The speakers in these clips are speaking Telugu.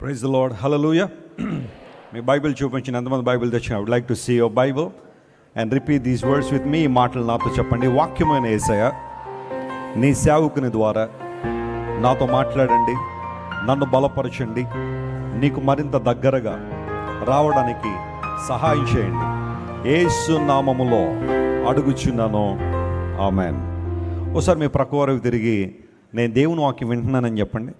Praise the lord. హల్లెలూయా. మీ బైబిల్ చూపించిన ఎంతమంది బైబిల్ తెచ్చిన I would like to see your Bible and repeat these words with me. ఈ మాటలు నాతో చెప్పండి. వాక్యమైన యేసయ్య, నీ సేవకుని ద్వారా నాతో మాట్లాడండి, నన్ను బలపరచండి, నీకు మరింత దగ్గరగా రావడానికి సహాయం చేయండి. యేసు నామములో అడుగుచున్నాను, ఆమేన్. ఒకసారి మీ ప్రక్క వరకు తిరిగి నేను దేవుని వాక్యం వింటున్నానని చెప్పండి.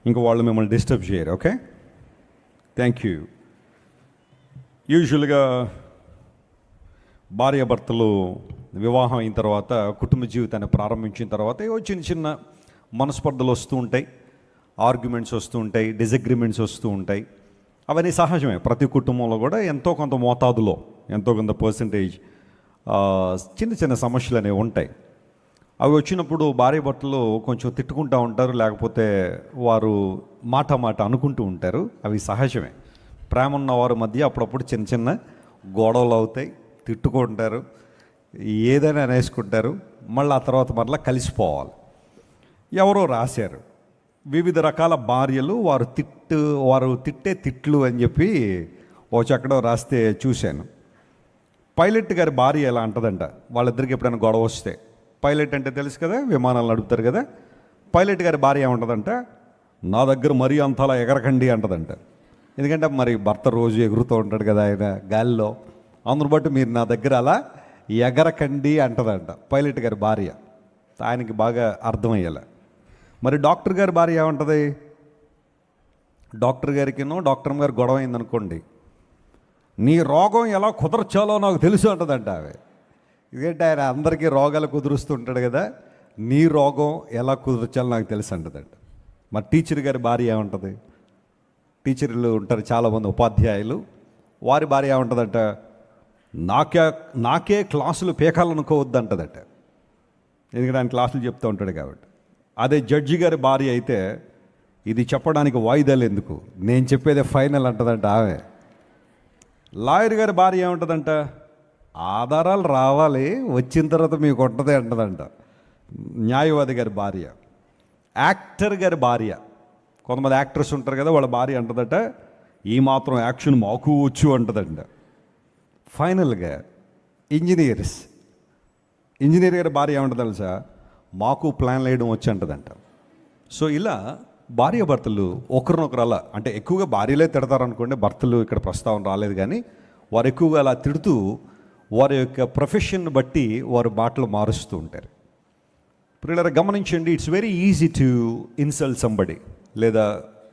ఇంకా వాళ్ళు మిమ్మల్ని డిస్టర్బ్ చేయరు. Okay, thank you. యూజువల్గా భార్యాభర్తలు వివాహం అయిన తర్వాత కుటుంబ జీవితాన్ని ప్రారంభించిన తర్వాత ఏవో చిన్న చిన్న మనస్పర్ధలు వస్తూ ఉంటాయి, ఆర్గ్యుమెంట్స్ వస్తూ ఉంటాయి, డిసగ్రిమెంట్స్ వస్తూ ఉంటాయి. అవన్నీ సహజమే. ప్రతి కుటుంబంలో కూడా ఎంతో కొంత మోతాదులో, ఎంతో కొంత పర్సంటేజ్ చిన్న చిన్న సమస్యలు అనేవి ఉంటాయి. అవి వచ్చినప్పుడు భార్యాభర్తలు కొంచెం తిట్టుకుంటూ ఉంటారు, లేకపోతే వారు మాట అనుకుంటూ ఉంటారు. అవి సహజమే. ప్రేమ ఉన్న వారి మధ్య అప్పుడప్పుడు చిన్న చిన్న గొడవలు అవుతాయి, తిట్టుకుంటారు, ఏదైనా అనేసుకుంటారు. మళ్ళీ ఆ తర్వాత మరలా కలిసిపోవాలి. ఎవరో రాశారు, వివిధ రకాల భార్యలు వారు తిట్టే తిట్లు అని చెప్పి ఓ చక్కడో రాస్తే చూశాను. పైలట్ గారి భార్య ఎలా అంటదంట, వాళ్ళిద్దరికి ఎప్పుడైనా గొడవ వస్తే. పైలట్ అంటే తెలుసు కదా, విమానాలు నడుపుతారు కదా. పైలట్ గారి భార్య ఏమంటుందంట, నా దగ్గర మరీ అంతలా ఎగరకండి అంటదంట. ఎందుకంటే మరి భర్త రోజు ఎగురుతూ ఉంటాడు కదా ఆయన గాలిలో, అందును బట్టి మీరు నా దగ్గర అలా ఎగరకండి అంటదంట పైలట్ గారి భార్య. ఆయనకి బాగా అర్థమయ్యేలా. మరి డాక్టర్ గారి భార్య ఏమంటుంది, డాక్టర్ గారికినో డాక్టర్ గారు గొడవ అయిందనుకోండి, నీ రోగం ఎలా కుదర్చాలో నాకు తెలుసు అంటదంట ఆమె. ఎందుకంటే ఆయన అందరికీ రోగాలు కుదురుస్తుంటాడు కదా, నీ రోగం ఎలా కుదర్చాలో నాకు తెలుసు అంటదంట. మరి టీచర్ గారి భార్య ఏమంటుంది, టీచర్లు ఉంటారు చాలామంది ఉపాధ్యాయులు, వారి భార్య ఏమంటుందంట, నాకే క్లాసులు పీకాలనుకోవద్దంటదట. ఎందుకంటే ఆయన క్లాసులు చెప్తూ ఉంటాడు కాబట్టి. అదే జడ్జి గారి భార్య అయితే, ఇది చెప్పడానికి వాయిదాలు ఎందుకు, నేను చెప్పేదే ఫైనల్ అంటదంట ఆమె. లాయర్ గారి భార్య ఏమంటుందంట, ఆధారాలు రావాలి, వచ్చిన తర్వాత మీకు ఉంటుంది అంటదంట న్యాయవాది గారి భార్య. యాక్టర్ గారి భార్య, కొంతమంది యాక్టర్స్ ఉంటారు కదా, వాళ్ళ భార్య అంటదట, ఈ మాత్రం యాక్షన్ మాకు వచ్చు అంటదంట. ఫైనల్గా ఇంజనీర్ గారి భార్య ఏమంటుంది తెలుసా, మాకు ప్లాన్ వేయడం వచ్చి అంటదంట. సో ఇలా భార్యాభర్తలు ఒకరినొకరు అలా, అంటే ఎక్కువగా భార్యలే తిడతారు అనుకోండి, భర్తలు ఇక్కడ ప్రస్తావన రాలేదు, కానీ వారు ఎక్కువగా అలా తిడుతూ వారి యొక్క ప్రొఫెషన్ బట్టి వారు మాటలు మారుస్తూ ఉంటారు. పిల్లలు గమనించండి, it's very easy to insult somebody, లేదా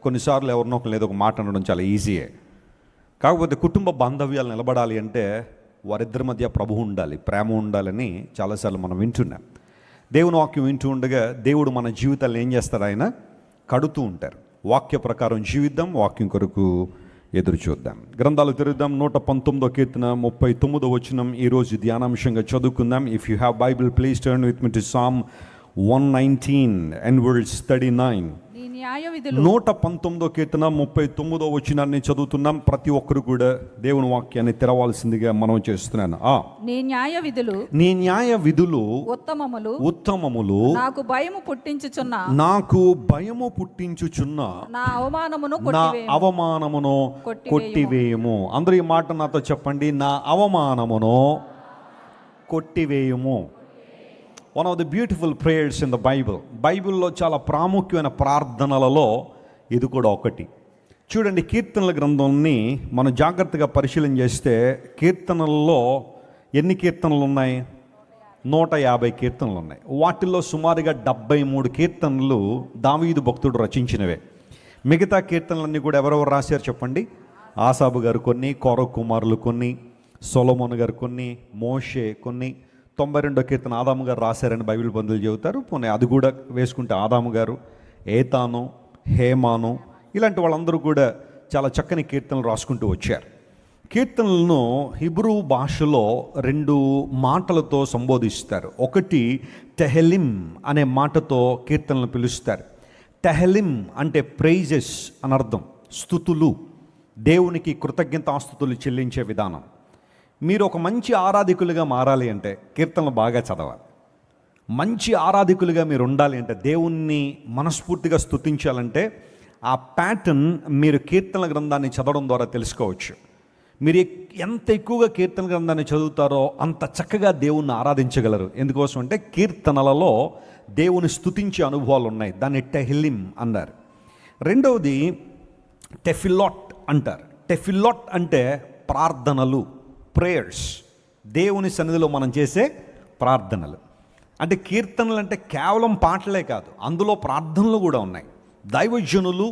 కొన్నిసార్లు ఎవరినో ఒకరు ఏదో ఒక మాట అనడం చాలా ఈజీయే. కాకపోతే కుటుంబ బాంధవ్యాలు నిలబడాలి అంటే వారిద్దరి మధ్య ప్రభు ఉండాలి, ప్రేమ ఉండాలని చాలాసార్లు మనం వింటున్నాం. దేవుని వాక్యం వింటూ ఉండగా దేవుడు మన జీవితాలను ఏం చేస్తారు, ఆయన కడుతూ ఉంటారు. వాక్య ప్రకారం జీవిద్దాం, వాక్యం కొరకు ఎదురు చూద్దాం. గ్రంథాలు తిరుగుదాం. 119వ కీర్తన 39వ వచనం ఈరోజు ధ్యానాంశంగా చదువుకుందాం. If you have Bible please turn with me to Psalm 119 and verse 39. 119వ కీర్తన 39వ వచనాన్ని చదువుతున్నాం. ప్రతి ఒక్కరు కూడా దేవుని వాక్యాన్ని తెరవాల్సిందిగా మనం చేస్తున్నాను. నీ న్యాయ విధులు ఉత్తమములు నాకు భయము పుట్టించుచున్న నా అవమానమును కొట్టివేయము. అందరూ ఈ మాట నాతో చెప్పండి, నా అవమానమును కొట్టివేయము. One of the beautiful prayers in the బైబిల్లో చాలా ప్రాముఖ్యమైన ప్రార్థనలలో ఇది కూడా ఒకటి. చూడండి, కీర్తనల గ్రంథాన్ని మనం జాగ్రత్తగా పరిశీలన చేస్తే కీర్తనల్లో ఎన్ని కీర్తనలు ఉన్నాయి, 150 కీర్తనలు ఉన్నాయి. వాటిల్లో సుమారుగా 73 కీర్తనలు దావీదు భక్తుడు రచించినవే. మిగతా కీర్తనలన్నీ కూడా ఎవరెవరు రాశారు చెప్పండి. ఆసాబు గారు కొన్ని, కోరహు కుమారులు కొన్ని, సొలొమోను గారు కొన్ని, మోషే కొన్ని. 92వ కీర్తన ఆదాము గారు రాశారని బైబిల్ బంధువులు చెబుతారు. పోనీ అది కూడా వేసుకుంటే ఆదాము గారు, ఏతాను, హేమాను, ఇలాంటి వాళ్ళందరూ కూడా చాలా చక్కని కీర్తనలు రాసుకుంటూ వచ్చారు. కీర్తనలను హిబ్రూ భాషలో 2 మాటలతో సంబోధిస్తారు. ఒకటి తెహెలిం అనే మాటతో కీర్తనలను పిలుస్తారు. తెహెలిం అంటే ప్రైజెస్ అని అర్థం, స్తుతులు, దేవునికి కృతజ్ఞతాస్తుతులు చెల్లించే విధానం. మీరు ఒక మంచి ఆరాధికులుగా మారాలి అంటే కీర్తనలు బాగా చదవాలి. మంచి ఆరాధికులుగా మీరు ఉండాలి అంటే, దేవుణ్ణి మనస్ఫూర్తిగా స్తుతించాలంటే ఆ ప్యాటర్న్ మీరు కీర్తనల గ్రంథాన్ని చదవడం ద్వారా తెలుసుకోవచ్చు. మీరు ఎంత ఎక్కువగా కీర్తన గ్రంథాన్ని చదువుతారో అంత చక్కగా దేవుణ్ణి ఆరాధించగలరు. ఎందుకోసం అంటే కీర్తనలలో దేవుని స్తుతించే అనుభవాలు ఉన్నాయి. దాన్ని టెహిలిం అన్నారు. రెండవది టెఫిలాట్ అంటారు. టెఫిలాట్ అంటే ప్రార్థనలు, ప్రేయర్స్. దేవుని సన్నిధిలో మనం చేసే ప్రార్థనలు. అంటే కీర్తనలు అంటే కేవలం పాటలే కాదు, అందులో ప్రార్థనలు కూడా ఉన్నాయి. దైవజనులు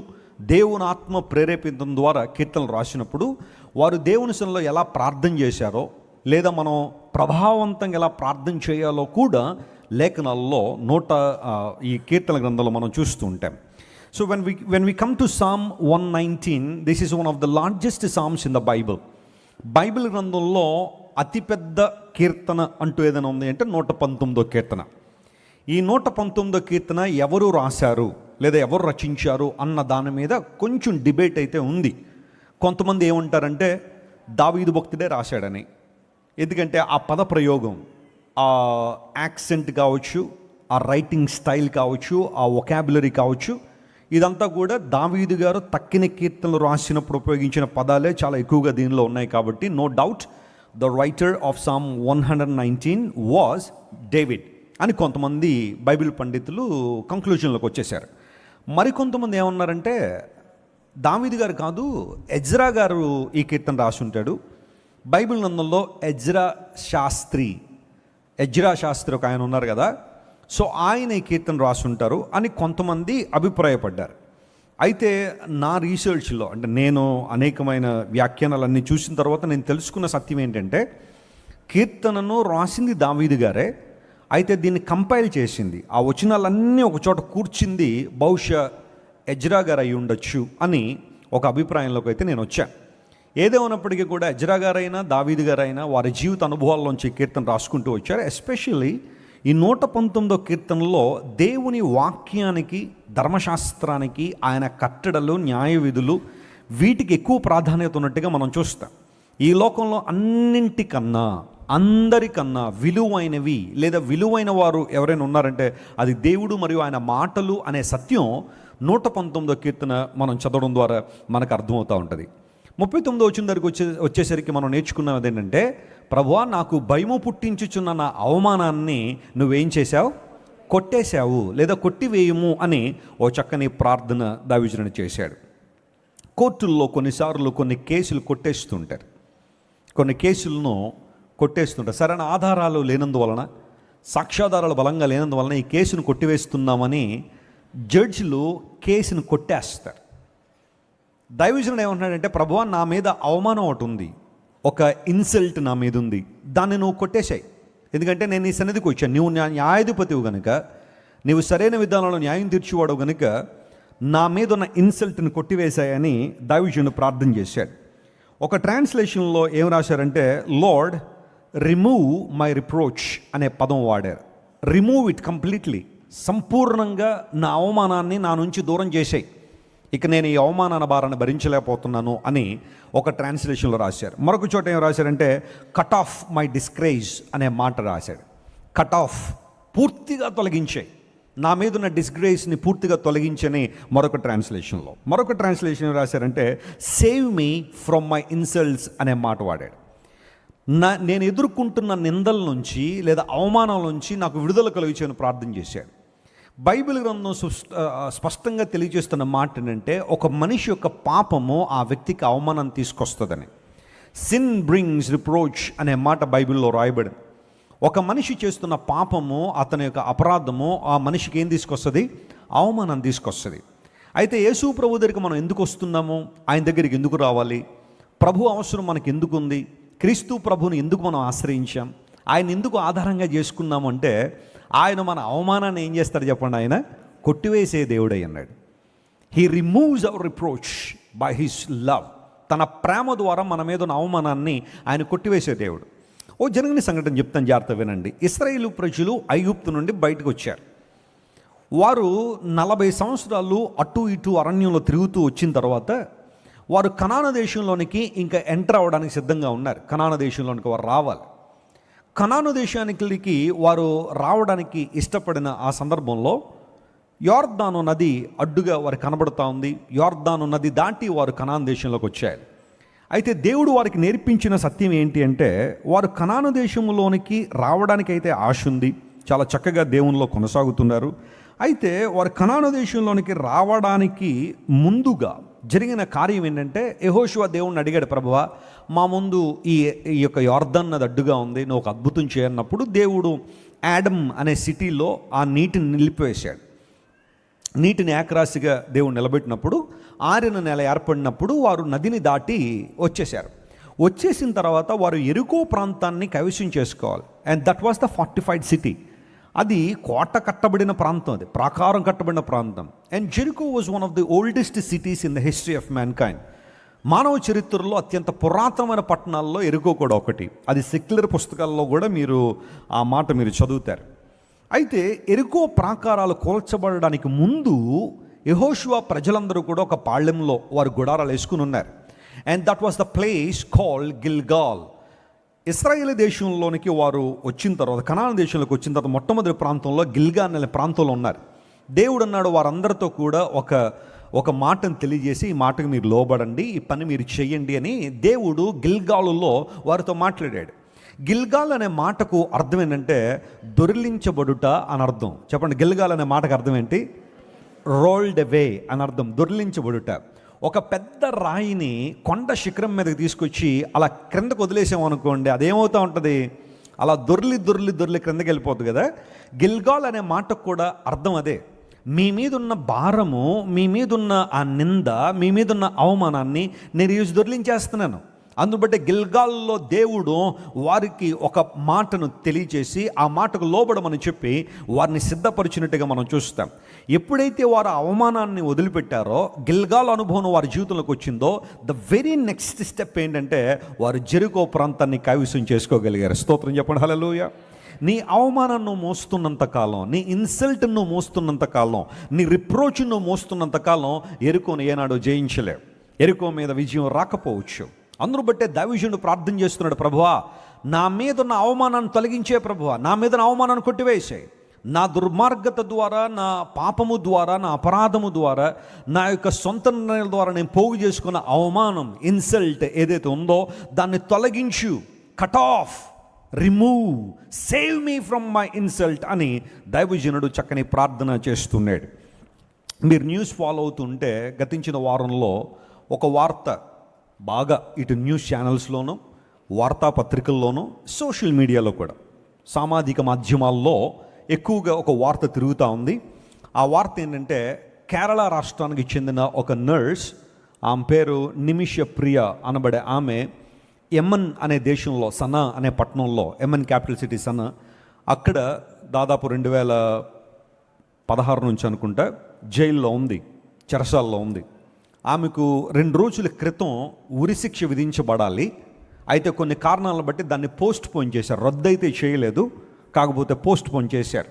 దేవుని ఆత్మ ప్రేరేపించడం ద్వారా కీర్తనలు రాసినప్పుడు వారు దేవుని సన్నిధిలో ఎలా ప్రార్థన చేశారో, లేదా మనం ప్రభావవంతంగా ఎలా ప్రార్థన చేయాలో కూడా లేఖనాల్లో ఈ కీర్తన గ్రంథంలో మనం చూస్తూ ఉంటాం. So when we come to Psalm 119, this is one of the largest psalms in the Bible. Bible గ్రంథంలో అతిపెద్ద కీర్తన అంటూ ఏదైనా ఉంది అంటే 119వ కీర్తన. ఈ 119వ కీర్తన ఎవరు రాశారు లేదా ఎవరు రచించారు అన్న దాని మీద కొంచెం డిబేట్ అయితే ఉంది. కొంతమంది ఏమంటారంటే దావీదు భక్తుడే రాశాడని. ఎందుకంటే ఆ పద ప్రయోగం, ఆ యాక్సెంట్ కావచ్చు, ఆ రైటింగ్ స్టైల్ కావచ్చు, ఆ వొకాబులరీ కావచ్చు, ఇదంతా కూడా దావీదు గారు తక్కిన కీర్తనలు రాసినప్పుడు ఉపయోగించిన పదాలే చాలా ఎక్కువగా దీనిలో ఉన్నాయి. కాబట్టి no doubt the writer of Psalm 119 was David అని కొంతమంది బైబిల్ పండితులు కంక్లూజన్లోకి వచ్చేసారు. మరికొంతమంది ఏమన్నారంటే దావీదు గారు కాదు, ఎజ్రా గారు ఈ కీర్తన రాసుంటాడు. బైబిల్ గ్రంథంలో ఎజ్రా శాస్త్రి ఒక ఆయన ఉన్నారు కదా, సో ఆయన ఈ కీర్తన రాసుంటారు అని కొంతమంది అభిప్రాయపడ్డారు. అయితే నా రీసెర్చ్లో, అంటే నేను అనేకమైన వ్యాఖ్యానాలన్నీ చూసిన తర్వాత నేను తెలుసుకున్న సత్యం ఏంటంటే, కీర్తనను రాసింది దావీదు గారే, అయితే దీన్ని కంపైల్ చేసింది, ఆ వచనాలన్నీ ఒక చోట కూర్చింది బహుశా ఎజ్రా గారు అయి ఉండొచ్చు అని ఒక అభిప్రాయంలోకి అయితే నేను వచ్చాను. ఏదేమన్నప్పటికీ కూడా ఎజ్రా గారైనా దావీదు గారైనా వారి జీవిత అనుభవాల్లోంచి కీర్తన రాసుకుంటూ వచ్చారు. ఎస్పెషల్లీ ఈ 119వ కీర్తనలో దేవుని వాక్యానికి, ధర్మశాస్త్రానికి, ఆయన కట్టడలు, న్యాయ విధులు, వీటికి ఎక్కువ ప్రాధాన్యత ఉన్నట్టుగా మనం చూస్తాం. ఈ లోకంలో అన్నింటికన్నా, అందరికన్నా విలువైనవి లేదా విలువైన వారు ఎవరైనా ఉన్నారంటే అది దేవుడు మరియు ఆయన మాటలు అనే సత్యం 119వ కీర్తన మనం చదవడం ద్వారా మనకు అర్థమవుతూ ఉంటుంది. 39వ వచనం దగ్గరికి వచ్చేసరికి మనం నేర్చుకున్నది ఏంటంటే, ప్రభువా నాకు భయము పుట్టించుచున్న నా అవమానాన్ని నువ్వేం చేశావు, కొట్టేశావు లేదా కొట్టివేయము అని ఓ చక్కని ప్రార్థన దావీదు చేశాడు. కోర్టుల్లో కొన్నిసార్లు కొన్ని కేసులు కొట్టేస్తుంటారు, కొన్ని కేసులను కొట్టేస్తుంటారు. సరైన ఆధారాలు లేనందువలన, సాక్ష్యాధారాలు బలంగా లేనందువలన ఈ కేసును కొట్టివేస్తున్నామని జడ్జిలు కేసును కొట్టేస్తారు. దైవజనుడు ఏమంటున్నాడంటే, ప్రభువా నా మీద అవమానం ఒకటి ఉంది, ఒక ఇన్సల్ట్ నా మీద ఉంది, దాన్ని నువ్వు కొట్టేశాయి. ఎందుకంటే నేను నీ సన్నిధికి వచ్చాను, నువ్వు న్యాయాధిపతివు కనుక, నీవు సరైన విధానంలో న్యాయం తీర్చివాడు కనుక నా మీద ఉన్న ఇన్సల్ట్ని కొట్టివేశాయని దైవజనుడు ప్రార్థన చేశాడు. ఒక ట్రాన్స్లేషన్లో ఏం రాశారంటే, లార్డ్ రిమూవ్ మై రిప్రోచ్ అనే పదం వాడారు. రిమూవ్ ఇట్ కంప్లీట్లీ, సంపూర్ణంగా నా అవమానాన్ని నా నుంచి దూరం చేశాయి, ఇక నేను ఈ అవమానాల భారాన్ని భరించలేకపోతున్నాను అని ఒక ట్రాన్స్లేషన్లో రాశారు. మరొక చోట ఏం రాశారంటే, కట్ ఆఫ్ మై డిస్గ్రేస్ అనే మాట రాశాడు. కట్ ఆఫ్, పూర్తిగా తొలగించాయి, నా మీద ఉన్న డిస్గ్రేస్ని పూర్తిగా తొలగించని మరొక ట్రాన్స్లేషన్లో. మరొక ట్రాన్స్లేషన్ రాశారంటే, save me from my insults అనే మాట వాడాడు. నేను ఎదుర్కొంటున్న నిందల నుంచి లేదా అవమానాల నుంచి నాకు విడుదల కలిగించని ప్రార్థన చేశాడు. బైబిల్ గ్రంథం స్పష్టంగా తెలియజేస్తున్న మాట ఏంటంటే, ఒక మనిషి యొక్క పాపము ఆ వ్యక్తికి అవమానం తీసుకొస్తుందని. సిన్ బ్రింగ్స్ రిప్రోచ్ అనే మాట బైబిల్లో రాయబడింది. ఒక మనిషి చేస్తున్న పాపము, అతని యొక్క అపరాధము ఆ మనిషికి ఏం తీసుకొస్తుంది, అవమానం తీసుకొస్తుంది. అయితే యేసు ప్రభు దగ్గరికి మనం ఎందుకు వస్తున్నాము, ఆయన దగ్గరికి ఎందుకు రావాలి, ప్రభు అవసరం మనకి ఎందుకు ఉంది, క్రీస్తు ప్రభుని ఎందుకు మనం ఆశ్రయించాం, ఆయన ఎందుకు ఆధారంగా చేసుకున్నాము అంటే, ఆయన మన అవమానాన్ని ఏం చేస్తాడు చెప్పండి, ఆయన కొట్టివేసే దేవుడై అన్నాడు. He removes our reproach by his love. తన ప్రేమ ద్వారా మన మీద ఉన్న అవమానాన్ని ఆయన కొట్టివేసే దేవుడు. ఓ జరిగిన సంఘటన చెప్తాను, జాగ్రత్త వినండి. ఇశ్రాయేలు ప్రజలు ఐగుప్తు నుండి బయటకు వచ్చారు. వారు 40 సంవత్సరాలు అటు ఇటు అరణ్యంలో తిరుగుతూ వచ్చిన తర్వాత వారు కనాను దేశంలోనికి ఇంకా ఎంటర్ అవ్వడానికి సిద్ధంగా ఉన్నారు. కనాను దేశంలోనికి వారు రావాలి. కనాను దేశానికి వారు రావడానికి ఇష్టపడిన ఆ సందర్భంలో యోర్దాను నది అడ్డుగా వారు కనబడుతూ ఉంది. యోర్దాను నది దాటి వారు కనాను దేశంలోకి వచ్చారు. అయితే దేవుడు వారికి నేర్పించిన సత్యం ఏంటి అంటే, వారు కనాను దేశంలోనికి రావడానికి అయితే ఆశ ఉంది, చాలా చక్కగా దేవునిలో కొనసాగుతున్నారు. అయితే వారు కనాను దేశంలోనికి రావడానికి ముందుగా జరిగిన కార్యం ఏంటంటే, యెహోషువ దేవుణ్ణి అడిగాడు, ప్రభువా మా ముందు ఈ యొక్క యోర్దాన్ నది అడ్డుగా ఉంది, నువ్వు ఒక అద్భుతం చేయన్నప్పుడు దేవుడు యాడమ్ అనే సిటీలో ఆ నీటిని నిలిపివేశాడు. నీటిని ఏకరాశిగా దేవుడు నిలబెట్టినప్పుడు, ఆరిన నెల ఏర్పడినప్పుడు వారు నదిని దాటి వచ్చేశారు. వచ్చేసిన తర్వాత వారు ఎరుకో ప్రాంతాన్ని కైవసం చేసుకోవాలి. And that was the fortified city. అది కోట కట్టబడిన ప్రాంతం, అది ప్రాకారం కట్టబడిన ప్రాంతం. And Jericho was one of the oldest cities in the history of man kind. మానవ చరిత్రలో అత్యంత పురాతనమైన పట్టణాల్లో ఎరుకో కూడా ఒకటి. అది సెక్యులర్ పుస్తకాల్లో కూడా మీరు ఆ మాట మీరు చదువుతారు. అయితే ఎరుకో ప్రాకారాలు కూల్చబడడానికి ముందు యెహోషువ ప్రజలందరూ కూడా ఒక పాళ్యంలో వారు గుడారాలు వేసుకుని ఉన్నారు. And that was the place called గిల్గాల్. ఇశ్రాయేలు దేశంలోనికి వారు వచ్చిన తర్వాత, కనాను దేశంలోకి వచ్చిన తర్వాత మొట్టమొదటి ప్రాంతంలో గిల్గాల్ అనే ప్రాంతంలో ఉన్నారు. దేవుడు అన్నాడు వారందరితో కూడా ఒక మాటను తెలియజేసి, ఈ మాటకు మీరు లోబడండి, ఈ పని మీరు చెయ్యండి అని దేవుడు గిల్గాలులో వారితో మాట్లాడాడు. గిల్గాల్ అనే మాటకు అర్థం ఏంటంటే దొర్లించబడుట అని అర్థం. చెప్పండి, గిల్గాల్ అనే మాటకు అర్థం ఏంటి? రోల్డ్ అవే అని అర్థం, దొర్లించబడుట. ఒక పెద్ద రాయిని కొండ శిఖరం మీదకి తీసుకొచ్చి అలా క్రిందకు వదిలేసామనుకోండి, అదేమవుతూ ఉంటుంది, అలా దొర్లి క్రిందకి వెళ్ళిపోతుంది కదా. గిల్గాల్ అనే మాటకు కూడా అర్థం అదే. మీ మీదున్న భారము, మీ మీదున్న ఆ నింద, మీ మీదున్న అవమానాన్ని నేను ఈరోజు దొర్లించేస్తున్నాను. అందుబట్టి గిల్గాల్లో దేవుడు వారికి ఒక మాటను తెలియచేసి ఆ మాటకు లోబడమని చెప్పి వారిని సిద్ధపరిచినట్టుగా మనం చూస్తాం. ఎప్పుడైతే వారు అవమానాన్ని వదిలిపెట్టారో, గిల్గాల్ అనుభవం వారి జీవితంలోకి వచ్చిందో, ద వెరీ నెక్స్ట్ స్టెప్ ఏంటంటే వారు జెరికో ప్రాంతాన్ని కైవసం చేసుకోగలిగారు. స్తోత్రం చెప్పండి, హల్లెలూయా. నీ అవమానాన్ని మోస్తున్నంత కాలం, నీ ఇన్సల్ట్ను మోస్తున్నంత కాలం, నీ రిప్రోచ్ను మోస్తున్నంత కాలం ఎరుకోను ఏనాడు జయించలేవు. ఎరుకో మీద విజయం రాకపోవచ్చు. అందరూ బట్టే దావీదును ప్రార్థన చేస్తున్నాడు, ప్రభువా నా మీద ఉన్న అవమానాన్ని తొలగించే, ప్రభువా నా మీద ఉన్న అవమానాన్ని కొట్టివేసాయి. నా దుర్మార్గత ద్వారా, నా పాపము ద్వారా, నా అపరాధము ద్వారా, నా యొక్క సొంత నిర్ణయాల ద్వారా నేను పోగు చేసుకున్న అవమానం, ఇన్సల్ట్ ఏదైతే ఉందో దాన్ని తొలగించు, cut off, remove, save me from my insult అని దైవజనుడు చక్కని ప్రార్థన చేస్తున్నాడు. మీరు న్యూస్ ఫాలో అవుతుంటే గతించిన వారంలో ఒక వార్త బాగా ఇటు న్యూస్ ఛానల్స్లోనూ, వార్తాపత్రికల్లోనూ, సోషల్ మీడియాలో కూడా, సామాజిక మాధ్యమాల్లో ఎక్కువగా ఒక వార్త తిరుగుతూ ఉంది. ఆ వార్త ఏంటంటే, కేరళ రాష్ట్రానికి చెందిన ఒక నర్స్, ఆమె పేరు నిమిష ప్రియ అనబడే ఆమె యెమెన్ అనే దేశంలో, సనా అనే పట్టణంలో, యెమెన్ క్యాపిటల్ సిటీ సనా, అక్కడ దాదాపు 2016 నుంచి అనుకుంటా జైల్లో ఉంది, చెరసాల్లో ఉంది. ఆమెకు 2 రోజుల క్రితం ఉరిశిక్ష విధించబడాలి. అయితే కొన్ని కారణాలను బట్టి దాన్ని పోస్ట్ పోన్ చేశారు. రద్దయితే చేయలేదు, కాకపోతే పోస్ట్ పోన్ చేశారు.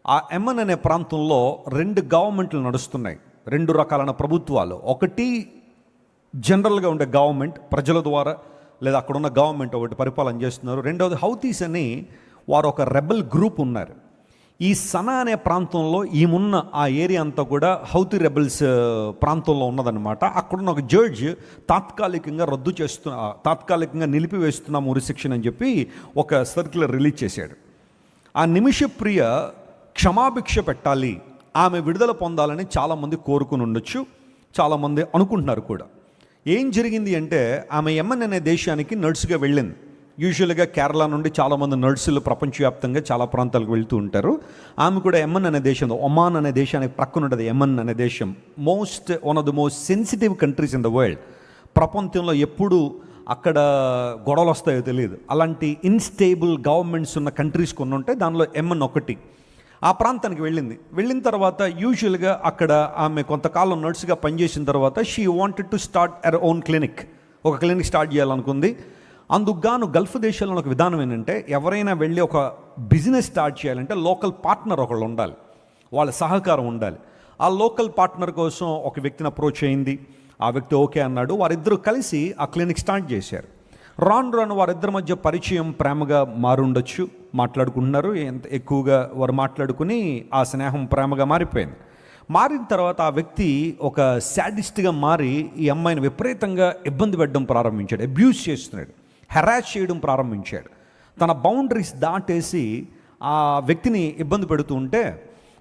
ఆ యెమెన్ అనే ప్రాంతంలో 2 గవర్నమెంట్లు నడుస్తున్నాయి, 2 రకాలైన ప్రభుత్వాలు. ఒకటి జనరల్గా ఉండే గవర్నమెంట్, ప్రజల ద్వారా లేదా అక్కడున్న గవర్నమెంట్ ఒకటి పరిపాలన చేస్తున్నారు. రెండవది హౌతీస్ అని వారు ఒక రెబల్ గ్రూప్ ఉన్నారు. ఈ సనా అనే ప్రాంతంలో ఈమున్న ఆ ఏరియా అంతా కూడా హౌతీ రెబల్స్ ప్రాంతంలో ఉన్నదన్నమాట. అక్కడున్న ఒక జడ్జ్ తాత్కాలికంగా నిలిపివేస్తున్నాం ఉరిశిక్షణ అని చెప్పి ఒక సర్క్యులర్ రిలీజ్ చేశాడు. ఆ నిమిష ప్రియ క్షమాభిక్ష పెట్టాలి, ఆమె విడుదల పొందాలని చాలామంది కోరుకుని ఉండొచ్చు, చాలామంది అనుకుంటున్నారు కూడా. ఏం జరిగింది అంటే, ఆమె యెమెన్ అనే దేశానికి నర్సుగా వెళ్ళింది. యూజువల్గా కేరళ నుండి చాలామంది నర్సులు ప్రపంచవ్యాప్తంగా చాలా ప్రాంతాలకు వెళ్తూ ఉంటారు. ఆమె కూడా యెమెన్ అనే దేశం, ఒమాన్ అనే దేశానికి ప్రక్కన ఉంటుంది యెమెన్ అనే దేశం. One of the most sensitive countries in the world. ప్రపంచంలో ఎప్పుడు అక్కడ గొడవలు వస్తాయో తెలియదు, అలాంటి ఇన్స్టేబుల్ గవర్నమెంట్స్ ఉన్న కంట్రీస్ కొన్ని ఉంటాయి, దానిలో యెమెన్ ఒకటి. ఆ ప్రాంతానికి వెళ్ళిన తర్వాత యూజువల్గా అక్కడ ఆమె కొంతకాలం నర్సుగా పనిచేసిన తర్వాత she wanted to start her own clinic, ఒక క్లినిక్ స్టార్ట్ చేయాలనుకుంది. అందుకు గాను గల్ఫ్ దేశాల్లో ఒక విధానం ఏంటంటే, ఎవరైనా వెళ్ళి ఒక బిజినెస్ స్టార్ట్ చేయాలంటే లోకల్ పార్ట్నర్ ఒకళ్ళు ఉండాలి, వాళ్ళ సహకారం ఉండాలి. ఆ లోకల్ పార్ట్నర్ కోసం ఒక వ్యక్తిని అప్రోచ్ అయింది, ఆ వ్యక్తి ఓకే అన్నాడు. వారిద్దరూ కలిసి ఆ క్లినిక్ స్టార్ట్ చేశారు. రాను రాను వారిద్దరి మధ్య పరిచయం ప్రేమగా మారుండొచ్చు, మాట్లాడుకుంటున్నారు, ఎంత ఎక్కువగా వారు మాట్లాడుకుని ఆ స్నేహం ప్రేమగా మారిపోయింది. మారిన తర్వాత ఆ వ్యక్తి ఒక శాడిస్ట్గా మారి ఈ అమ్మాయిని విపరీతంగా ఇబ్బంది పెట్టడం ప్రారంభించాడు, అబ్యూస్ చేస్తున్నాడు, హెరాస్ చేయడం ప్రారంభించాడు. తన బౌండరీస్ దాటేసి ఆ వ్యక్తిని ఇబ్బంది పెడుతూ ఉంటే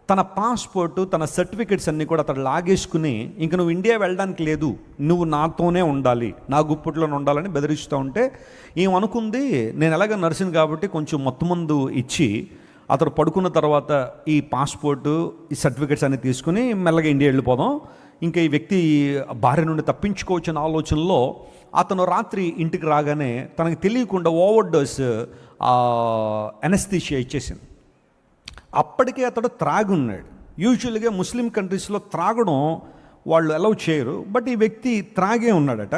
తన పాస్పోర్టు, తన సర్టిఫికెట్స్ అన్నీ కూడా అతడు లాగేసుకుని ఇంక నువ్వు ఇండియా వెళ్ళడానికి లేదు, నువ్వు నాతోనే ఉండాలి, నా గుప్పట్లోనే ఉండాలని బెదిరిస్తూ ఉంటే ఏమనుకుంది, నేను ఎలాగ నర్సుని కాబట్టి కొంచెం మొత్తం మందు ఇచ్చి అతడు పడుకున్న తర్వాత ఈ పాస్పోర్టు, ఈ సర్టిఫికెట్స్ అన్నీ తీసుకుని మెల్లగా ఇండియా వెళ్ళిపోదాం, ఇంకా ఈ వ్యక్తి భార్య నుండి తప్పించుకోవచ్చిన ఆలోచనలో అతను రాత్రి ఇంటికి రాగానే తనకు తెలియకుండా ఓవర్ డోస్ ఎనస్థీషియా ఇచ్చేసింది. అప్పటికే అతడు త్రాగున్నాడు. యూజువల్గా ముస్లిం కంట్రీస్లో త్రాగడం వాళ్ళు అలౌ చేయరు, బట్ ఈ వ్యక్తి త్రాగే ఉన్నాడట.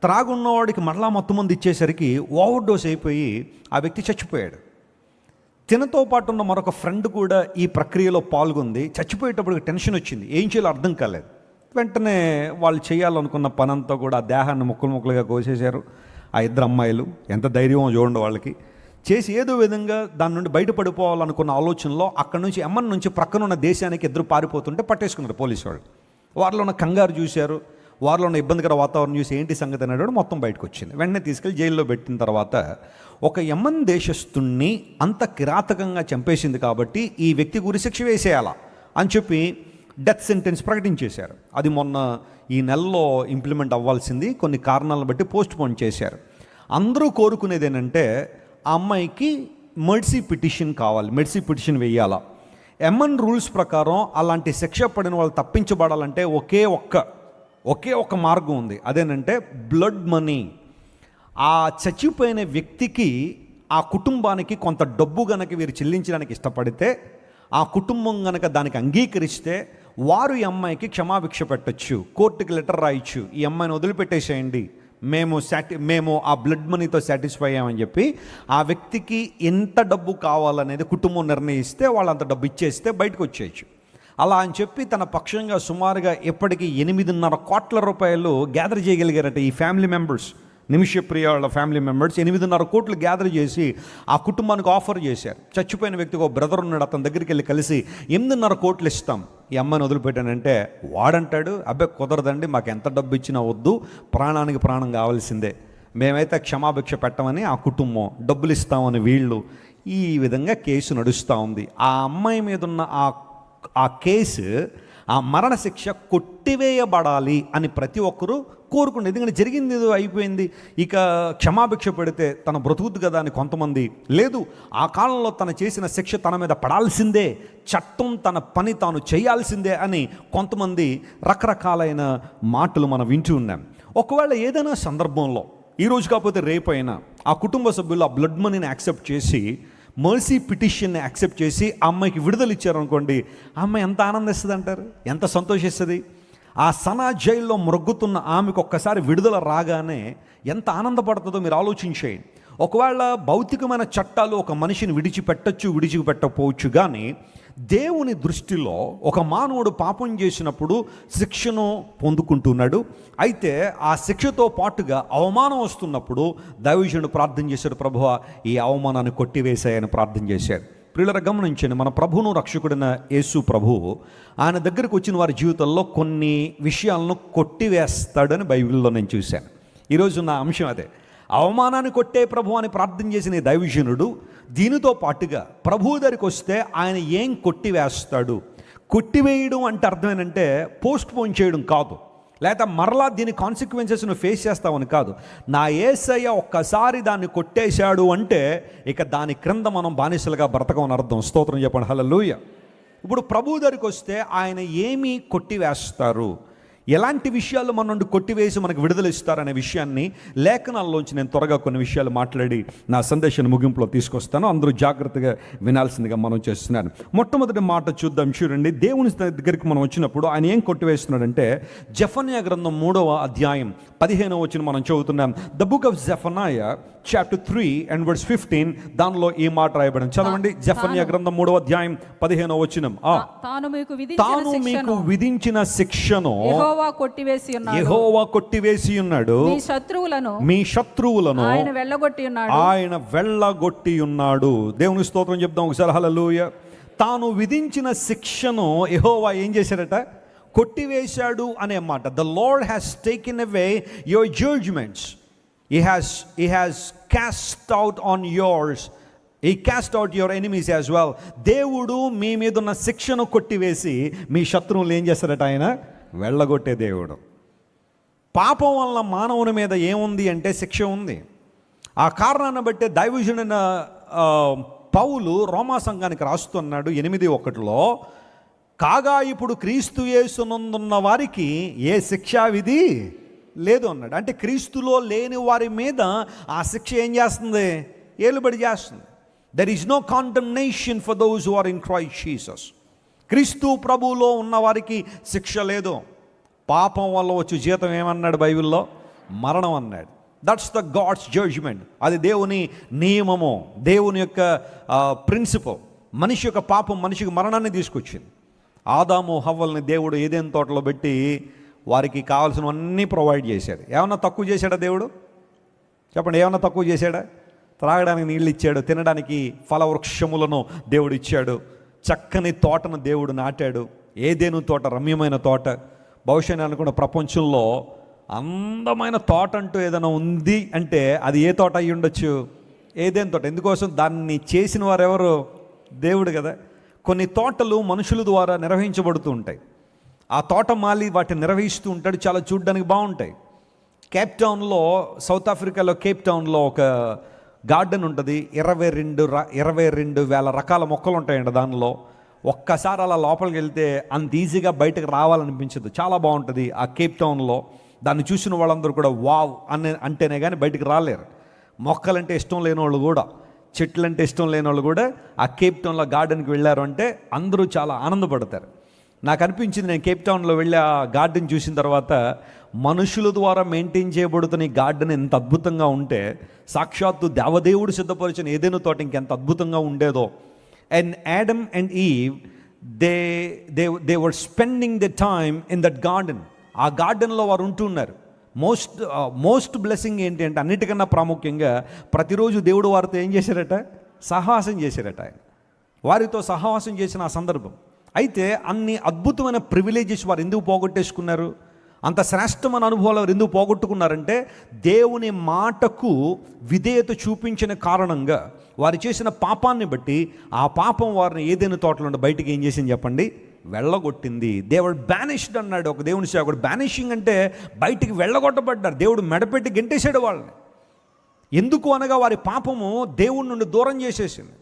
త్రాగున్నవాడికి మరలా మొత్తం మంది ఇచ్చేసరికి ఓవర్ డోస్ అయిపోయి ఆ వ్యక్తి చచ్చిపోయాడు. తినతో పాటు ఉన్న మరొక ఫ్రెండ్ కూడా ఈ ప్రక్రియలో పాల్గొంది. చచ్చిపోయేటప్పుడు టెన్షన్ వచ్చింది, ఏం చేయాలో అర్థం కాలేదు. వెంటనే వాళ్ళు చేయాలనుకున్న పనంతా కూడా ఆ దేహాన్ని ముక్కలు ముక్కలుగా కోసేశారు. ఆ ఇద్దరు అమ్మాయిలు ఎంత ధైర్యం చూడండి వాళ్ళకి. చేసి ఏదో విధంగా దాని నుండి బయటపడిపోవాలనుకున్న ఆలోచనలో అక్కడి నుంచి ఎమ్మన్ నుంచి ప్రక్కన ఉన్న దేశానికి ఇద్దరు పారిపోతుంటే పట్టేసుకున్నారు పోలీసు వాళ్ళు. వారిలో ఉన్న కంగారు చూశారు, వారిలో ఉన్న ఇబ్బందికర వాతావరణం చూసి ఏంటి సంగతి అనేవాడు మొత్తం బయటకు వచ్చింది. వెంటనే తీసుకెళ్ళి జైల్లో పెట్టిన తర్వాత ఒక యమన్ దేశస్తుణ్ణి అంత కిరాతకంగా చంపేసింది కాబట్టి ఈ వ్యక్తి గురి శిక్ష వేసేయాలా అని చెప్పి డెత్ సెంటెన్స్ ప్రకటించేశారు. అది మొన్న ఈ నెలలో ఇంప్లిమెంట్ అవ్వాల్సింది, కొన్ని కారణాలను బట్టి పోస్ట్ పోన్ చేశారు. అందరూ కోరుకునేది ఏంటంటే ఆ అమ్మాయికి మెర్సీ పిటిషన్ కావాలి, మెర్సీ పిటిషన్ వేయాలా. ఎమన్ రూల్స్ ప్రకారం అలాంటి శిక్ష పడిన వాళ్ళు తప్పించబడాలంటే ఒకే ఒక్క మార్గం ఉంది, అదేనంటే బ్లడ్ మనీ. ఆ చచ్చిపోయిన వ్యక్తికి, ఆ కుటుంబానికి కొంత డబ్బు గనక వీరు చెల్లించడానికి ఇష్టపడితే, ఆ కుటుంబం గనక దానికి అంగీకరిస్తే వారు ఈ అమ్మాయికి క్షమాభిక్ష పెట్టచ్చు, కోర్టుకి లెటర్ రాయొచ్చు, ఈ అమ్మాయిని వదిలిపెట్టేసేయండి, మేము ఆ బ్లడ్ మనీతో సాటిస్ఫై అయ్యామని చెప్పి ఆ వ్యక్తికి ఎంత డబ్బు కావాలనేది కుటుంబం నిర్ణయిస్తే వాళ్ళు అంత డబ్బు ఇచ్చేస్తే బయటకు వచ్చేయచ్చు. అలా అని చెప్పి తన పక్షంగా సుమారుగా ఇప్పటికీ 8.5 కోట్ల రూపాయలు గ్యాదర్ చేయగలిగారట ఈ ఫ్యామిలీ మెంబర్స్. నిమిషప్రియ వాళ్ళ ఫ్యామిలీ మెంబర్స్ 8.5 కోట్లు గ్యాదర్ చేసి ఆ కుటుంబానికి ఆఫర్ చేశారు. చచ్చిపోయిన వ్యక్తికి ఒక బ్రదర్ ఉన్నాడు, అతని దగ్గరికి వెళ్ళి కలిసి 8.5 కోట్లు ఇస్తాం ఈ అమ్మాయిని వదిలిపెట్టానంటే వాడంటాడు, అబ్బాయి కుదరదండి, మాకు ఎంత డబ్బు ఇచ్చినా వద్దు, ప్రాణానికి ప్రాణం కావాల్సిందే, మేమైతే క్షమాభిక్ష పెట్టమని ఆ కుటుంబం, డబ్బులు ఇస్తామని వీళ్ళు. ఈ విధంగా కేసు నడుస్తూ ఉంది. ఆ అమ్మాయి మీద ఉన్న ఆ కేసు, ఆ మరణశిక్ష కొట్టివేయబడాలి అని ప్రతి ఒక్కరూ కోరుకుంది. ఎందుకంటే జరిగింది ఏదో అయిపోయింది, ఇక క్షమాభిక్ష పెడితే తన బ్రతుకుద్దు కదా అని కొంతమంది, లేదు ఆ కాలంలో తను చేసిన శిక్ష తన మీద పడాల్సిందే, చట్టం తన పని తాను చేయాల్సిందే అని కొంతమంది రకరకాలైన మాటలు మనం వింటూ ఉన్నాం. ఒకవేళ ఏదైనా సందర్భంలో ఈరోజు కాకపోతే రేపైనా ఆ కుటుంబ సభ్యులు ఆ బ్లడ్ మనీని యాక్సెప్ట్ చేసి, మర్సీ పిటిషన్ని యాక్సెప్ట్ చేసి ఆ అమ్మాయికి విడుదల ఇచ్చారనుకోండి, ఆ అమ్మాయి ఎంత ఆనందిస్తుంది అంటారు, ఎంత సంతోషిస్తుంది. ఆ సనా జైల్లో మ్రొగ్గుతున్న ఆమెకు ఒక్కసారి విడుదల రాగానే ఎంత ఆనందపడుతుందో మీరు ఆలోచించేయండి. ఒకవేళ భౌతికమైన చట్టాలు ఒక మనిషిని విడిచిపెట్టకపోవచ్చు, కానీ దేవుని దృష్టిలో ఒక మానవుడు పాపం చేసినప్పుడు శిక్షను పొందుకుంటున్నాడు. అయితే ఆ శిక్షతో పాటుగా అవమానం వస్తున్నప్పుడు దైవజనుడు ప్రార్థన చేశాడు, ప్రభువా ఈ అవమానాన్ని కొట్టివేశాయని ప్రార్థన చేశాడు. ప్రియులారా గమనించండి, మన ప్రభువును రక్షకుడైన యేసు ప్రభువు ఆయన దగ్గరికి వచ్చిన వారి జీవితంలో కొన్ని విషయాలను కొట్టివేస్తాడని బైబిల్లో నేను చూశాను. ఈరోజు నా అంశం అదే, అవమానాన్ని కొట్టే ప్రభు అని ప్రార్థన చేసిన ఈ దైవజనుడు దీనితో పాటుగా ప్రభువు దగ్గరికి వస్తే ఆయన ఏం కొట్టివేస్తాడు. కొట్టివేయడం అంటే అర్థం ఏంటంటే పోస్ట్ పోన్ చేయడం కాదు, లేకపోతే మరలా దీని కాన్సిక్వెన్సెస్ను ఫేస్ చేస్తామని కాదు. నా యేసయ్య ఒక్కసారి దాన్ని కొట్టేశాడు అంటే ఇక దాని క్రింద మనం బానిసలుగా బ్రతకమని అర్థం. స్తోత్రం చెప్పండి, హల్లెలూయా. ఇప్పుడు ప్రభువు దగ్గరికి వస్తే ఆయన ఏమి కొట్టివేస్తారు, ఎలాంటి విషయాలు మన నుండి కొట్టివేసి మనకు విడుదల ఇస్తారనే విషయాన్ని లేఖనాల్లోంచి నేను త్వరగా కొన్ని విషయాలు మాట్లాడి నా సందేశాన్ని ముగింపులో తీసుకొస్తాను. అందరూ జాగ్రత్తగా వినాల్సిందిగా మనం చేస్తున్నాను. మొట్టమొదటి మాట చూద్దాం, చూడండి. దేవుని దగ్గరికి మనం వచ్చినప్పుడు ఆయన ఏం కొట్టివేస్తున్నాడంటే, జెఫన్యా గ్రంథం 3వ అధ్యాయం 15వ వచనం మనం చదువుతున్నాం. The book of Zephaniah chapter 3 and verse 15, దానిలో ఈ మాట రాయబడింది. చదవండి. జెఫన్యా గ్రంథం 3వ అధ్యాయం 15వ వచనం. తాను మీకు విధించిన శిక్షను యెహోవా కొట్టివేసి ఉన్నాడు. యెహోవా కొట్టివేసి ఉన్నాడు. మీ శత్రువులను ఆయన వెళ్ళగొట్టి ఉన్నాడు. దేవుని స్తోత్రం చెప్దాం ఒకసారి. హల్లెలూయా. తాను విధించిన శిక్షను యెహోవా ఏం చేశాడట? కొట్టివేశాడు అనే మాట. The Lord has taken away your judgements. He has cast out on yours. He cast out your enemies as well. దేవుడు మీ మీద ఉన్న శిక్షను కొట్టివేసి మీ శత్రువులు ఏం చేస్తారట? ఆయన వెళ్ళగొట్టే దేవుడు. పాపం వల్ల మానవుని మీద ఏముంది అంటే శిక్ష ఉంది. ఆ కారణాన్ని బట్టే దైవజనుడైన పౌలు రోమా సంఘానికి రాస్తున్నాడు 8:1, కాగా ఇప్పుడు క్రీస్తు యేసునందున్న వారికి ఏ శిక్షా విధి లేదు అన్నాడు. అంటే క్రీస్తులో లేని వారి మీద ఆ శిక్ష ఏం చేస్తుంది? ఏలుబడి చేస్తుంది. There is no condemnation for those who are in Christ Jesus. క్రీస్తు ప్రభువులో ఉన్న వారికి శిక్ష లేదు. పాపం వల్ల వచ్చే జీతం ఏమన్నాడు బైబిల్లో? మరణం అన్నాడు. That's the God's judgement. అది దేవుని నియమము, దేవుని యొక్క ప్రిన్సిపల్. మనిషి యొక్క పాపం మనిషికి మరణాన్ని తీసుకొచ్చింది. ఆదాము హవ్వల్ని దేవుడు ఏదైనా తోటలో పెట్టి వారికి కావాల్సినవన్నీ ప్రొవైడ్ చేశాడు. ఏమన్నా తక్కువ చేశాడా దేవుడు? చెప్పండి, ఏమన్నా తక్కువ చేశాడా? త్రాగడానికి నీళ్ళు ఇచ్చాడు, తినడానికి ఫలవృక్షములను దేవుడు ఇచ్చాడు, చక్కని తోటను దేవుడు నాటాడు. ఏదేను తోట రమ్యమైన తోట. బహుశా నేను అనుకున్న ప్రపంచంలో అందమైన తోట అంటూ ఏదైనా ఉంది అంటే అది ఏ తోట అయ్యి ఉండొచ్చు? ఏదేను తోట. ఎందుకోసం? దాన్ని చేసిన వారు ఎవరు? దేవుడు కదా. కొన్ని తోటలు మనుషుల ద్వారా నిర్వహించబడుతూ ఉంటాయి. ఆ తోటమాలి వాటిని నిర్వహిస్తూ ఉంటాడు. చాలా చూడడానికి బాగుంటాయి. కేప్ టౌన్లో, సౌత్ ఆఫ్రికాలో కేప్ టౌన్లో ఒక గార్డెన్ ఉంటుంది. 22,000 రకాల మొక్కలు ఉంటాయండి దానిలో. ఒక్కసారి అలా లోపలికి వెళ్తే అంత ఈజీగా బయటకు రావాలనిపించదు. చాలా బాగుంటుంది ఆ కేప్ టౌన్లో. దాన్ని చూసిన వాళ్ళందరూ కూడా వావ్ అంటేనే కానీ బయటకు రాలేరు. మొక్కలంటే ఇష్టం లేని వాళ్ళు కూడా, చెట్లంటే ఇష్టం లేని వాళ్ళు కూడా ఆ కేప్ టౌన్లో గార్డెన్కి వెళ్ళారు అంటే అందరూ చాలా ఆనందపడతారు. నాకు అనిపించింది, నేను కేప్ టౌన్లో వెళ్ళి ఆ గార్డెన్ చూసిన తర్వాత, మనుషుల ద్వారా మెయింటైన్ చేయబడుతున్న ఈ గార్డెన్ ఎంత అద్భుతంగా ఉంటే, సాక్షాత్తు దేవదేవుడు సిద్ధపరిచిన ఏదైనా తోట ఇంకెంత అద్భుతంగా ఉండేదో. And Adam and Eve they were spending the time in that garden. ఆ గార్డెన్లో వారు ఉంటున్నారు. మోస్ట్ బ్లెస్సింగ్ ఏంటి అంటే, అన్నిటికన్నా ప్రాముఖ్యంగా ప్రతిరోజు దేవుడు వారితో ఏం చేశారట? సహవాసం చేశారట. ఆయన వారితో సహవాసం చేసిన ఆ సందర్భం. అయితే అన్ని అద్భుతమైన ప్రివిలేజెస్ వారు ఎందుకు పోగొట్టేసుకున్నారు? అంత శ్రేష్టమైన అనుభవాలు వారు ఎందుకు పోగొట్టుకున్నారంటే, దేవుని మాటకు విధేయత చూపించిన కారణంగా వారు చేసిన పాపాన్ని బట్టి ఆ పాపం వారిని ఏదైనా తోటలో బయటికి ఏం చేసింది చెప్పండి? వెళ్ళగొట్టింది. దేవుడు బ్యానిష్డ్ అన్నాడు ఒక దేవుని సేవకుడు. బ్యానిషింగ్ అంటే బయటికి వెళ్ళగొట్టబడ్డారు. దేవుడు మెడపెట్టి గెంటేశాడు వాళ్ళని. ఎందుకు అనగా వారి పాపము దేవుడి నుండి దూరం చేసేసింది.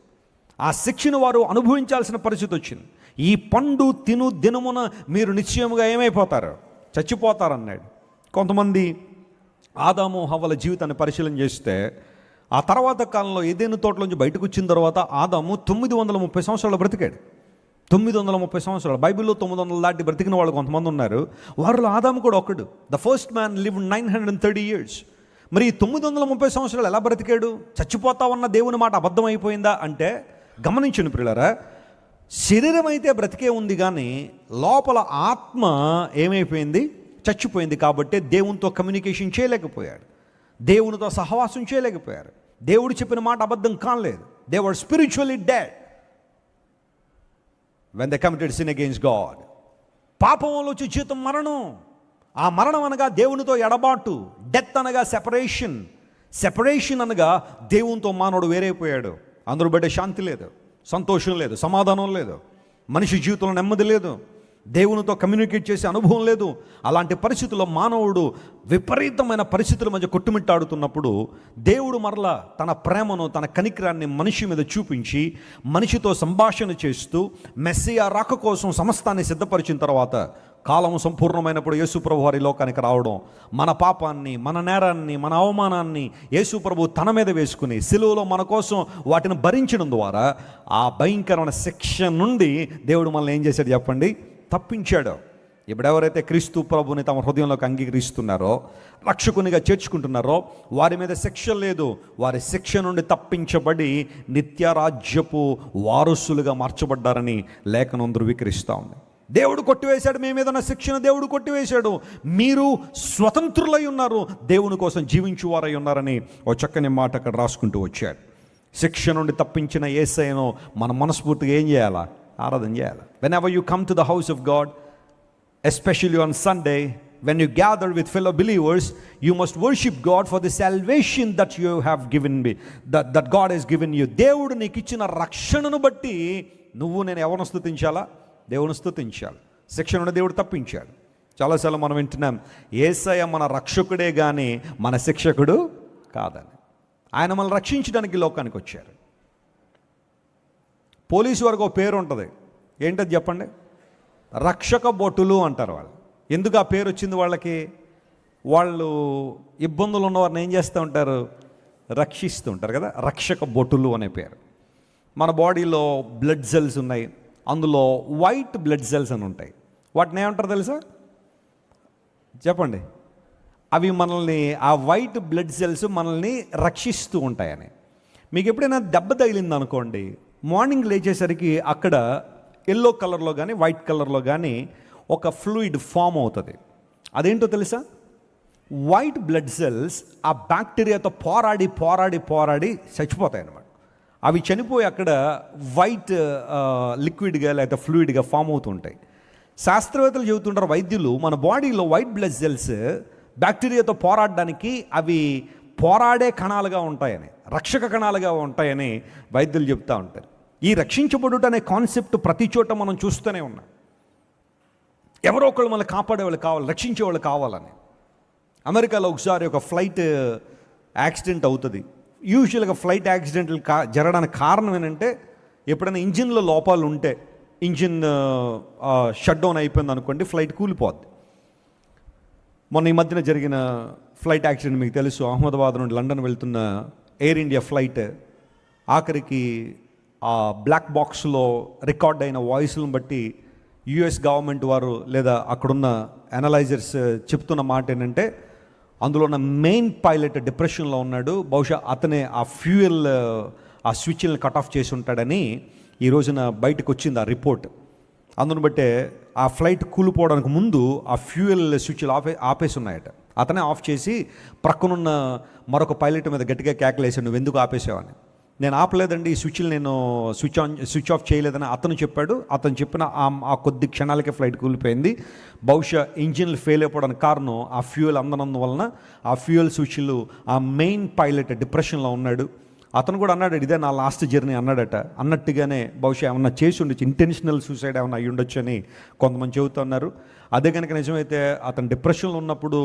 ఆ శిక్షను వారు అనుభవించాల్సిన పరిస్థితి వచ్చింది. ఈ పండు తిను దినమున మీరు నిశ్చయముగా ఏమైపోతారు? చచ్చిపోతారన్నాడు. కొంతమంది ఆదాము హవ్వల జీవితాన్ని పరిశీలన చేస్తే, ఆ తర్వాత కాలంలో ఏదైనా తోటలోంచి బయటకు వచ్చిన తర్వాత ఆదాము 930 సంవత్సరాలు బ్రతికాడు. 930 సంవత్సరాలు. బైబిల్లో 900 దాటి బ్రతికిన వాళ్ళు కొంతమంది ఉన్నారు. వారిలో ఆదాము కూడా ఒకడు. The first man lived 930 years. మరి 930 సంవత్సరాలు ఎలా బ్రతికాడు? చచ్చిపోతావన్న దేవుని మాట అబద్ధం అయిపోయిందా అంటే, గమనించండి ప్రియులారా, శరీరం అయితే బ్రతికే ఉంది కానీ లోపల ఆత్మ ఏమైపోయింది? చచ్చిపోయింది. కాబట్టి దేవునితో కమ్యూనికేషన్ చేయలేకపోయాడు, దేవునితో సహవాసం చేయలేకపోయారు. దేవుడు చెప్పిన మాట అబద్ధం కాలేదు. They were spiritually dead when they committed sin against God. పాపం వల్ల వచ్చే జీతం మరణం. ఆ మరణం అనగా దేవునితో ఎడబాటు. డెత్ అనగా సెపరేషన్. సెపరేషన్ అనగా దేవునితో మానవుడు వేరైపోయాడు. అందరూ బట్టే శాంతి లేదు, సంతోషం లేదు, సమాధానం లేదు, మనిషి జీవితంలో నెమ్మది లేదు, దేవునితో కమ్యూనికేట్ చేసే అనుభవం లేదు. అలాంటి పరిస్థితుల్లో మానవుడు విపరీతమైన పరిస్థితుల మధ్య కొట్టుమిట్టాడుతున్నప్పుడు దేవుడు మరలా తన ప్రేమను, తన కనికరాన్ని మనిషి మీద చూపించి మనిషితో సంభాషణ చేస్తూ మెస్సియా రాక కోసం సమస్తాన్ని సిద్ధపరిచిన తర్వాత, కాలం సంపూర్ణమైనప్పుడు యేసుప్రభు వారి లోకానికి రావడం, మన పాపాన్ని, మన నేరాన్ని, మన అవమానాన్ని యేసుప్రభు తన మీద వేసుకుని సిలువలో మన కోసం వాటిని భరించడం ద్వారా ఆ భయంకరమైన శిక్ష నుండి దేవుడు మనల్ని ఏం చేశాడు చెప్పండి? తప్పించాడు. ఇప్పుడు ఎవరైతే క్రీస్తు ప్రభుని తమ హృదయంలోకి అంగీకరిస్తున్నారో, రక్షకునిగా చేర్చుకుంటున్నారో, వారి మీద శిక్ష లేదు. వారి శిక్ష నుండి తప్పించబడి నిత్యరాజ్యపు వారసులుగా మార్చబడ్డారని లేఖనం ధృవీకరిస్తూ ఉంది. దేవుడు కొట్టివేశాడు, మీ మీద ఉన్న శిక్షను దేవుడు కొట్టివేశాడు, మీరు స్వతంత్రులై ఉన్నారు, దేవుని కోసం జీవించువారై ఉన్నారని ఒక చక్కని మాట అక్కడ రాసుకుంటూ వచ్చాడు. శిక్ష నుండి తప్పించిన యేసయ్యను మనం మనస్ఫూర్తిగా ఏం చేయాలా? ఆరాధన చేయాలి. Whenever you come to the house of God, especially on Sunday, when you gather with fellow believers, you must worship God for the salvation that you have given me, that God has given you. దేవుడు నీకు ఇచ్చిన రక్షణను బట్టి నువ్వు నేను ఎవరిని స్తుతించాలా? దేవుని స్తుతించాలి. శిక్ష నుండి దేవుడు తప్పించాడు. చాలాసార్లు మనం వింటున్నాం, యేసయ్య మన రక్షకుడే కానీ మన శిక్షకుడు కాదని. ఆయన మనల్ని రక్షించడానికి లోకానికి వచ్చారు. పోలీసు వారికి ఒక పేరు ఉంటుంది, ఏంటది చెప్పండి? రక్షక భటులు అంటారు వాళ్ళు. ఎందుకు ఆ పేరు వచ్చింది వాళ్ళకి? వాళ్ళు ఇబ్బందులు ఉన్నవారిని ఏం చేస్తూ ఉంటారు? రక్షిస్తూ ఉంటారు కదా, రక్షక భటులు అనే పేరు. మన బాడీలో బ్లడ్ సెల్స్ ఉన్నాయి, అందులో వైట్ బ్లడ్ సెల్స్ అని ఉంటాయి. వాటిని ఏమంటారు తెలుసా? చెప్పండి. అవి మనల్ని, ఆ వైట్ బ్లడ్ సెల్స్ మనల్ని రక్షిస్తూ ఉంటాయని. మీకు ఎప్పుడైనా దెబ్బ తగిలింది అనుకోండి, మార్నింగ్ లేచేసరికి అక్కడ ఎల్లో కలర్లో కానీ వైట్ కలర్లో కానీ ఒక ఫ్లూయిడ్ ఫామ్ అవుతుంది. అదేంటో తెలుసా? వైట్ బ్లడ్ సెల్స్ ఆ బ్యాక్టీరియాతో పోరాడి పోరాడి పోరాడి చచ్చిపోతాయి అన్నమాట. అవి చనిపోయి అక్కడ వైట్ లిక్విడ్గా లేకపోతే ఫ్లూయిడ్గా ఫామ్ అవుతుంటాయి. శాస్త్రవేత్తలు చెబుతుంటారు, వైద్యులు, మన బాడీలో వైట్ బ్లడ్ సెల్స్ బ్యాక్టీరియాతో పోరాడడానికి అవి పోరాడే కణాలుగా ఉంటాయని, రక్షక కణాలుగా ఉంటాయని వైద్యులు చెప్తూ ఉంటారు. ఈ రక్షించబడుట అనే కాన్సెప్ట్ ప్రతి చోట మనం చూస్తూనే ఉన్నాం. ఎవరో ఒకళ్ళు మనల్ని కాపాడేవాళ్ళు కావాలి, రక్షించేవాళ్ళు కావాలని. అమెరికాలో ఒకసారి ఒక ఫ్లైట్ యాక్సిడెంట్ అవుతుంది. యూజువల్గా ఫ్లైట్ యాక్సిడెంట్లు జరగడానికి కారణం ఏంటంటే, ఎప్పుడైనా ఇంజిన్లో లోపాలు ఉంటే, ఇంజిన్ షట్ డౌన్ అయిపోయింది అనుకోండి, ఫ్లైట్ కూలిపోద్ది. మొన్న ఈ మధ్యన జరిగిన ఫ్లైట్ యాక్సిడెంట్ మీకు తెలుసు. అహ్మదాబాద్ నుండి లండన్ వెళ్తున్న ఎయిర్ ఇండియా ఫ్లైట్ ఆఖరికి ఆ బ్లాక్ బాక్స్లో రికార్డ్ అయిన వాయిస్లను బట్టి యుఎస్ గవర్నమెంట్ వారు లేదా అక్కడున్న అనలైజర్స్ చెప్తున్న మాట ఏంటంటే, అందులో ఉన్న మెయిన్ పైలట్ డిప్రెషన్లో ఉన్నాడు, బహుశా అతనే ఆ ఫ్యూయల్ ఆ స్విచ్లను కట్ ఆఫ్ చేసి ఉంటాడని ఈ రోజున బయటకు వచ్చింది ఆ రిపోర్ట్. అందును బట్టే ఆ ఫ్లైట్ కూలిపోవడానికి ముందు ఆ ఫ్యూయల్ స్విచ్లు ఆపేసి ఉన్నాయట. అతనే ఆఫ్ చేసి ప్రక్కనున్న మరొక పైలట్ మీద గట్టిగా కేకలేసాడు, నువ్వు ఎందుకు ఆపేసావని. నేను ఆపలేదండి, ఈ స్విచ్లు నేను స్విచ్ ఆఫ్ చేయలేదని అతను చెప్పాడు. అతను చెప్పిన ఆ కొద్ది క్షణాలకే ఫ్లైట్ కూలిపోయింది. బహుశా ఇంజిన్లు ఫెయిల్ అయిపోవడానికి కారణం ఆ ఫ్యూయల్ అందనందువలన ఆ ఫ్యూయల్ స్విచ్లు, ఆ మెయిన్ పైలట్ డిప్రెషన్లో ఉన్నాడు. అతను కూడా అన్నాడు, ఇదే నా లాస్ట్ జర్నీ అన్నాడట. అన్నట్టుగానే బహుశా ఏమన్నా చేసి ఉండొచ్చు, ఇంటెన్షనల్ సూసైడ్ ఏమన్నా అయ్యి ఉండొచ్చు అని కొంతమంది చెబుతున్నారు. అదే కనుక నిజమైతే అతను డిప్రెషన్లో ఉన్నప్పుడు,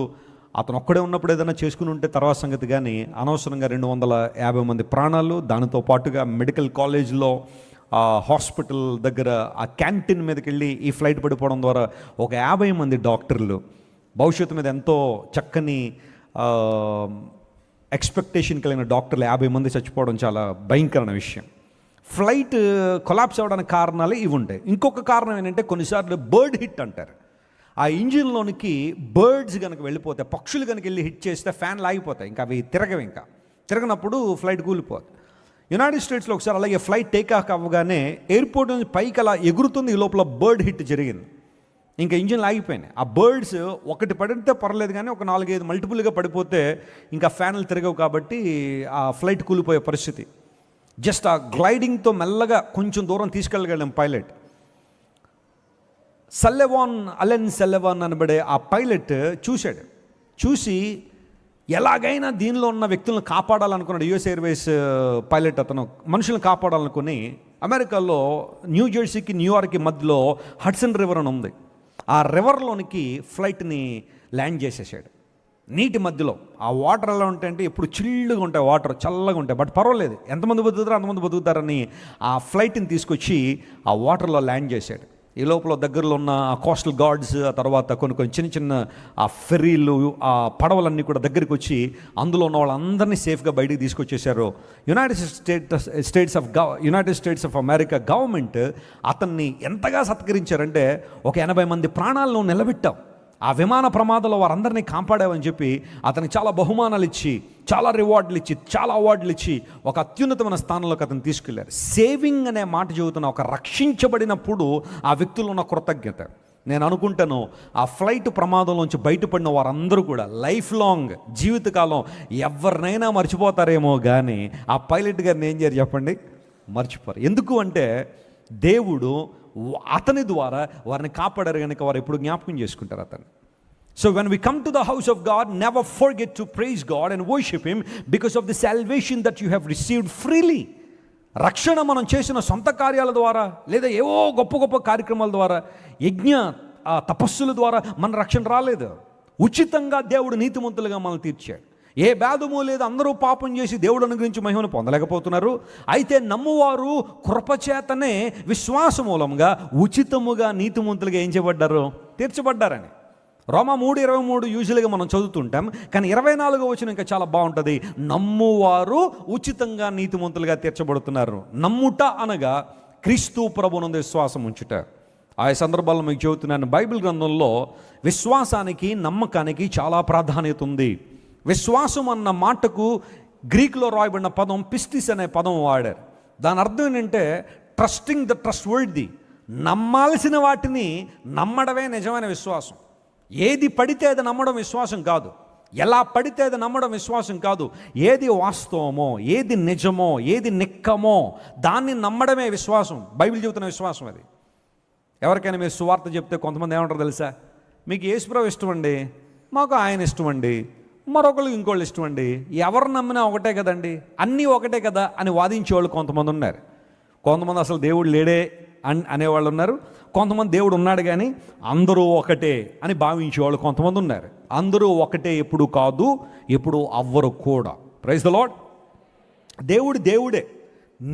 అతను ఒక్కడే ఉన్నప్పుడు ఏదైనా చేసుకుని ఉంటే తర్వాత సంగతి, కానీ అనవసరంగా 250 మంది ప్రాణాలు, దానితో పాటుగా మెడికల్ కాలేజ్లో హాస్పిటల్ దగ్గర ఆ క్యాంటీన్ మీదకి వెళ్ళి ఈ ఫ్లైట్ పడిపోవడం ద్వారా ఒక 50 మంది డాక్టర్లు భవిష్యత్తు మీద ఎంతో చక్కని ఎక్స్పెక్టేషన్ కలిగిన డాక్టర్లు 50 మంది చచ్చిపోవడం చాలా భయంకరమైన విషయం. ఫ్లైట్ కొలాప్స్ అవ్వడానికి కారణాలు ఇవి ఉంటాయి. ఇంకొక కారణం ఏంటంటే, కొన్నిసార్లు బర్డ్ హిట్ అంటారు. ఆ ఇంజిన్లోనికి బర్డ్స్ కనుక వెళ్ళిపోతే, పక్షులు కనుక వెళ్ళి హిట్ చేస్తే ఫ్యాన్లు ఆగిపోతాయి, ఇంకా అవి తిరగనప్పుడు ఫ్లైట్ కూలిపోతుంది. యునైటెడ్ స్టేట్స్లో ఒకసారి అలాగే ఫ్లైట్ టేక్ ఆఫ్ అవ్వగానే ఎయిర్పోర్ట్ నుంచి పైకి అలా ఎగురుతుంది, ఈ లోపల బర్డ్ హిట్ జరిగింది, ఇంకా ఇంజిన్లు ఆగిపోయినాయి. ఆ బర్డ్స్ ఒకటి పడితే పర్లేదు, కానీ ఒక 4-5 మల్టిపుల్గా పడిపోతే ఇంకా ఫ్యాన్లు తిరగవు, కాబట్టి ఆ ఫ్లైట్ కూలిపోయే పరిస్థితి. జస్ట్ ఆ గ్లైడింగ్తో మెల్లగా కొంచెం దూరం తీసుకెళ్ళగలం పైలట్. అలెన్ సల్లెవాన్ అనబడే ఆ పైలట్ చూసి ఎలాగైనా దీనిలో ఉన్న వ్యక్తులను కాపాడాలనుకున్నాడు. యుఎస్ ఎయిర్వేస్ పైలట్ అతను మనుషులను కాపాడాలనుకుని అమెరికాలో న్యూ జెర్సీకి న్యూయార్క్కి మధ్యలో హడ్సన్ రివర్ అని ఉంది. ఆ రివర్లోనికి ఫ్లైట్ని ల్యాండ్ చేసేసాడు నీటి మధ్యలో. ఆ వాటర్ ఎలా ఉంటాయంటే ఎప్పుడు చిల్లుగా ఉంటాయి, వాటర్ చల్లగా ఉంటాయి, బట్ పర్వాలేదు, ఎంతమంది బతుకుతారో అంతమంది బతుకుతారని ఆ ఫ్లైట్ని తీసుకొచ్చి ఆ వాటర్లో ల్యాండ్ చేశాడు. ఈ లోపల దగ్గరలో ఉన్న ఆ కోస్టల్ గార్డ్స్, ఆ తర్వాత కొన్ని చిన్న ఆ ఫెర్రీలు, ఆ పడవలన్నీ కూడా దగ్గరికి వచ్చి అందులో ఉన్న వాళ్ళందరినీ సేఫ్గా బయటికి తీసుకొచ్చేసారు. United States of America government అతన్ని ఎంతగా సత్కరించారంటే, ఒక 80 మంది ప్రాణాలను నిలబెట్టాం. ఆ విమాన ప్రమాదంలో వారందరినీ కాపాడావని చెప్పి అతనికి చాలా బహుమానాలు ఇచ్చి, చాలా రివార్డులు ఇచ్చి, చాలా అవార్డులు ఇచ్చి ఒక అత్యున్నతమైన స్థానంలోకి అతను తీసుకెళ్లారు. సేవింగ్ అనే మాట చెబుతున్న, ఒక రక్షించబడినప్పుడు ఆ వ్యక్తులు ఉన్న కృతజ్ఞత. నేను అనుకుంటాను ఆ ఫ్లైట్ ప్రమాదంలోంచి బయటపడిన వారందరూ కూడా లైఫ్ లాంగ్, జీవితకాలం ఎవరినైనా మర్చిపోతారేమో కానీ ఆ పైలట్ గారిని ఏం చేయరు చెప్పండి, మర్చిపోరు. ఎందుకు అంటే దేవుడు అతని ద్వారా వారిని కాపాడారు కనుక వారు ఎప్పుడు జ్ఞాపకం చేసుకుంటారు అతన్ని. So when we come to the house of God, never forget to praise God and worship Him because of the salvation that you have received freely. రక్షణ మనం చేసిన సొంత కార్యాల ద్వారా లేదా ఏవో గొప్ప గొప్ప కార్యక్రమాల ద్వారా, యజ్ఞ తపస్సుల ద్వారా మన రక్షణ రాలేదు. ఉచితంగా దేవుడు నీతిమంతులుగా మనల్ని తీర్చాడు. ఏ భేదము లేదు, అందరూ పాపం చేసి దేవుడు అనుగ్రహించి మహిమను పొందలేకపోతున్నారు. అయితే నమ్మువారు కృపచేతనే విశ్వాస మూలంగా ఉచితముగా నీతిమంతులుగా ఏం చేయబడ్డారు, తీర్చబడ్డారని. రోమా 3:23 యూజువల్గా మనం చదువుతుంటాం, కానీ 24వ వచనం ఇంకా చాలా బాగుంటుంది. నమ్మువారు ఉచితంగా నీతిమంతులుగా తీర్చబడుతున్నారు. నమ్ముట అనగా క్రీస్తు ప్రభునందు విశ్వాసం ఉంచుట. ఆ సందర్భాల్లో మీకు చెబుతున్నాను, బైబిల్ గ్రంథంలో విశ్వాసానికి, నమ్మకానికి చాలా ప్రాధాన్యత ఉంది. విశ్వాసం అన్న మాటకు గ్రీకులో రాయబడిన పదం పిస్టిస్ అనే పదం వాడారు. దాని అర్థం ఏంటంటే ట్రస్టింగ్ ద ట్రస్ట్ వర్ది. నమ్మాల్సిన వాటిని నమ్మడమే నిజమైన విశ్వాసం. ఏది పడితే అది నమ్మడం విశ్వాసం కాదు, ఎలా పడితే అది నమ్మడం విశ్వాసం కాదు. ఏది వాస్తవమో, ఏది నిజమో, ఏది నిక్కమో దాన్ని నమ్మడమే విశ్వాసం. బైబిల్ చెబుతున్న విశ్వాసం అది. ఎవరికైనా మీరు సువార్త చెప్తే కొంతమంది ఏమంటారు తెలుసా, మీకు యేసుప్రభు ఇష్టం అండి, మాకు ఆయన ఇష్టం అండి, మరొకరికి ఇంకోళ్ళు ఇష్టం అండి, ఎవరు నమ్మినా ఒకటే కదండి, అన్నీ ఒకటే కదా అని వాదించేవాళ్ళు కొంతమంది ఉన్నారు. కొంతమంది అసలు దేవుడు లేడే అనేవాళ్ళు ఉన్నారు. కొంతమంది దేవుడు ఉన్నాడు కానీ అందరూ ఒకటే అని భావించేవాళ్ళు కొంతమంది ఉన్నారు. అందరూ ఒకటే ఎప్పుడు కాదు, ఎప్పుడు అవ్వరు కూడా. Praise the Lord. దేవుడు దేవుడే,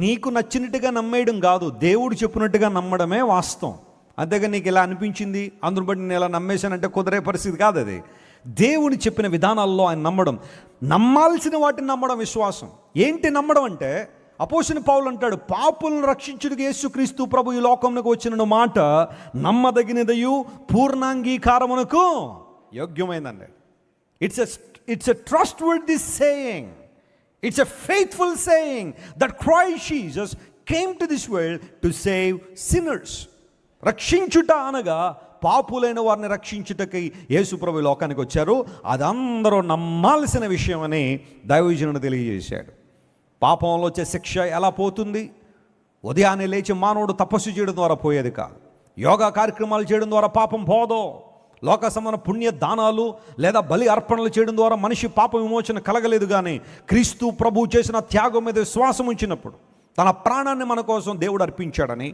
నీకు నచ్చినట్టుగా నమ్మేయడం కాదు, దేవుడు చెప్పినట్టుగా నమ్మడమే వాస్తవం. అంతేగా నీకు ఇలా అనిపించింది అందును బట్టి నేను ఇలా నమ్మేశానంటే కుదరే పరిస్థితి కాదు అది. దేవుని చెప్పిన విధానాల్లో ఆయన నమ్మడం, నమ్మాల్సిన వాటిని నమ్మడం విశ్వాసం. ఏంటి నమ్మడం అంటే, అపోస్తలుడైన పౌలు అంటాడు, పాపులను రక్షించుటకు యేసుక్రీస్తు ప్రభు ఈ లోకంలోకి వచ్చిన మాట నమ్మదగినదయు పూర్ణాంగీకారమునకు యోగ్యమైందండి. It's a trustworthy saying, it's a faithful saying that Christ Jesus came to this world to save sinners. రక్షించుట అనగా పాపులైన వారిని రక్షించుటకై యేసు ప్రభు లోకానికి వచ్చారు. అది అందరూ నమ్మాల్సిన విషయం అని దైవజనుడు తెలియజేశాడు. పాపంలో వచ్చే శిక్ష ఎలా పోతుంది? ఉదయాన్నే లేచి మానవుడు తపస్సు చేయడం ద్వారా పోయేది కాదు. యోగా కార్యక్రమాలు చేయడం ద్వారా పాపం పోదో. లోక సమాన పుణ్య దానాలు లేదా బలి అర్పణలు చేయడం ద్వారా మనిషి పాప విమోచన కలగలేదు. కానీ క్రీస్తు ప్రభు చేసిన త్యాగం మీద విశ్వాసం ఉంచినప్పుడు, తన ప్రాణాన్ని మన కోసం దేవుడు అర్పించాడని,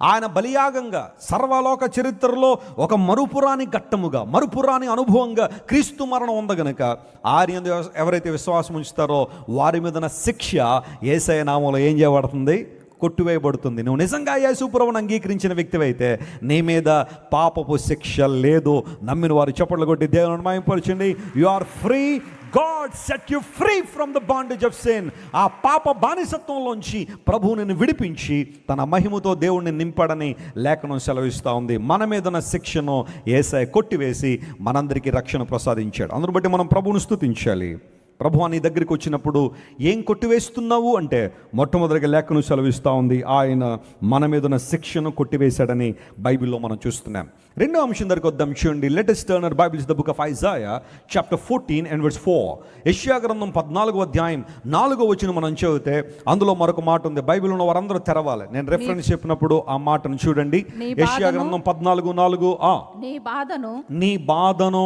ఆయన బలియాగంగా సర్వలోక చరిత్రలో ఒక మరుపురాని ఘట్టముగా, మరుపురాని అనుభవంగా క్రీస్తు మరణం ఉంది గనుక ఆయన ఎవరైతే విశ్వాసం ఉంచుతారో వారి మీద శిక్ష యేసయ్య నామములో ఏం చేయబడుతుంది? కొట్టివేయబడుతుంది. నువ్వు నిజంగా యేసు ప్రభువును అంగీకరించిన వ్యక్తివైతే నీ మీద పాపపు శిక్ష లేదు. నమ్మిన వారు చప్పట్లు కొట్టి దేవుని మహిమపరచండి. You are free. God set you free from the bondage of sin. ఆ పాప బానిసత్వంలోంచి ప్రభువు నిన్ను విడిపించి తన మహిమతో దేవుణ్ణి నింపాడని లేఖనం సెలవిస్తూ ఉంది. మన మీద శిక్షను యేసయ్య కొట్టివేసి మనందరికీ రక్షణ ప్రసాదించాడు. అందును బట్టి మనం ప్రభువును స్తుతించాలి. ప్రభువా నీ దగ్గరికి వచ్చినప్పుడు ఏం కొట్టివేస్తున్నావు అంటే, మొట్టమొదటిగా లేఖను సెలవిస్తూ ఉంది, ఆయన మన మీద ఉన్న శిక్షను కొట్టివేశాడని బైబిల్లో మనం చూస్తున్నాం. రెండో అంశం దగ్గరికి వద్దాం. చూడండి, let us turn our Bibles to the book of Isaiah chapter 14 and verse 4. యెషయా గ్రంథం 14వ అధ్యాయం 4వ వచనం మనం చదివితే అందులో మరొక మాట ఉంది. బైబిల్ ఉన్న వారందరూ తెరవాలి. నేను రెఫరెన్స్ చెప్పినప్పుడు ఆ మాటను చూడండి. యెషయా గ్రంథం 14:4. నీ బాధను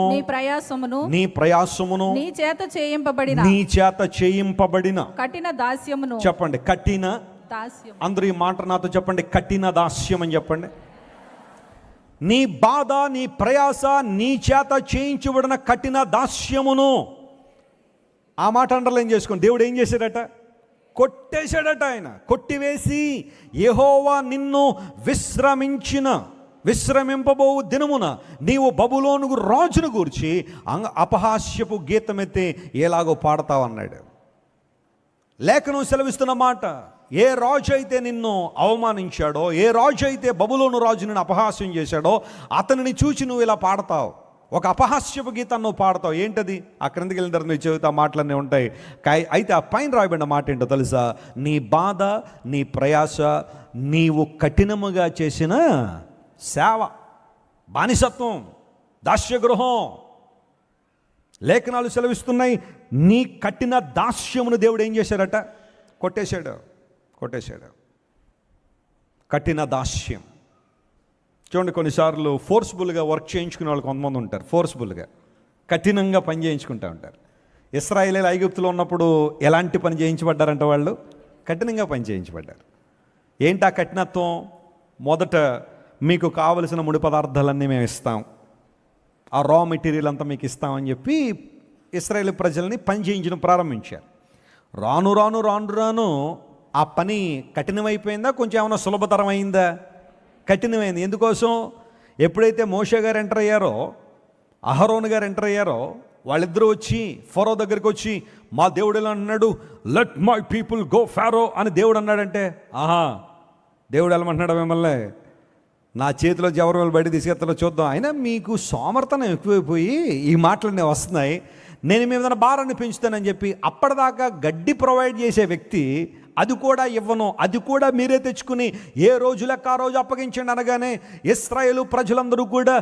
నీ ప్రయాసమును నీ చేత చేయింపబడిన కఠిన దాస్యమును. చెప్పండి, కఠిన దాస్యం. అందరూ ఈ మాట నాతో చెప్పండి, కఠిన దాస్యం అని చెప్పండి. నీ బాధ, నీ ప్రయాస, నీ చేత చేయించబడిన కఠిన దాస్యమును. ఆ మాట అండర్లైన్ చేసుకోండి. దేవుడు ఏం చేశాడట? కొట్టేశాడట. ఆయన కొట్టివేసి, యెహోవా నిన్ను విశ్రమింపబో దినమున నీవు బబులోను రాజును గూర్చి అపహాస్యపు గీతమెత్తి ఎలాగో పాడతావన్నాడు. లేఖనం సెలవిస్తున్న మాట, ఏ రాజు అయితే నిన్ను అవమానించాడో, ఏ రాజు అయితే బబులోను రాజు నిన్ను అపహాస్యం చేశాడో అతనిని చూచి నువ్వు ఇలా పాడతావు. ఒక అపహాస్యపు గీతాన్ని నువ్వు పాడతావు. ఏంటది? ఆ క్రిందికి వెళ్ళిన తర్వాత నువ్వు చెబుతా మాటలన్నీ ఉంటాయి. అయితే ఆ పైన రాయబడిన మాట ఏంటో తెలుసా? నీ బాధ, నీ ప్రయాస, నీవు కఠినముగా చేసిన సేవ, బానిసత్వం, దాస్యగృహం. లేఖనాలు సెలవిస్తున్నాయి, నీ కఠిన దాస్యమును దేవుడు ఏం చేశాడట? కొట్టేశాడు. కఠిన దాస్యం. చూడండి, కొన్నిసార్లు ఫోర్స్ఫుల్గా వర్క్ చేయించుకునే వాళ్ళు కొంతమంది ఉంటారు. ఫోర్స్ఫుల్గా కఠినంగా పని చేయించుకుంటూ ఉంటారు. ఇశ్రాయేలీయులు ఐగుప్తులో ఉన్నప్పుడు ఎలాంటి పని చేయించబడ్డారంటే వాళ్ళు కఠినంగా పని చేయించబడ్డారు. ఏంటి ఆ కఠినత్వం? మొదట మీకు కావలసిన ముడి పదార్థాలన్నీ మేము ఇస్తాం, ఆ రా మెటీరియల్ అంతా మీకు ఇస్తామని చెప్పి ఇశ్రాయేలు ప్రజల్ని పని చేయించడం ప్రారంభించారు. రాను రాను రాను రాను ఆ పని కఠినమైపోయిందా? కొంచెం ఏమైనా సులభతరం అయిందా? కఠినమైంది. ఎందుకోసం? ఎప్పుడైతే మోషే గారు ఎంటర్ అయ్యారో, అహరోన్ గారు ఎంటర్ అయ్యారో, వాళ్ళిద్దరూ వచ్చి ఫరో దగ్గరికి వచ్చి, మా దేవుడు ఎలా అన్నాడు, let my people go Pharaoh అని దేవుడు అన్నాడంటే, ఆహా, దేవుడు వెళ్ళమంటున్నాడు మిమ్మల్ని, నా చేతిలో జవరం బయట తీసుకెళ్తాలో చూద్దాం. అయినా మీకు సోమర్థనం ఎక్కువైపోయి ఈ మాటలన్నీ వస్తున్నాయి, నేను మీ మీద భారాన్ని పెంచుతానని చెప్పి అప్పటిదాకా గడ్డి ప్రొవైడ్ చేసే వ్యక్తి అది కూడా ఇవ్వను, అది కూడా మీరే తెచ్చుకుని ఏ రోజు లెక్క ఆ రోజు అప్పగించండి అనగానే ఇశ్రాయేలు ప్రజలందరూ కూడా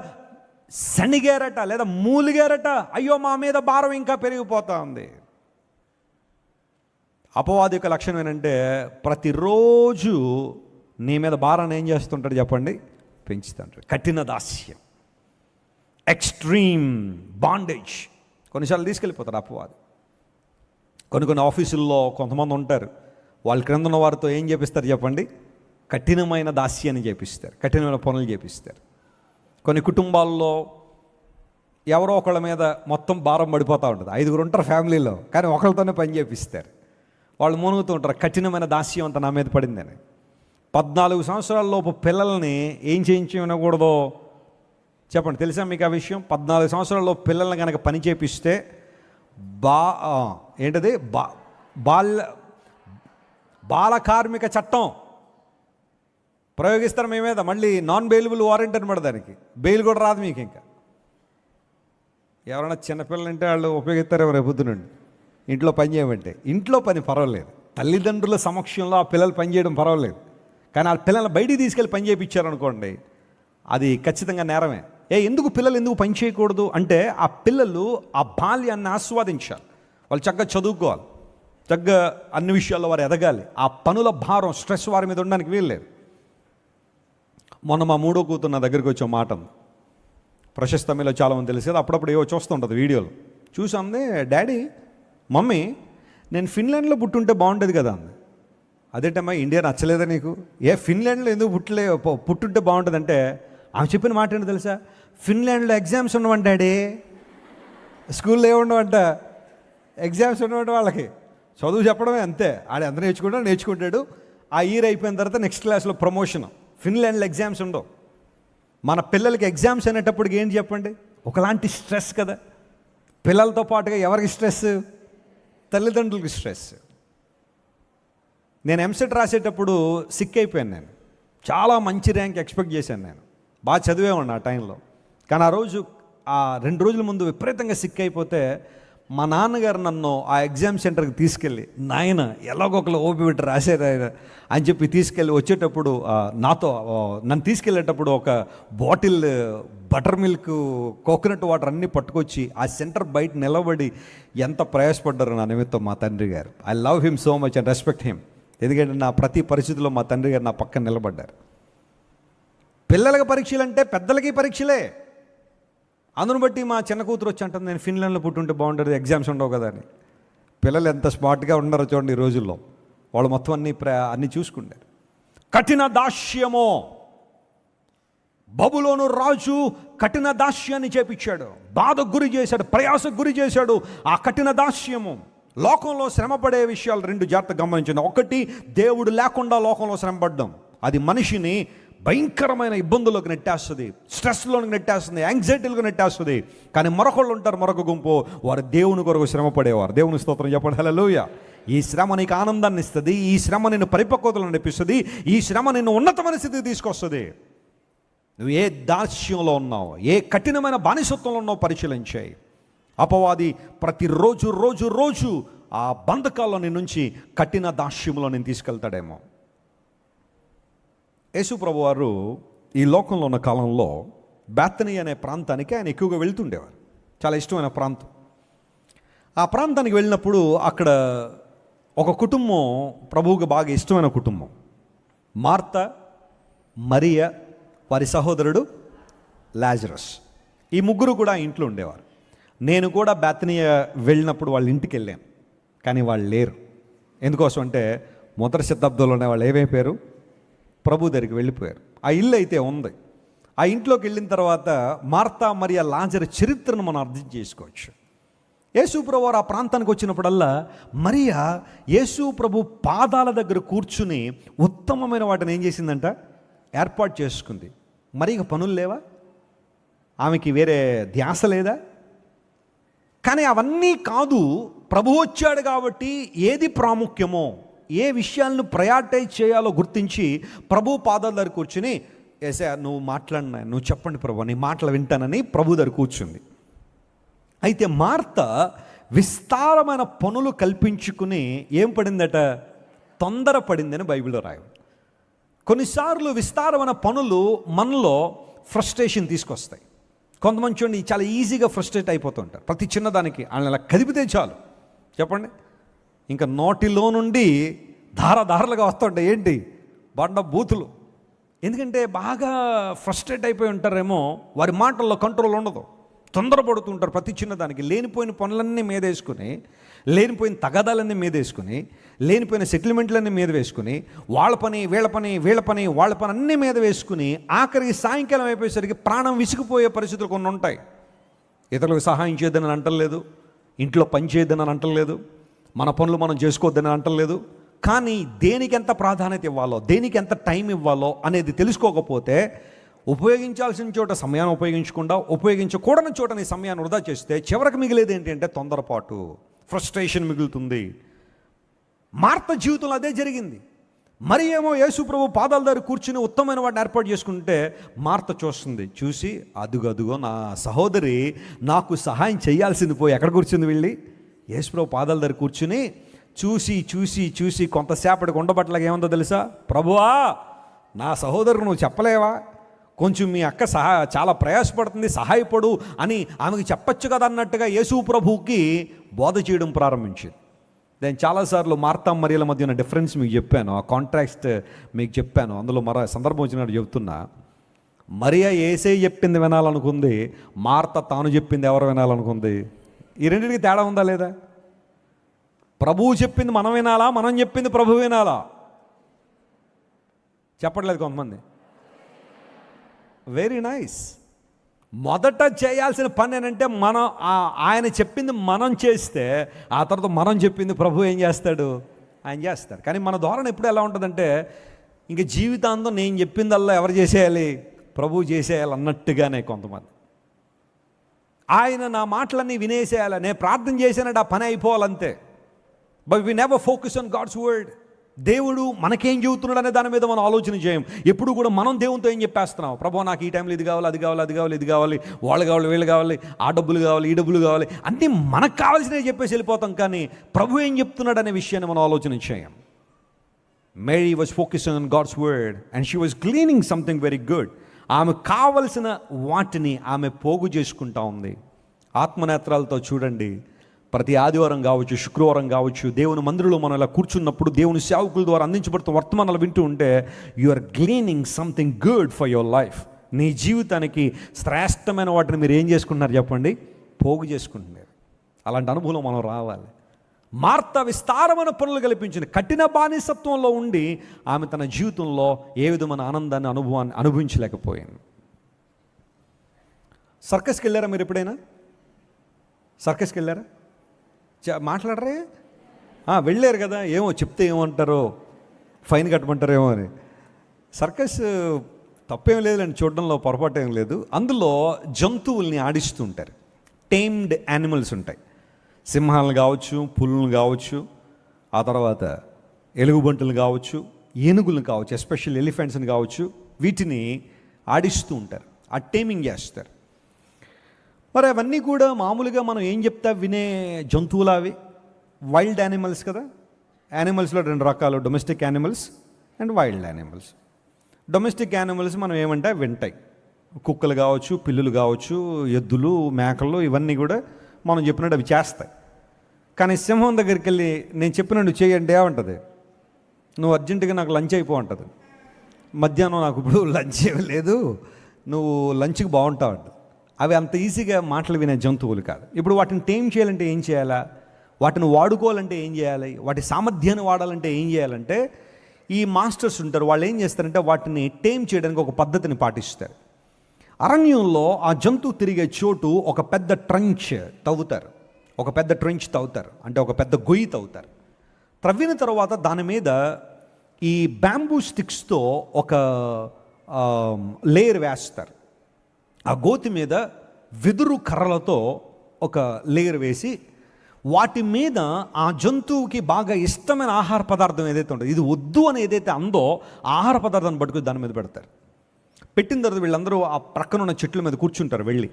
సణిగారట, లేదా మూలిగారట. అయ్యో, మా మీద భారం ఇంకా పెరిగిపోతా ఉంది. అపవాది యొక్క లక్షణం ఏంటంటే ప్రతిరోజు నీ మీద భారాన్ని ఏం చేస్తుంటాడు చెప్పండి? పెంచుతుంటాడు. కఠిన దాస్యం, ఎక్స్ట్రీమ్ బాండేజ్. కొన్నిసార్లు తీసుకెళ్ళిపోతారు అపవాది. కొన్ని ఆఫీసుల్లో కొంతమంది ఉంటారు, వాళ్ళ క్రింద ఉన్న వారితో ఏం చేపిస్తారు చెప్పండి? కఠినమైన దాస్యాన్ని చేపిస్తారు, కఠినమైన పనులు చేపిస్తారు. కొన్ని కుటుంబాల్లో ఎవరో ఒకళ్ళ మీద మొత్తం భారం పడిపోతూ ఉంటుంది. 5 ఉంటారు ఫ్యామిలీలో, కానీ ఒకళ్ళతోనే పని చేపిస్తారు. వాళ్ళు మునుగుతూ ఉంటారు, కఠినమైన దాస్యం అంతా నా మీద పడిందని. 14 సంవత్సరాల లోపు పిల్లల్ని ఏం చేయించకూడదో చెప్పండి, తెలుసా మీకు ఆ విషయం? 14 సంవత్సరాల్లో పిల్లల్ని కనుక పని చేపిస్తే ఏంటది? బాల కార్మిక చట్టం ప్రయోగిస్తారు మీ మీద. మళ్ళీ నాన్ బెయిలబుల్ వారెంట్ అనమాట, దానికి బెయిల్ కూడా రాదు మీకు. ఇంకా ఎవరైనా చిన్నపిల్లలు అంటే వాళ్ళు ఉపయోగిస్తారు రేపు పొద్దునండి ఇంట్లో పని చేయమంటే. ఇంట్లో పని పర్వాలేదు, తల్లిదండ్రుల సమక్షంలో ఆ పిల్లలు పని చేయడం పర్వాలేదు, కానీ ఆ పిల్లల్ని బయటికి తీసుకెళ్ళి పని చేయించారనుకోండి, అది ఖచ్చితంగా నేరమే. ఎందుకు పిల్లలు ఎందుకు పని చేయకూడదు అంటే, ఆ పిల్లలు ఆ బాల్యాన్ని ఆస్వాదించాలి, వాళ్ళు చక్కగా చదువుకోవాలి, చక్కగా అన్ని విషయాల్లో వారు ఎదగాలి. ఆ పనుల భారం, స్ట్రెస్ వారి మీద ఉండడానికి వీల్లేదు. మొన్న మా 3వ కూతురు నా దగ్గరికి వచ్చే మాట ఉంది. ప్రశస్తమిలో చాలామంది తెలిసి కదా, అప్పుడప్పుడు ఏవో చూస్తుంటుంది వీడియోలు. చూసాంది, డాడీ మమ్మీ నేను ఫిన్లాండ్లో పుట్టుంటే బాగుండేది కదా అంది. అదేంటమ్మా, ఇండియా నచ్చలేదా నీకు? ఫిన్లాండ్లో ఎందుకు పుట్టుంటే బాగుంటుందంటే, ఆమె చెప్పిన మాట ఏంటో తెలుసా? ఫిన్లాండ్లో ఎగ్జామ్స్ ఉండవంట డాడీ, స్కూల్లో ఏముండవంట, ఎగ్జామ్స్ ఉండవంట. వాళ్ళకి చదువు చెప్పడమే అంతే, ఆడ ఎంత నేర్చుకుంటాడు. ఆ ఇయర్ అయిపోయిన తర్వాత నెక్స్ట్ క్లాస్లో ప్రమోషన్. ఫిన్లాండ్లో ఎగ్జామ్స్ ఉండవు. మన పిల్లలకి ఎగ్జామ్స్ అనేటప్పటికి ఏంటి చెప్పండి? ఒకలాంటి స్ట్రెస్ కదా. పిల్లలతో పాటుగా ఎవరికి స్ట్రెస్? తల్లిదండ్రులకి స్ట్రెస్. నేను ఎంసెట్ రాసేటప్పుడు సిక్ అయిపోయాను. నేను చాలా మంచి ర్యాంక్ ఎక్స్పెక్ట్ చేశాను, నేను బాగా చదివేవాడిని ఆ టైంలో. కానీ ఆ 2 రోజుల ముందు విపరీతంగా సిక్ అయిపోతే మా నాన్నగారు నన్ను ఆ ఎగ్జామ్ సెంటర్కి తీసుకెళ్ళి, నాయన ఎలాగొకలా ఓపి పెట్టి రాశారు ఆయన అని చెప్పి తీసుకెళ్ళి వచ్చేటప్పుడు నన్ను తీసుకెళ్ళేటప్పుడు ఒక bottle butter milk, coconut water అన్నీ పట్టుకొచ్చి ఆ సెంటర్ బయట నిలబడి ఎంత ప్రయాసపడ్డారు నా నిమిత్తం మా తండ్రి గారు. I love him so much and respect him. ఎందుకంటే నా ప్రతి పరిస్థితిలో మా తండ్రి గారు నా పక్కన నిలబడ్డారు. పిల్లలకి పరీక్షలు అంటే పెద్దలకి పరీక్షలే. అందును బట్టి మా చిన్న కూతురు వచ్చి అంటుంది, నేను ఫిన్లాండ్లో పుట్టుంటే బాగుంటుంది, ఎగ్జామ్స్ ఉండవు కదా అని. పిల్లలు ఎంత స్మార్ట్గా ఉన్నారో చూడండి ఈ రోజుల్లో. వాళ్ళు మొత్తం అన్నీ చూసుకుంటారు. కఠిన దాస్యము. బబులోను రాజు కఠిన దాస్యాన్ని చేపించాడు, బాధకు గురి చేశాడు, ప్రయాసకు గురి చేశాడు. ఆ కఠిన దాస్యము. లోకంలో శ్రమపడే విషయాలు 2 జాగ్రత్తగా గమనించండి. ఒకటి, దేవుడు లేకుండా లోకంలో శ్రమపడ్డం. అది మనిషిని భయంకరమైన ఇబ్బందుల్లోకి నెట్టేస్తుంది, స్ట్రెస్లోకి నెట్టేస్తుంది, యాంగ్జైటీలకు నెట్టేస్తుంది. కానీ మరొకళ్ళు ఉంటారు, మరొక గుంపు, వారు దేవుని కొరకు శ్రమ పడేవారు. దేవుని స్తోత్రం చెప్పండి, హల్లెలూయా. ఈ శ్రమ నీకు ఆనందాన్ని ఇస్తుంది, ఈ శ్రమ నిన్ను పరిపక్వతలను నడిపిస్తుంది, ఈ శ్రమ నిన్ను ఉన్నతమైన స్థితికి తీసుకొస్తుంది. నువ్వు ఏ దాస్యంలో ఉన్నావు, ఏ కఠినమైన బానిసత్వంలో ఉన్నావు పరిశీలించాయి. అపవాది ప్రతిరోజు రోజు రోజు ఆ బంధకాల్లో నీ నుంచి కఠిన దాస్యంలో నేను తీసుకెళ్తాడేమో. యేసు ప్రభు వారు ఈ లోకంలో ఉన్న కాలంలో బేతనీ అనే ప్రాంతానికి ఆయన ఎక్కువగా వెళ్తుండేవారు. చాలా ఇష్టమైన ప్రాంతం. ఆ ప్రాంతానికి వెళ్ళినప్పుడు అక్కడ ఒక కుటుంబం ప్రభువుకి బాగా ఇష్టమైన కుటుంబం. మార్త, మరియ, వారి సహోదరుడు లాజరస్, ఈ ముగ్గురు కూడా ఇంట్లో ఉండేవారు. నేను కూడా బేతనీ వెళ్ళినప్పుడు వాళ్ళ ఇంటికి వెళ్ళాను, కానీ వాళ్ళు లేరు. ఎందుకోసం అంటే మొదటి శతాబ్దంలోనే వాళ్ళు ఏమైపోయారు, ప్రభు దగ్గరికి వెళ్ళిపోయారు. ఆ ఇల్లు అయితే ఉంది. ఆ ఇంట్లోకి వెళ్ళిన తర్వాత మార్తా మరియ లాజరు చరిత్రను మనం అర్థం చేసుకోవచ్చు. యేసు ప్రభు వారు ఆ ప్రాంతానికి వచ్చినప్పుడల్లా మరియ యేసు ప్రభు పాదాల దగ్గర కూర్చుని ఉత్తమమైన వాటిని ఏం చేసిందంట, ఏర్పాటు చేసుకుంది. మరియకి పనులు లేవా, ఆమెకి వేరే ధ్యాస లేదా? కానీ అవన్నీ కాదు, ప్రభు వచ్చాడు కాబట్టి ఏది ప్రాముఖ్యమో, ఏ విషయాలను ప్రయారిటైజ్ చేయాలో గుర్తించి ప్రభు పాదాల దగ్గర కూర్చుని, ఏసే నువ్వు మాట్లాడినా, నువ్వు చెప్పండి ప్రభు, నీ మాటలు వింటానని ప్రభు దగ్గర కూర్చుంది. అయితే మార్త విస్తారమైన పనులు కల్పించుకుని ఏం పడిందట, తొందర పడిందని బైబిల్లో రాయవు. కొన్నిసార్లు విస్తారమైన పనులు మనలో ఫ్రస్ట్రేషన్ తీసుకొస్తాయి. కొంతమంది చూడండి చాలా ఈజీగా ఫ్రస్ట్రేట్ అయిపోతుంటారు. ప్రతి చిన్నదానికి వాళ్ళని అలా కదిపితే చాలు, చెప్పండి, ఇంకా నోటిలో నుండి ధారధారలుగా వస్తుంటాయి. ఏంటి, బండ బూతులు. ఎందుకంటే బాగా ఫ్రస్ట్రేట్ అయిపోయి ఉంటారేమో, వారి మాటల్లో కంట్రోల్ ఉండదు, తొందరపడుతుంటారు. ప్రతి చిన్నదానికి లేనిపోయిన పనులన్నీ మీదేసుకుని, లేనిపోయిన తగాదాలన్నీ మీదేసుకుని, లేనిపోయిన సెటిల్మెంట్లన్నీ మీద వేసుకుని, వాళ్ళ పని వీళ్ళ పని, వీళ్ళ పని వాళ్ళ పని అన్నీ మీద వేసుకుని ఆఖరికి సాయంకాలం అయిపోయేసరికి ప్రాణం విసిగిపోయే పరిస్థితులు కొన్ని ఉంటాయి. ఇతరులకు సహాయం చేయొద్దని అంటలేదు, ఇంట్లో పని చేయొద్దని అంటలేదు, మన పనులు మనం చేసుకోవద్దని అంటలేదు. కానీ దేనికి ఎంత ప్రాధాన్యత ఇవ్వాలో, దేనికి ఎంత టైం ఇవ్వాలో అనేది తెలుసుకోకపోతే, ఉపయోగించాల్సిన చోట సమయాన్ని ఉపయోగించకుండా, ఉపయోగించకూడని చోట నీ సమయాన్ని వృధా చేస్తే చివరికి మిగిలేది ఏంటి అంటే తొందరపాటు, ఫ్రస్ట్రేషన్ మిగులుతుంది. మార్త జీవితంలో అదే జరిగింది. మరి ఏమో యేసు ప్రభు పాదాల దగ్గర కూర్చుని ఉత్తమమైన వాటిని ఏర్పాటు చేసుకుంటే మార్త చూస్తుంది, చూసి అదుగో నా సహోదరి నాకు సహాయం చేయాల్సింది పోయి ఎక్కడ కూర్చుంది వెళ్ళి యేసు ప్రభు పాదాల దగ్గర కూర్చుని చూసి చూసి చూసి కొంతసేపటికి ఉండబట్టలాగా ఏముందో తెలుసా, ప్రభువా నా సహోదరు నువ్వు చెప్పలేవా, కొంచెం మీ అక్క చాలా ప్రయాసపడుతుంది, సహాయపడు అని ఆమెకు చెప్పచ్చు కదా అన్నట్టుగా యేసు ప్రభువుకి బోధ చేయడం ప్రారంభించింది. నేను చాలాసార్లు మార్తా మరియల మధ్య ఉన్న డిఫరెన్స్ మీకు చెప్పాను, ఆ కాంట్రాక్ట్ మీకు చెప్పాను. అందులో మరో సందర్భం వచ్చినట్టు చెప్తున్నా. మరియ యేసే చెప్పింది వినాలనుకుంది, మార్త తాను చెప్పింది ఎవరు వినాలనుకుంది. ఈ రెండింటికి తేడా ఉందా లేదా? ప్రభువు చెప్పింది మనం వినాలా, మనం చెప్పింది ప్రభు వినాలా? చెప్పట్లేదు కొంతమంది. Very nice. మొదట చేయాల్సిన పని ఏంటంటే మనం ఆయన చెప్పింది మనం చేస్తే ఆ తర్వాత మనం చెప్పింది ప్రభు ఏం చేస్తాడు, ఆయన చేస్తాడు. కానీ మన ధోరణి ఎప్పుడు ఎలా ఉంటుందంటే, ఇంక జీవితాంతం నేను చెప్పిందల్లా ఎవరు చేసేయాలి, ప్రభు చేసేయాలి అన్నట్టుగానే కొంతమంది. ఆయన నా మాటలన్నీ వినేసేయాలి, నేను ప్రార్థన చేశానంటే ఆ పని అయిపోవాలంతే. But we never focus on God's word. దేవుడు మనకేం చెబుతున్నాడు అనే దాని మీద మనం ఆలోచన చేయం. ఎప్పుడు కూడా మనం దేవునితో ఏం చెప్పేస్తున్నాం, ప్రభు నాకు ఈ టైంలో ఇది కావాలి, అది కావాలి, అది కావాలి, ఇది కావాలి, వాళ్ళు కావాలి, వీళ్ళు కావాలి, ఆ డబ్బులు కావాలి, ఈ డబ్బులు కావాలి, అన్నీ మనకు కావాల్సినవి చెప్పేసి వెళ్ళిపోతాం. కానీ ప్రభు ఏం చెప్తున్నాడు అనే విషయాన్ని మనం ఆలోచన చేయం. Mary was focusing on God's word and she was gleaning something very good. ఆమె కావలసిన వాటిని ఆమె పోగు చేసుకుంటా ఉంది. ఆత్మనేత్రాలతో చూడండి, ప్రతి ఆదివారం కావచ్చు, శుక్రవారం కావచ్చు, దేవుని మందిరంలో మనం ఇలా కూర్చున్నప్పుడు దేవుని సేవకుల ద్వారా అందించబడుతున్న వర్తమానాలు వింటూ ఉంటే you are gleaning something good for your life. నీ జీవితానికి శ్రేష్టమైన వాటిని మీరు ఏం చేసుకుంటున్నారు చెప్పండి, పోగు చేసుకుంటున్నారు. అలాంటి అనుభవం మనం రావాలి. మార్త విస్తారమైన పనులు కల్పించింది. కఠిన బానిసత్వంలో ఉండి ఆమె తన జీవితంలో ఏ విధమైన ఆనందాన్ని అనుభవాన్ని అనుభవించలేకపోయింది. సర్కస్కి వెళ్ళారా మీరు ఎప్పుడైనా? సర్కస్కి వెళ్ళారా? మాట్లాడరే? వెళ్ళారు కదా, ఏమో చెప్తే ఏమంటారో, ఫైన్ కట్టమంటారేమో అని. సర్కస్ తప్పేం లేదండి, చూడడంలో పొరపాటు ఏం లేదు. అందులో జంతువుల్ని ఆడిస్తుంటారు. టేమ్డ్ యానిమల్స్ ఉంటాయి. సింహాలను కావచ్చు, పులులను కావచ్చు, ఆ తర్వాత ఎలుగుబంటులు కావచ్చు, ఏనుగులను కావచ్చు, ఎస్పెషల్ ఎలిఫెంట్స్ని కావచ్చు. వీటిని ఆడిస్తూ ఉంటారు, ఆ టేమింగ్ చేస్తారు. మరి అవన్నీ కూడా మామూలుగా మనం ఏం చెప్తా వినే జంతువులు అవి, వైల్డ్ యానిమల్స్ కదా. యానిమల్స్లో 2 రకాలు, domestic animals and wild animals. Domestic animals మనం ఏమంటే వింటాయి, కుక్కలు కావచ్చు, పిల్లులు కావచ్చు, ఎద్దులు, మేకలు, ఇవన్నీ కూడా మనం చెప్పినట్టు అవి చేస్తాయి. కానీ సింహం దగ్గరికి వెళ్ళి నేను చెప్పినట్టు చేయండి ఏమంటుంది, నువ్వు అర్జెంటుగా నాకు లంచ్ అయిపో అంటుంది. మధ్యాహ్నం నాకు ఇప్పుడు లంచ్ లేదు, నువ్వు లంచ్కి బాగుంటావు అంట. అవి అంత ఈజీగా మాటలు వినే జంతువులు కాదు. ఇప్పుడు వాటిని టేమ్ చేయాలంటే ఏం చేయాలా, వాటిని వాడుకోవాలంటే ఏం చేయాలి, వాటి సామర్థ్యాన్ని వాడాలంటే ఏం చేయాలంటే ఈ మాస్టర్స్ ఉంటారు, వాళ్ళు ఏం చేస్తారంటే వాటిని టేమ్ చేయడానికి ఒక పద్ధతిని పాటిస్తారు. అరణ్యంలో ఆ జంతువు తిరిగే చోటు ఒక పెద్ద ట్రంచ్ తవ్వుతారు, అంటే ఒక పెద్ద గొయ్యి తవ్వుతారు. త్రవ్విన తర్వాత దాని మీద ఈ బ్యాంబూ స్టిక్స్తో ఒక లేయర్ వేస్తారు. ఆ గోతి మీద వెదురు కర్రలతో ఒక లేయర్ వేసి వాటి మీద ఆ జంతువుకి బాగా ఇష్టమైన ఆహార పదార్థం ఏదైతే ఉంటుందో, ఇది వద్దు అని ఏదైతే అందో ఆహార పదార్థాన్ని పట్టుకుని దాని మీద పెడతారు. పెట్టిన తర్వాత వీళ్ళందరూ ఆ ప్రక్కన ఉన్న చెట్ల మీద కూర్చుంటారు. వెళ్ళి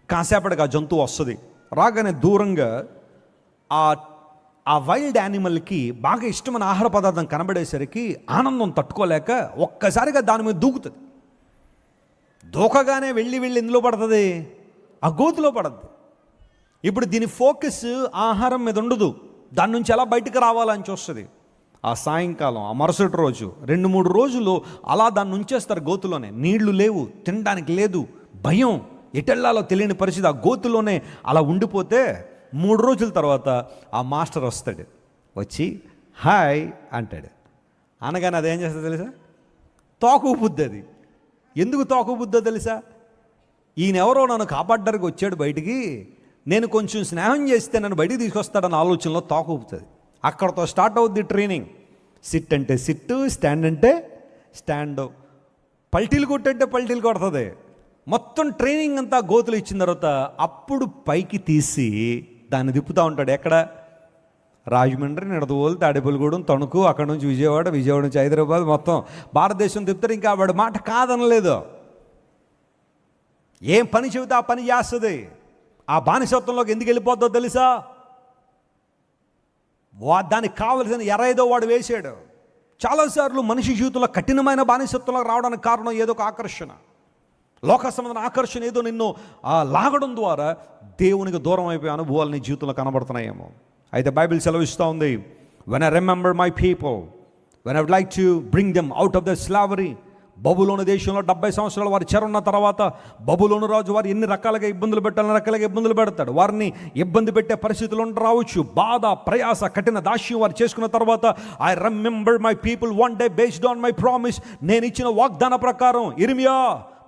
కాసేపటికి ఆ జంతువు వస్తుంది. రాగానే దూరంగా ఆ వైల్డ్ యానిమల్కి బాగా ఇష్టమైన ఆహార పదార్థం కనబడేసరికి ఆనందం తట్టుకోలేక ఒక్కసారిగా దాని మీద దూకుతుంది. దూకగానే వెళ్ళి ఎందులో పడుతుంది, ఆ గోతులో పడుతుంది. ఇప్పుడు దీని ఫోకస్ ఆహారం మీద ఉండదు, దాని నుంచి ఎలా బయటకు రావాలని చూస్తుంది. ఆ సాయంకాలం, ఆ మరుసటి రోజు, 2-3 రోజులు అలా దాన్ని ఉంచేస్తారు గోతులోనే. నీళ్లు లేవు, తినడానికి లేదు, భయం, ఎటెళ్లాలో తెలియని పరిస్థితి. ఆ గోతులోనే అలా ఉండిపోతే 3 రోజుల తర్వాత ఆ మాస్టర్ వస్తాడు. వచ్చి హాయ్ అంటాడు. అనగానే అదేం చేస్తుంది తెలుసా, తోక ఊపుద్ది. అది ఎందుకు తోక ఊపుద్దో తెలుసా, ఈయనెవరో నన్ను కాపాడడానికి వచ్చాడు బయటికి, నేను కొంచెం స్నేహం చేస్తే నన్ను బయటికి తీసుకొస్తాడన్న ఆలోచనలో తోక ఊపుతుంది. అక్కడతో స్టార్ట్ అవుద్ది ట్రైనింగ్. సిట్ అంటే సిట్టు, స్టాండ్ అంటే స్టాండ్, పల్టీలు కొట్టంటే పల్టీలు కొడుతుంది. మొత్తం ట్రైనింగ్ అంతా గోతులు ఇచ్చిన తర్వాత అప్పుడు పైకి తీసి దాన్ని తిప్పుతూ ఉంటాడు. ఎక్కడ, రాజమండ్రి, నిడదవోలు, తాడేపల్లిగూడెం, తణుకు, అక్కడ నుంచి విజయవాడ నుంచి హైదరాబాద్, మొత్తం భారతదేశం తిప్పుతారు. ఇంకా వాడి మాట కాదనలేదు. ఏం పని చెబితే ఆ పని చేస్తుంది. ఆ బానిసత్వంలోకి ఎందుకు వెళ్ళిపోద్దో తెలుసా, దానికి కావలసిన ఎరైదో వాడు వేసాడు. చాలాసార్లు మనిషి జీవితంలో కఠినమైన బానిసత్వంలోకి రావడానికి కారణం ఏదో ఒక ఆకర్షణ, లోక సంబంధమైన ఆకర్షణ ఏదో నిన్ను లాగడం ద్వారా దేవునికి దూరం అయిపోయే అనుభవాలు నీ జీవితంలో కనబడుతున్నాయేమో. అయితే బైబిల్ సెలవిస్తూ ఉంది, when I remember my people, when I would like to bring them out of the slavery. బబులోను దేశంలో 70 సంవత్సరాలు వారు చెరున్న తర్వాత బబులోను రాజు వారు ఎన్ని రకాలుగా ఇబ్బందులు పెట్టాలని రకాలుగా ఇబ్బందులు పెడతాడు. వారిని ఇబ్బంది పెట్టే పరిస్థితులు రావచ్చు, బాధ, ప్రయాస, కఠిన దాస్యం వారు చేసుకున్న తర్వాత I remember my people one day based on my promise. నేను ఇచ్చిన వాగ్దాన ప్రకారం ఇర్మియా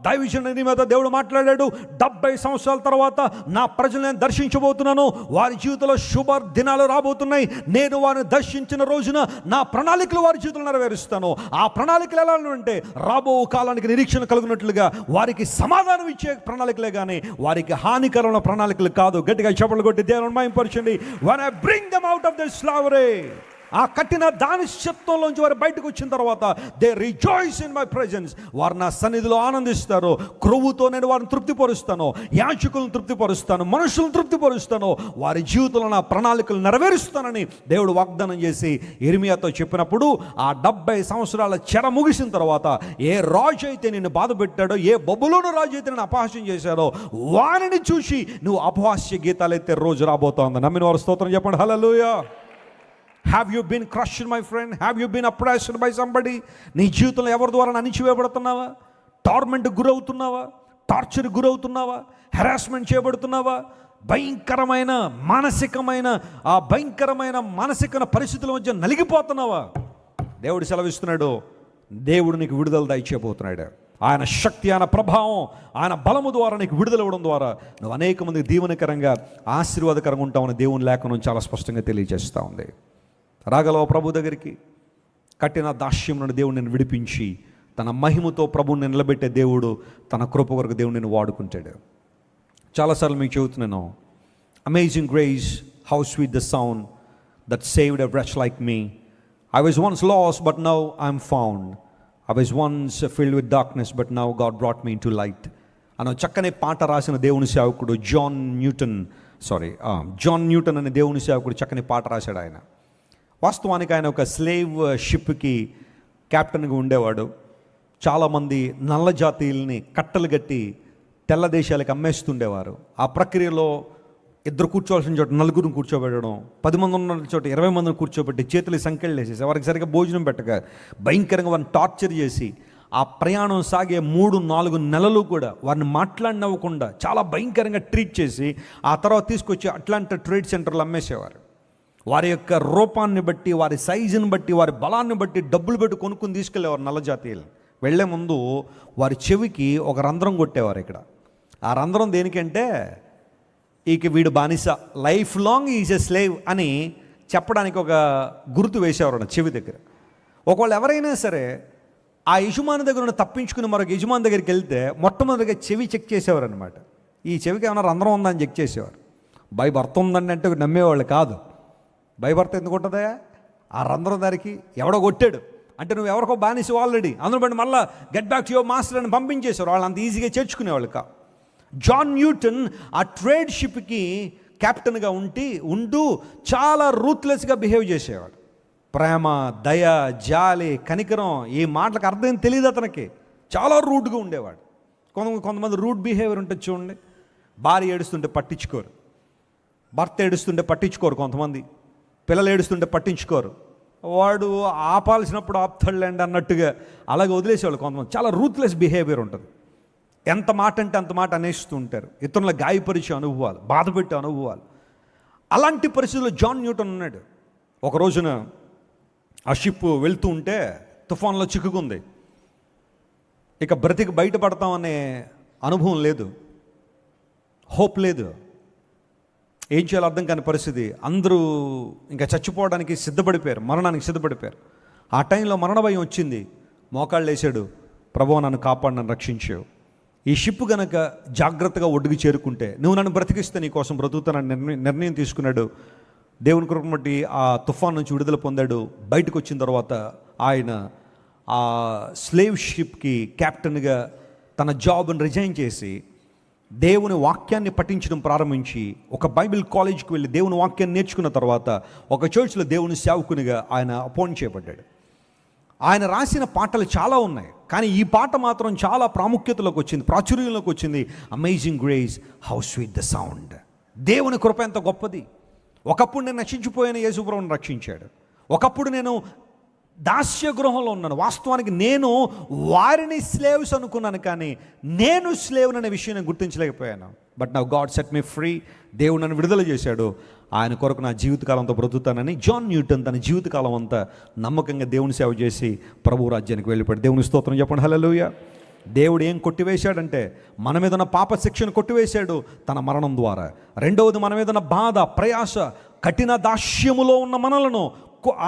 దైవజనుని మీద దేవుడు మాట్లాడాడు. 70 సంవత్సరాల తర్వాత నా ప్రజలు నేను దర్శించబోతున్నాను, వారి జీవితంలో శుభ దినాలు రాబోతున్నాయి. నేను వారిని దర్శించిన రోజున నా ప్రణాళికలు వారి జీవితంలో నెరవేరుస్తాను. ఆ ప్రణాళికలు ఎలా అంటే రాబో కాలానికి నిరీక్షణ కలిగినట్లుగా వారికి సమాధానం ఇచ్చే ప్రణాళికలే కానీ వారికి హానికరమైన ప్రణాళికలు కాదు. గట్టిగా చప్పట్లు కొట్టి దేవుని మహిమపరచండి. when I bring them out of the slavery, ఆ కఠిన దానిశత్వంలోంచి వారు బయటకు వచ్చిన తర్వాత they rejoice in my presence. వారు నా సన్నిధిలో ఆనందిస్తారు. క్రొవ్వుతో నేను వారిని తృప్తిపరుస్తాను, యాజకులను తృప్తిపరుస్తాను, మనుషులను తృప్తిపరుస్తాను, వారి జీవితంలో నా ప్రణాళికలు నెరవేరుస్తానని దేవుడు వాగ్దానం చేసి ఇర్మియాతో చెప్పినప్పుడు ఆ 70 సంవత్సరాల చెర ముగిసిన తర్వాత ఏ రాజు అయితే నిన్ను బాధ పెట్టాడో, ఏ బబులోను రాజు అయితే నేను అపహాస్యం చేశాడో వారిని చూసి నువ్వు అపహాస్య గీతాలైతే రోజు రాబోతోంది. నమ్మిన వారు స్తోత్రం చెప్పండి. హల్లెలూయా. Have you been crushed, my friend? Have you been oppressed by somebody? నీ జీవితంలో ఎవరి ద్వారా అణిచివేయబడుతున్నావా? టార్మెంట్ గురవుతున్నావా? టార్చర్ గురవుతున్నావా? హెరాస్మెంట్ చేయబడుతున్నావా? భయంకరమైన మానసిక పరిస్థితుల మధ్య నలిగిపోతున్నావా? దేవుడు సెలవిస్తున్నాడు, దేవుడు నీకు విడుదల దయచేయబోతున్నాడు. ఆయన శక్తి, ఆయన ప్రభావం, ఆయన బలము ద్వారా నీకు విడుదల ఇవ్వడం ద్వారా నువ్వు అనేక మందికి దీవెనకరంగా, ఆశీర్వాదకరంగా ఉంటావని దేవుని లేఖనం చాలా స్పష్టంగా తెలియజేస్తూ ఉంది. రాగలవ ప్రభు దగ్గరికి. కట్టిన దాస్యం నుండి దేవుడు నిన్ను విడిపించి తన మహిమతో ప్రభువుని నిలబెట్టే దేవుడు, తన కృప కొరకు దేవుడు నిన్ను వాడుకుంటాడు. చాలాసార్లు మీకు చెబుతున్నాను, amazing grace, how sweet the sound that saved a wretch like me. I was once lost but now I am found. I was once filled with darkness but now God brought me into light అనే చక్కని పాట రాసిన దేవుని సేవకుడు జాన్ న్యూటన్ అనే దేవుని సేవకుడు చక్కని పాట రాశాడు ఆయన. వాస్తవానికి ఆయన ఒక స్లేవ్ షిప్కి కెప్టెన్గా ఉండేవాడు. చాలామంది నల్ల జాతీయుల్ని కట్టలు కట్టి తెల్ల దేశాలకు అమ్మేస్తుండేవారు. ఆ ప్రక్రియలో ఇద్దరు కూర్చోవాల్సిన చోట నలుగురిని కూర్చోబెట్టడం, 10 మంది ఉన్న చోట 20 మందిని కూర్చోబెట్టి చేతులు సంఖ్యలు వేసేసి వారికి సరిగ్గా భోజనం పెట్టక భయంకరంగా వారిని టార్చర్ చేసి ఆ ప్రయాణం సాగే 3-4 నెలలు కూడా వారిని మాట్లాడినవ్వకుండా చాలా భయంకరంగా ట్రీట్ చేసి ఆ తర్వాత తీసుకొచ్చి అట్లాంటా ట్రేడ్ సెంటర్లో అమ్మేసేవారు. వారి యొక్క రూపాన్ని బట్టి, వారి సైజుని బట్టి, వారి బలాన్ని బట్టి డబ్బులు పెట్టి కొనుక్కుని తీసుకెళ్ళేవారు నల్ల జాతీయులు. వెళ్లే ముందు వారి చెవికి ఒక రంధ్రం కొట్టేవారు. ఇక్కడ ఆ రంధ్రం దేనికంటే ఇక వీడు బానిస, life long is a slave అని చెప్పడానికి ఒక గుర్తు వేసేవారు చెవి దగ్గర. ఒకవేళ ఎవరైనా సరే ఆ యజమాని దగ్గర ఉన్న తప్పించుకుని మరొక యజమాని దగ్గరికి వెళ్తే మొట్టమొదటిగా చెవి చెక్ చేసేవారు అనమాట. ఈ చెవికి ఏమైనా రంధ్రం ఉందని చెక్ చేసేవారు. భర్త ఉందండి అంటే నమ్మేవాళ్ళు కాదు. భర్త ఎందుకు ఉంటుందా? ఆ రంధ్రం దానికి ఎవడో కొట్టాడు అంటే నువ్వు ఎవరికో బానిస ఆల్రెడీ, అందులో బట్టి మళ్ళీ get back to your master అని పంపించేశారు. వాళ్ళు అంత ఈజీగా చేర్చుకునేవాళ్ళు కా. జాన్ న్యూటన్ ఆ ట్రేడ్ షిప్కి కెప్టెన్గా ఉంటూ చాలా రూత్లెస్గా బిహేవ్ చేసేవాడు. ప్రేమ, దయ, జాలి, కనికరం, ఈ మాటలకు అర్థం తెలియదు అతనికి. చాలా రూడ్గా ఉండేవాడు. కొంతమంది రూడ్ బిహేవియర్ ఉంటుంది చూడండి. భార్య ఏడుస్తుంటే పట్టించుకోరు, భర్త ఏడుస్తుంటే పట్టించుకోరు, కొంతమంది పిల్లలు ఏడుస్తుంటే పట్టించుకోరు. వాడు ఆపాల్సినప్పుడు ఆపుతాడులేండి అన్నట్టుగా అలాగే వదిలేసేవాళ్ళు కొంతమంది. చాలా రూత్లెస్ బిహేవియర్ ఉంటుంది. ఎంత మాట అంటే అంత మాట అనేస్తూ ఉంటారు. ఇతరుల గాయపరిచే అనుభవాలు, బాధపెట్టే అనుభవాలు. అలాంటి పరిస్థితుల్లో జాన్ న్యూటన్ ఉన్నాడు. ఒక రోజున ఆ షిప్ వెళ్తూ ఉంటే తుఫాన్లో చిక్కుకుంది. ఇక బ్రతికి బయటపడతామనే అనుభవం లేదు, హోప్ లేదు, ఏం చేయాలో అర్థం కాని పరిస్థితి. అందరూ ఇంకా చచ్చిపోవడానికి సిద్ధపడిపోయారు, మరణానికి సిద్ధపడిపోయారు. ఆ టైంలో మరణ భయం వచ్చింది. మోకాళ్ళు వేసాడు, ప్రభువా నన్ను కాపాడు, నన్ను రక్షించావు. ఈ షిప్ గనక జాగ్రత్తగా ఒడ్డుకు చేరుకుంటే నువ్వు నన్ను బ్రతికిస్తే నీ కోసం బ్రతుకుతానని నిర్ణయం తీసుకున్నాడు. దేవుని కృపను బట్టి ఆ తుఫాన్ నుంచి విడుదల పొందాడు. బయటకు వచ్చిన తర్వాత ఆయన ఆ స్లేవ్ షిప్కి కెప్టెన్గా తన జాబ్ని రిజైన్ చేసి దేవుని వాక్యాన్ని పఠించడం ప్రారంభించి ఒక బైబిల్ కాలేజ్కి వెళ్ళి దేవుని వాక్యాన్ని నేర్చుకున్న తర్వాత ఒక చర్చ్లో దేవుని సేవకునిగా ఆయన అపాయింట్ చేయబడ్డాడు. ఆయన రాసిన పాటలు చాలా ఉన్నాయి, కానీ ఈ పాట మాత్రం చాలా ప్రాముఖ్యతలోకి వచ్చింది, ప్రాచుర్యంలోకి వచ్చింది. Amazing grace, how sweet the sound. దేవుని కృప ఎంత గొప్పది. ఒకప్పుడు నేను నశించిపోయిన యేసుప్రభువుని రక్షించాడు. ఒకప్పుడు నేను దాస్య గృహంలో ఉన్నాను. వాస్తవానికి నేను వారిని స్లేవ్స్ అనుకున్నాను, కానీ నేను స్లేవ్ అనే విషయం నేను గుర్తించలేకపోయాను. But now God set me free. దేవుడు నన్ను విడుదల చేశాడు. ఆయన కొరకు నా జీవితకాలంతో బ్రతుకుతానని జాన్ న్యూటన్ తన జీవితకాలం అంతా నమ్మకంగా దేవుని సేవ చేసి ప్రభు రాజ్యానికి వెళ్ళిపోయాడు. దేవుని స్తోత్రం చెప్పండి, హల్లెలూయా. దేవుడు ఏం కొట్టివేశాడంటే మన మీద ఉన్న పాప శిక్షను కొట్టివేశాడు తన మరణం ద్వారా. రెండవది, మన మీద ఉన్న బాధ, ప్రయాస, కఠిన దాస్యములో ఉన్న మనలను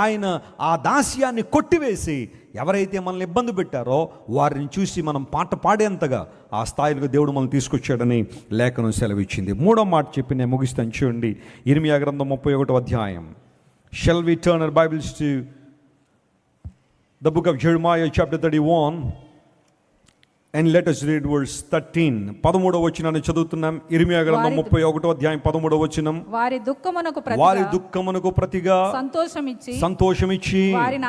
ఆయన ఆ దాస్యాన్ని కొట్టివేసి ఎవరైతే మనల్ని ఇబ్బంది పెట్టారో వారిని చూసి మనం పాట పాడేంతగా ఆ స్థాయిలో దేవుడు మనల్ని తీసుకొచ్చాడని లేఖనం సెలవిచ్చింది. మూడో మాట చెప్పి నేను ముగిస్తాను చూడండి. ఇర్మియా గ్రంథం 31వ అధ్యాయం. Shall we turn our Bibles to the book of Jeremiah chapter 31 and let us read verse 13. 13వ వచనాన్ని చదువుతున్నాం. ఇర్మియా గ్రంథం 31వ అధ్యాయం 13వ వచనం. వారి దుఃఖమునకు ప్రతిగా సంతోషమిచ్చి వారిని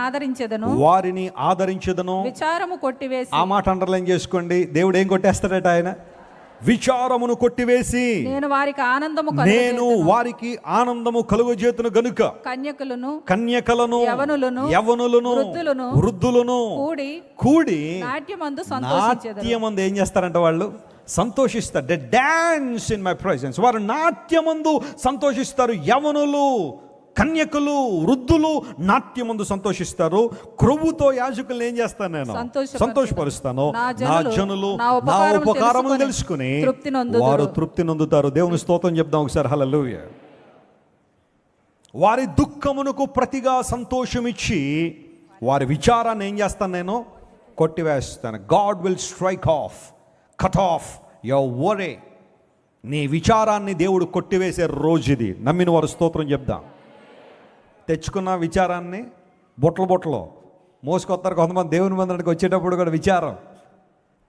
ఆదరించెదను. విచారము కొట్టివేసి, ఆ మాట అండర్లైన్ చేసుకోండి. దేవుడు ఏం కొట్టేస్తాడట? ఆయన విచారమును కొట్టివేసి నేను వారికి ఆనందము కలుగజేతును గనుక కన్యకలను యవనులను వృద్ధులను కూడి నాట్యమందు ఏం చేస్తారంట? వాళ్ళు సంతోషిస్తారు. They dance in my presence. వారు నాట్యమందు సంతోషిస్తారు. యవనులు, కన్యకులు, వృద్ధులు నాట్యమందు సంతోషిస్తారు. క్రొవ్వుతో యాజకులను ఏం చేస్తాను? నేను సంతోషపరుస్తాను. నా జనులు నా ఉపకారమును తెలుసుకుని వారు తృప్తి నొందుతారు. దేవుని స్తోత్రం చెప్దాం ఒకసారి, హల్లెలూయా. వారి దుఃఖమునకు ప్రతిగా సంతోషమిచ్చి వారి విచారాన్ని ఏం చేస్తాను? నేను కొట్టివేస్తాను. God will strike off, cut off your worry. నీ విచారాన్ని దేవుడు కొట్టివేసే రోజు ఇది. నమ్మిన వారు స్తోత్రం చెప్దాం. తెచ్చుకున్న విచారాన్ని బొట్టలు మోసుకొస్తారు. కొంతమంది దేవుని మందిరానికి వచ్చేటప్పుడు కూడా విచారం,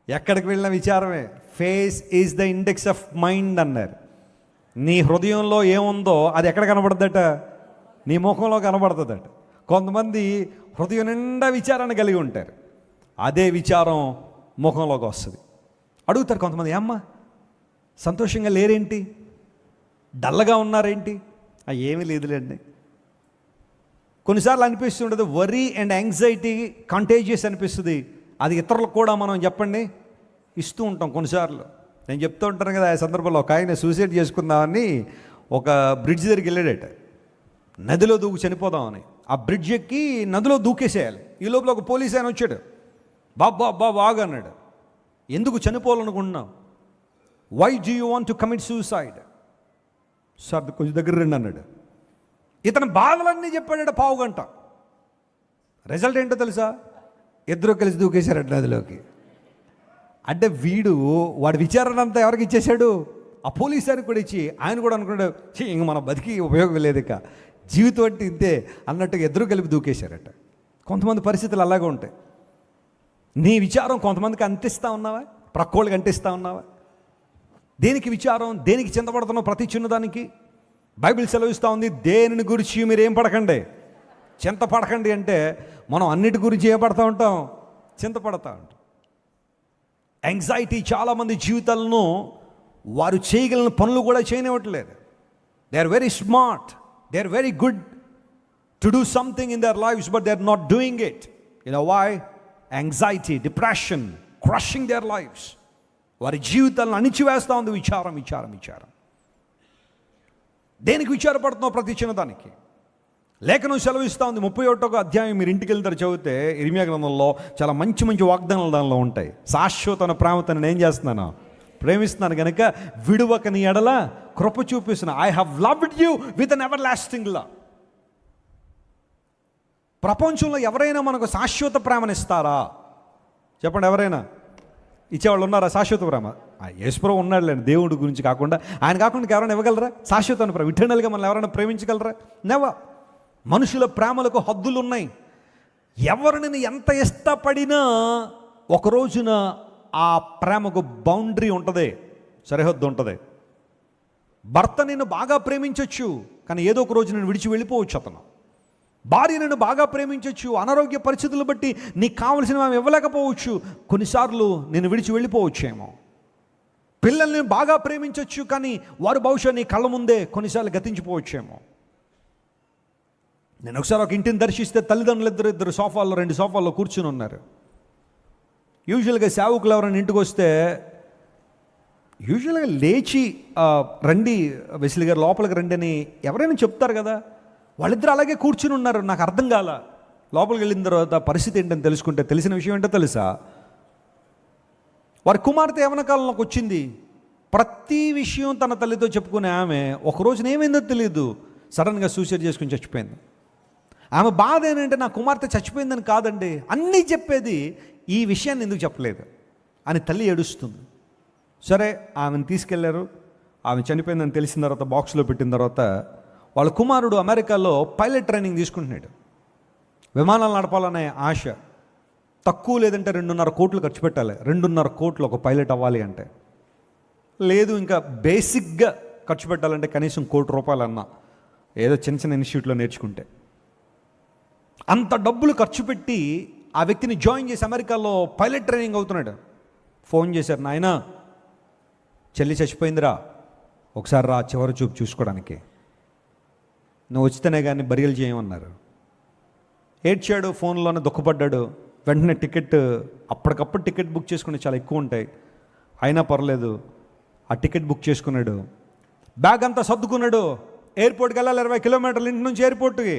ఎక్కడికి వెళ్ళిన విచారమే. Face is the index of mind అన్నారు. నీ హృదయంలో ఏముందో అది ఎక్కడ కనబడుతుందట? నీ ముఖంలో కనబడుతుందట. కొంతమంది హృదయం నిండా విచారాన్ని కలిగి ఉంటారు, అదే విచారం ముఖంలోకి వస్తుంది. అడుగుతారు కొంతమంది, అమ్మ సంతోషంగా లేరేంటి, డల్గా ఉన్నారేంటి? ఏమీ లేదులేండి. కొన్నిసార్లు అనిపిస్తుంటుంది వరీ అండ్ యాంగ్జైటీ కంటేజియస్ అనిపిస్తుంది. అది ఇతరులకు కూడా మనం చెప్పండి ఇస్తూ ఉంటాం కొన్నిసార్లు. నేను చెప్తూ ఉంటాను కదా, ఆ సందర్భంలో ఒక ఆయన సూసైడ్ చేసుకుందామని ఒక బ్రిడ్జ్ దగ్గరికి వెళ్ళాడట. నదిలో దూకి చనిపోదామని. ఆ బ్రిడ్జ్ ఎక్కి నదిలో దూకేసేయాలి. ఈ లోపల ఒక పోలీస్ ఆయన వచ్చాడు. బాగా అన్నాడు, ఎందుకు చనిపోవాలనుకుంటున్నావు? Why do you want to commit suicide? Sir కొంచెం దగ్గర రండి అన్నాడు. ఇతని బాధలన్నీ చెప్పాడట పావు గంట. రిజల్ట్ ఏంటో తెలుసా? ఇద్దరు కలిసి దూకేశారట నదిలోకి. అంటే వాడి విచారణ అంతా ఎవరికి ఇచ్చేశాడు? ఆ పోలీస్ ఆయనకు కూడా ఇచ్చి ఆయన కూడా అనుకున్నాడు, ఇంక మన బతికి ఉపయోగం లేదు, ఇక జీవితం అంటే ఇంతే అన్నట్టుగా ఇద్దరు కలిపి దూకేశారట. కొంతమంది పరిస్థితులు అలాగే ఉంటాయి. నీ విచారం కొంతమందికి అంటిస్తూ ఉన్నావా? ప్రక్కోళ్ళకి అంటిస్తూ ఉన్నావా? దేనికి విచారం? దేనికి చింతపడుతున్నావు? ప్రతి చిన్నదానికి బైబిల్ సెలవిస్తూ ఉంది, దేనిని గురించి మీరు ఏం పడకండి, చింతపడకండి. అంటే మనం అన్నిటి గురించి ఏం పడతా ఉంటాం? చింతపడతా ఉంటాం. యాంగ్జైటీ చాలామంది జీవితాలను వారు చేయగలిగిన పనులు కూడా చేయనివ్వట్లేదు. They are very smart, they are very good to do something in their lives, but they are not doing it. You know why? Anxiety, depression crushing their lives. వారి జీవితాలను అణిచివేస్తూ ఉంది విచారం. దేనికి విచారపడుతున్నావు? ప్రతి చిన్నదానికి. లేఖనం సెలవిస్తూ ఉంది. 31వ అధ్యాయం మీరు ఇంటికి వెళ్తారు చదివితే, ఇర్మియా గ్రంథంలో చాలా మంచి మంచి వాగ్దానాలు దానిలో ఉంటాయి. శాశ్వతమైన ప్రేమతో నేను ఏం చేస్తున్నాను? ప్రేమిస్తున్నాను కనుక విడువక నీ ఎడల కృప చూపిస్తున్నా. I have loved you with an ever lasting love. ప్రపంచంలో ఎవరైనా మనకు శాశ్వత ప్రేమనిస్తారా? చెప్పండి, ఎవరైనా ఇచ్చేవాళ్ళు ఉన్నారా? శాశ్వత ప్రేమ యేసుప్రభు ఉన్నాడులేండి. దేవుడి గురించి కాకుండా, ఆయన కాకుండా ఎవరైనా ఇవ్వగలరా శాశ్వతమైన ప్రేమ? ఇటర్నల్గా మనల్ని ఎవరైనా ప్రేమించగలరా? నెవర్. మనుషుల ప్రేమలకు హద్దులు ఉన్నాయి. ఎవరిని ఎంత ఇష్టపడినా ఒక రోజున ఆ ప్రేమకు బౌండరీ ఉంటుంది, సరిహద్దు ఉంటుంది. భర్త నిన్ను బాగా ప్రేమించవచ్చు, కానీ ఏదో ఒక రోజు నేను విడిచి వెళ్ళిపోవచ్చు. అతను భార్య నిన్ను బాగా ప్రేమించవచ్చు, అనారోగ్య పరిస్థితులు బట్టి నీకు కావలసినవి ఆమె ఇవ్వలేకపోవచ్చు. కొన్నిసార్లు నేను విడిచి వెళ్ళిపోవచ్చేమో. పిల్లల్ని బాగా ప్రేమించవచ్చు, కానీ వారు బహుశా నీ కళ్ళ ముందే కొన్నిసార్లు గతించిపోవచ్చేమో. నేను ఒకసారి ఒక ఇంటిని దర్శిస్తే తల్లిదండ్రులు ఇద్దరు సోఫాల్లో, 2 సోఫాల్లో కూర్చుని ఉన్నారు. యూజువల్గా సేవకులు ఎవరైనా ఇంటికి వస్తే యూజువల్గా లేచి రండి వెస్లీ గారు లోపలికి రండి అని ఎవరైనా చెప్తారు కదా. వాళ్ళిద్దరు అలాగే కూర్చుని ఉన్నారు. నాకు అర్థం కాల. లోపలికి వెళ్ళిన తర్వాత పరిస్థితి ఏంటని తెలుసుకుంటే తెలిసిన విషయం ఏంటో తెలుసా? వారి కుమార్తె యవ్వన కాలంలోకి వచ్చింది. ప్రతి విషయం తన తల్లితో చెప్పుకునే ఆమె ఒక రోజున ఏమైందో తెలియదు, సడన్గా సూసైడ్ చేసుకుని చచ్చిపోయింది. ఆమె బాధ ఏంటంటే నా కుమార్తె చచ్చిపోయిందని కాదండి, అన్నీ చెప్పేది, ఈ విషయాన్ని ఎందుకు చెప్పలేదు అని తల్లి ఏడుస్తుంది. సరే ఆమెను తీసుకెళ్లారు. ఆమె చనిపోయిందని తెలిసిన తర్వాత బాక్స్లో పెట్టిన తర్వాత వాళ్ళ కుమారుడు అమెరికాలో పైలట్ ట్రైనింగ్ తీసుకుంటున్నాడు. విమానాలు నడపాలనే ఆశ. తక్కువ లేదంటే 2.5 కోట్లు ఖర్చు పెట్టాలి. 2.5 కోట్లు ఒక పైలట్ అవ్వాలి అంటే. లేదు ఇంకా బేసిక్గా ఖర్చు పెట్టాలంటే కనీసం ₹1,00,00,000 అన్నా ఏదో చిన్న ఇన్స్టిట్యూట్లో నేర్చుకుంటే. అంత డబ్బులు ఖర్చు పెట్టి ఆ వ్యక్తిని జాయిన్ చేసి అమెరికాలో పైలట్ ట్రైనింగ్ అవుతున్నాడు. ఫోన్ చేశారు, నాయనా చెల్లి చచ్చిపోయిందిరా, ఒకసారి రా చివరి చూపు చూసుకోవడానికి, నువ్వు వచ్చితేనే కానీ బరియలు చేయమన్నారు. ఏడ్చాడు, ఫోన్లోనే దుఃఖపడ్డాడు. వెంటనే అప్పటికప్పుడు టికెట్ బుక్ చేసుకుని చాలా ఎక్కువ ఉంటాయి, అయినా పర్లేదు ఆ టికెట్ బుక్ చేసుకున్నాడు. బ్యాగ్ అంతా సర్దుకున్నాడు. ఎయిర్పోర్ట్కి వెళ్ళాలి, 20 కిలోమీటర్ల ఇంటి నుంచి ఎయిర్పోర్ట్కి.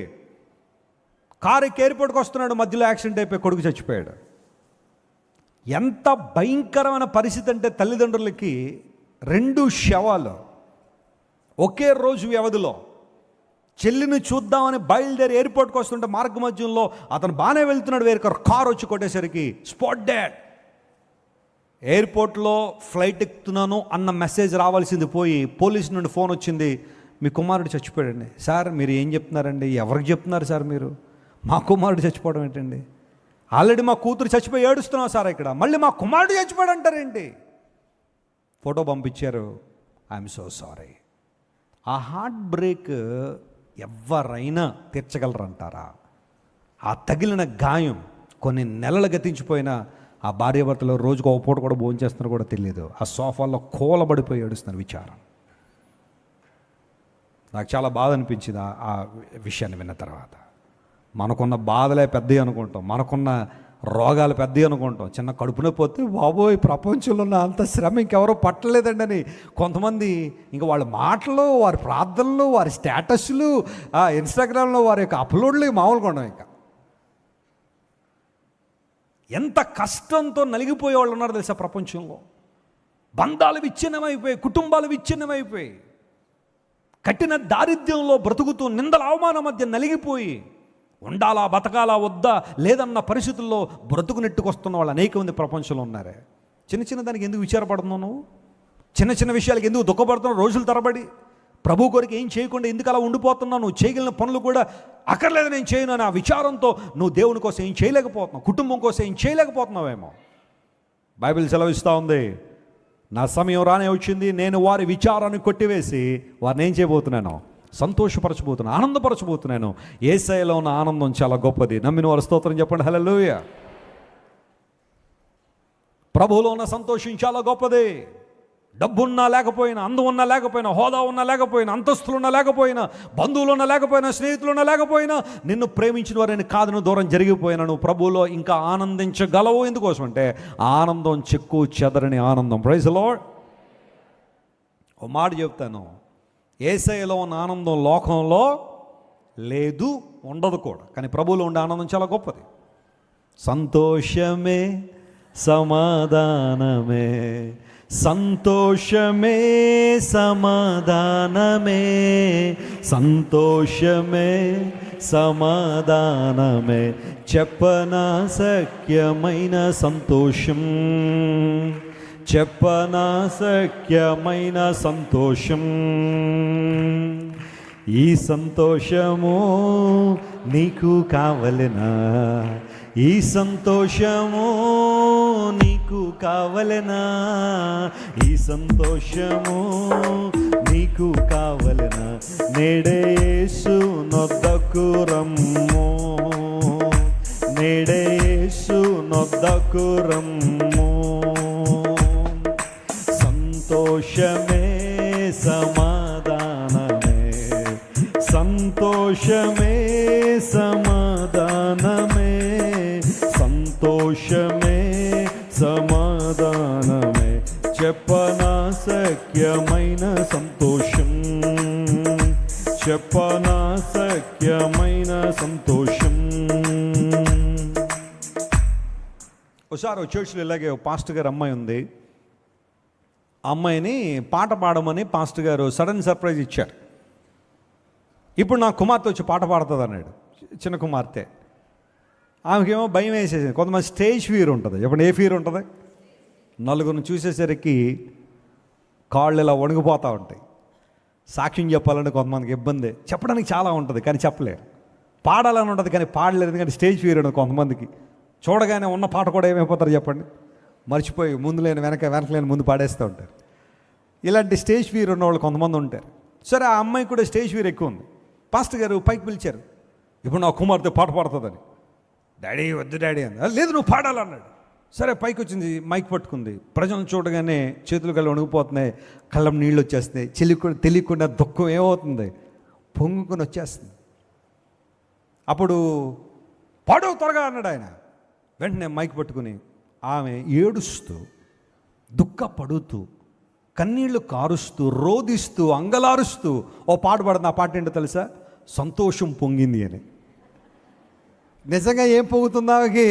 కారు ఎక్కి ఎయిర్పోర్ట్కి వస్తున్నాడు, మధ్యలో యాక్సిడెంట్ అయిపోయి కొడుకు చచ్చిపోయాడు. ఎంత భయంకరమైన పరిస్థితి అంటే తల్లిదండ్రులకి 2 శవాలు ఒకే రోజు వ్యవధిలో. చెల్లిని చూద్దామని బయలుదేరి ఎయిర్పోర్ట్కి వస్తుంటే మార్గ మధ్యంలో అతను బాగానే వెళ్తున్నాడు, వేరే కారు వచ్చి కొట్టేసరికి స్పాట్ డెడ్. ఎయిర్పోర్ట్లో ఫ్లైట్ ఎక్కుతున్నాను అన్న మెసేజ్ రావాల్సింది పోయి పోలీసు నుండి ఫోన్ వచ్చింది, మీ కుమారుడు చచ్చిపోయాడండి. సార్ మీరు ఏం చెప్తున్నారండి? ఎవరికి చెప్తున్నారు సార్ మీరు? మా కుమారుడు చచ్చిపోవడం ఏంటండి? ఆల్రెడీ మా కూతురు చచ్చిపోయి ఏడుస్తున్నాం సార్, ఇక్కడ మళ్ళీ మా కుమారుడు చచ్చిపోయాడు అంటారేంటి? ఫోటో పంపించారు. I'm so sorry. ఆ హార్ట్ బ్రేక్ ఎవరైనా తీర్చగలరంటారా? ఆ తగిలిన గాయం కొన్ని నెలలు గతించిపోయిన ఆ భార్యాభర్తలు రోజుకు ఒక పూట కూడా భోజనం చేస్తున్నారు కూడా తెలియదు. ఆ సోఫాల్లో కూలబడిపోయి ఏడుస్తున్నారు విచారం. నాకు చాలా బాధ అనిపించింది ఆ విషయాన్ని విన్న తర్వాత. మనకున్న బాధలే పెద్దవి అనుకుంటాం, మనకున్న రోగాలు పెద్దవి అనుకుంటాం. చిన్న కడుపున పోతే బాబోయ్ ప్రపంచంలో ఉన్న అంత శ్రమ ఇంకెవరో పట్టలేదండి అని కొంతమంది ఇంకా వాళ్ళ మాటలు, వారి ప్రార్థనలు, వారి స్టేటస్లు, ఇన్స్టాగ్రామ్లో వారి యొక్క అప్లోడ్లు మామూలుగా ఉండవు. ఇంకా ఎంత కష్టంతో నలిగిపోయే వాళ్ళు ఉన్నారు తెలుసా ప్రపంచంలో. బంధాలు విచ్ఛిన్నమైపోయి, కుటుంబాలు విచ్ఛిన్నమైపోయి, కఠిన దారిద్ర్యంలో బ్రతుకుతూ నిందల అవమానం మధ్య నలిగిపోయి ఉండాలా బతకాలా వద్దా లేదన్న పరిస్థితుల్లో బ్రతుకు నెట్టుకొస్తున్న వాళ్ళు అనేక మంది ప్రపంచంలో ఉన్నారే. చిన్న చిన్న దానికి ఎందుకు విచారపడుతున్నావు నువ్వు? చిన్న చిన్న విషయాలకి ఎందుకు దుఃఖపడుతున్నావు రోజుల తరబడి? ప్రభు కొరకు ఏం చేయకుండా ఎందుకు అలా ఉండిపోతున్నావు? నువ్వు చేయగలిగిన పనులు కూడా అక్కర్లేదు నేను చేయను అని ఆ విచారంతో నువ్వు దేవుని కోసం ఏం చేయలేకపోతున్నావు, కుటుంబం కోసం ఏం చేయలేకపోతున్నావేమో. బైబిల్ సెలవిస్తూ ఉంది, నా సమయం రానే వచ్చింది, నేను వారి విచారాన్ని కొట్టివేసి వారిని ఏం చేయబోతున్నాను? సంతోషపరచబోతున్నాను, ఆనందపరచబోతున్నాను. యేసయ్యలో ఉన్న ఆనందం చాలా గొప్పది. నమ్మిన వారు స్తోత్రం చెప్పండి, హల్లెలూయా. ప్రభువులో ఉన్న సంతోషం చాలా గొప్పది. డబ్బున్నా లేకపోయినా, అందం ఉన్నా లేకపోయినా, హోదా ఉన్నా లేకపోయినా, అంతస్తులున్నా లేకపోయినా, బంధువులున్నా లేకపోయినా, స్నేహితులున్నా లేకపోయినా, నిన్ను ప్రేమించిన వారిని కాదును దూరం జరిగిపోయినా నువ్వు ప్రభువులో ఇంకా ఆనందించగలవు. ఎందుకోసం అంటే ఆనందం చెక్కు చెదరని ఆనందం. Praise the lord. ఓ మాట చెప్తాను, యేసయ్యలో ఉన్న ఆనందం లోకంలో లేదు, ఉండదు కూడా. కానీ ప్రభువులో ఉండే ఆనందం చాలా గొప్పది. సంతోషమే సమాధానమే, సంతోషమే సమాధానమే, సంతోషమే సమాధానమే, చెప్పనా సఖ్యమైన సంతోషం, చెప్పనా సఖ్యమైన సంతోషం. ఈ సంతోషము నీకు కావలెనా? ఈ సంతోషము నీకు కావలెనా? ఈ సంతోషము నీకు కావలెనా? నేడే యేసు నొద్దకు రమ్ము, నేడే యేసు నొద్దకు రమ్ము. సంతోషమే సమాధానమే, సంతోషమే సమాధానమే, సంతోషమే సమాధానమే, చెప్పనా సఖ్యమైన సంతోషం, చెప్పనా సఖ్యమైన సంతోషం. ఒకసారి ఒక చర్చ్లో ఇలాగే ఒక పాస్టర్ గారు అమ్మాయి ఉంది. ఆ అమ్మాయిని పాట పాడమని పాస్టర్ గారు సడన్ సర్ప్రైజ్ ఇచ్చారు. ఇప్పుడు నా కుమార్తె వచ్చి పాట పాడుతుంది అన్నాడు. చిన్న కుమార్తె. ఆమెకేమో భయం వేసేసింది. కొంతమంది స్టేజ్ ఫియర్ ఉంటుంది. ఎప్పుడు ఏ ఫియర్ ఉంటుంది? నలుగురిని చూసేసరికి కాళ్ళు ఇలా వణిగిపోతూ ఉంటాయి. సాక్ష్యం చెప్పాలంటే కొంతమందికి ఇబ్బంది, చెప్పడానికి చాలా ఉంటుంది కానీ చెప్పలేరు. పాడాలని ఉంటుంది కానీ పాడలేరు, ఎందుకంటే స్టేజ్ ఫియర్ ఉంటుంది కొంతమందికి. చూడగానే ఉన్న పాట కూడా ఏమైపోతారు చెప్పండి? మర్చిపోయి ముందు లేని వెనక లేని ముందు పాడేస్తూ ఉంటారు. ఇలాంటి స్టేజ్ ఫియర్ ఉన్న వాళ్ళు కొంతమంది ఉంటారు. సరే, ఆ అమ్మాయి కూడా స్టేజ్ ఫియర్ ఎక్కువ ఉంది. పాస్టర్ గారు పైకి పిలిచారు, ఇప్పుడు నా కుమార్తె పాట పాడుతుందని. డాడీ వద్దు డాడీ అని. లేదు నువ్వు పాడాలన్నాడు. సరే పైకి వచ్చింది, మైక్ పట్టుకుంది. ప్రజలను చూడగానే చేతులు కళ్ళు వణిగిపోతున్నాయి, కళ్ళం నీళ్ళు వచ్చేస్తున్నాయి. తెలియకుండా దుఃఖం ఏమవుతుంది? పొంగుకొని వచ్చేస్తుంది. అప్పుడు పాడు త్వరగా అన్నాడు ఆయన. వెంటనే మైక్ పట్టుకుని ఆమె ఏడుస్తూ, దుఃఖపడుతూ, కన్నీళ్లు కారుస్తూ, రోదిస్తూ, అంగలారుస్తూ ఓ పాట పాడుతుంది. ఆ పాట ఏంటో తెలుసా? సంతోషం పొంగింది అని. నిజంగా ఏం పొంగుతుంది ఆమెకి?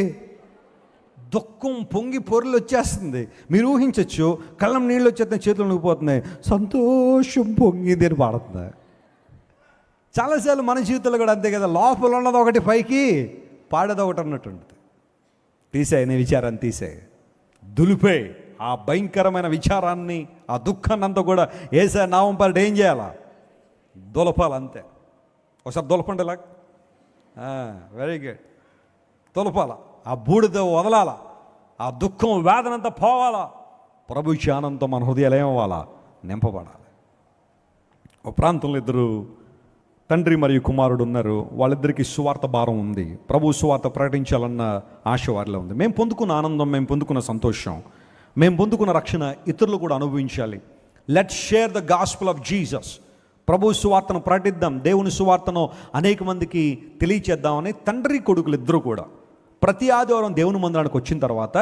దుఃఖం పొంగి పొరులు వచ్చేస్తుంది. మీరు ఊహించవచ్చు, కళ్ళం నీళ్ళు వచ్చేస్తున్నాయి, చేతులు ఉనిగిపోతున్నాయి, సంతోషం పొంగింది అని పాడుతుంది. చాలాసార్లు మన జీవితంలో కూడా అంతే కదా, లోపల ఉన్నది ఒకటి, పైకి పాడేది ఒకటి అన్నట్టుంటుంది. తీసేయి నీ విచారాన్ని, తీసేయి, దులిపే ఆ భయంకరమైన విచారాన్ని, ఆ దుఃఖాన్ని అంతా కూడా యేసయ్య నామం పేరిట ఏం చేయాలా? దులపాలి అంతే. ఒకసారి దులపండి ఇలా. Very good. దులపాల. ఆ బూడిద వదలాలా, ఆ దుఃఖం వేదనంతా పోవాలా, ప్రభు జ్ఞానంతో మన హృదయాలు ఏమవ్వాలా, నింపబడాలి. ఒక ప్రాంతంలో ఇద్దరు తండ్రి మరియు కుమారుడు ఉన్నారు. వాళ్ళిద్దరికీ సువార్త భారం ఉంది. ప్రభు సువార్త ప్రకటించాలన్న ఆశ వారిలో ఉంది. మేము పొందుకున్న ఆనందం, మేము పొందుకున్న సంతోషం, మేము పొందుకున్న రక్షణ ఇతరులు కూడా అనుభవించాలి. Let's share the gospel of Jesus. ప్రభు సువార్తను ప్రకటిద్దాం, దేవుని సువార్తను అనేక మందికి తెలియచేద్దామని తండ్రి కొడుకులు ఇద్దరు కూడా ప్రతి ఆదివారం దేవుని మందిరానికి వచ్చిన తర్వాత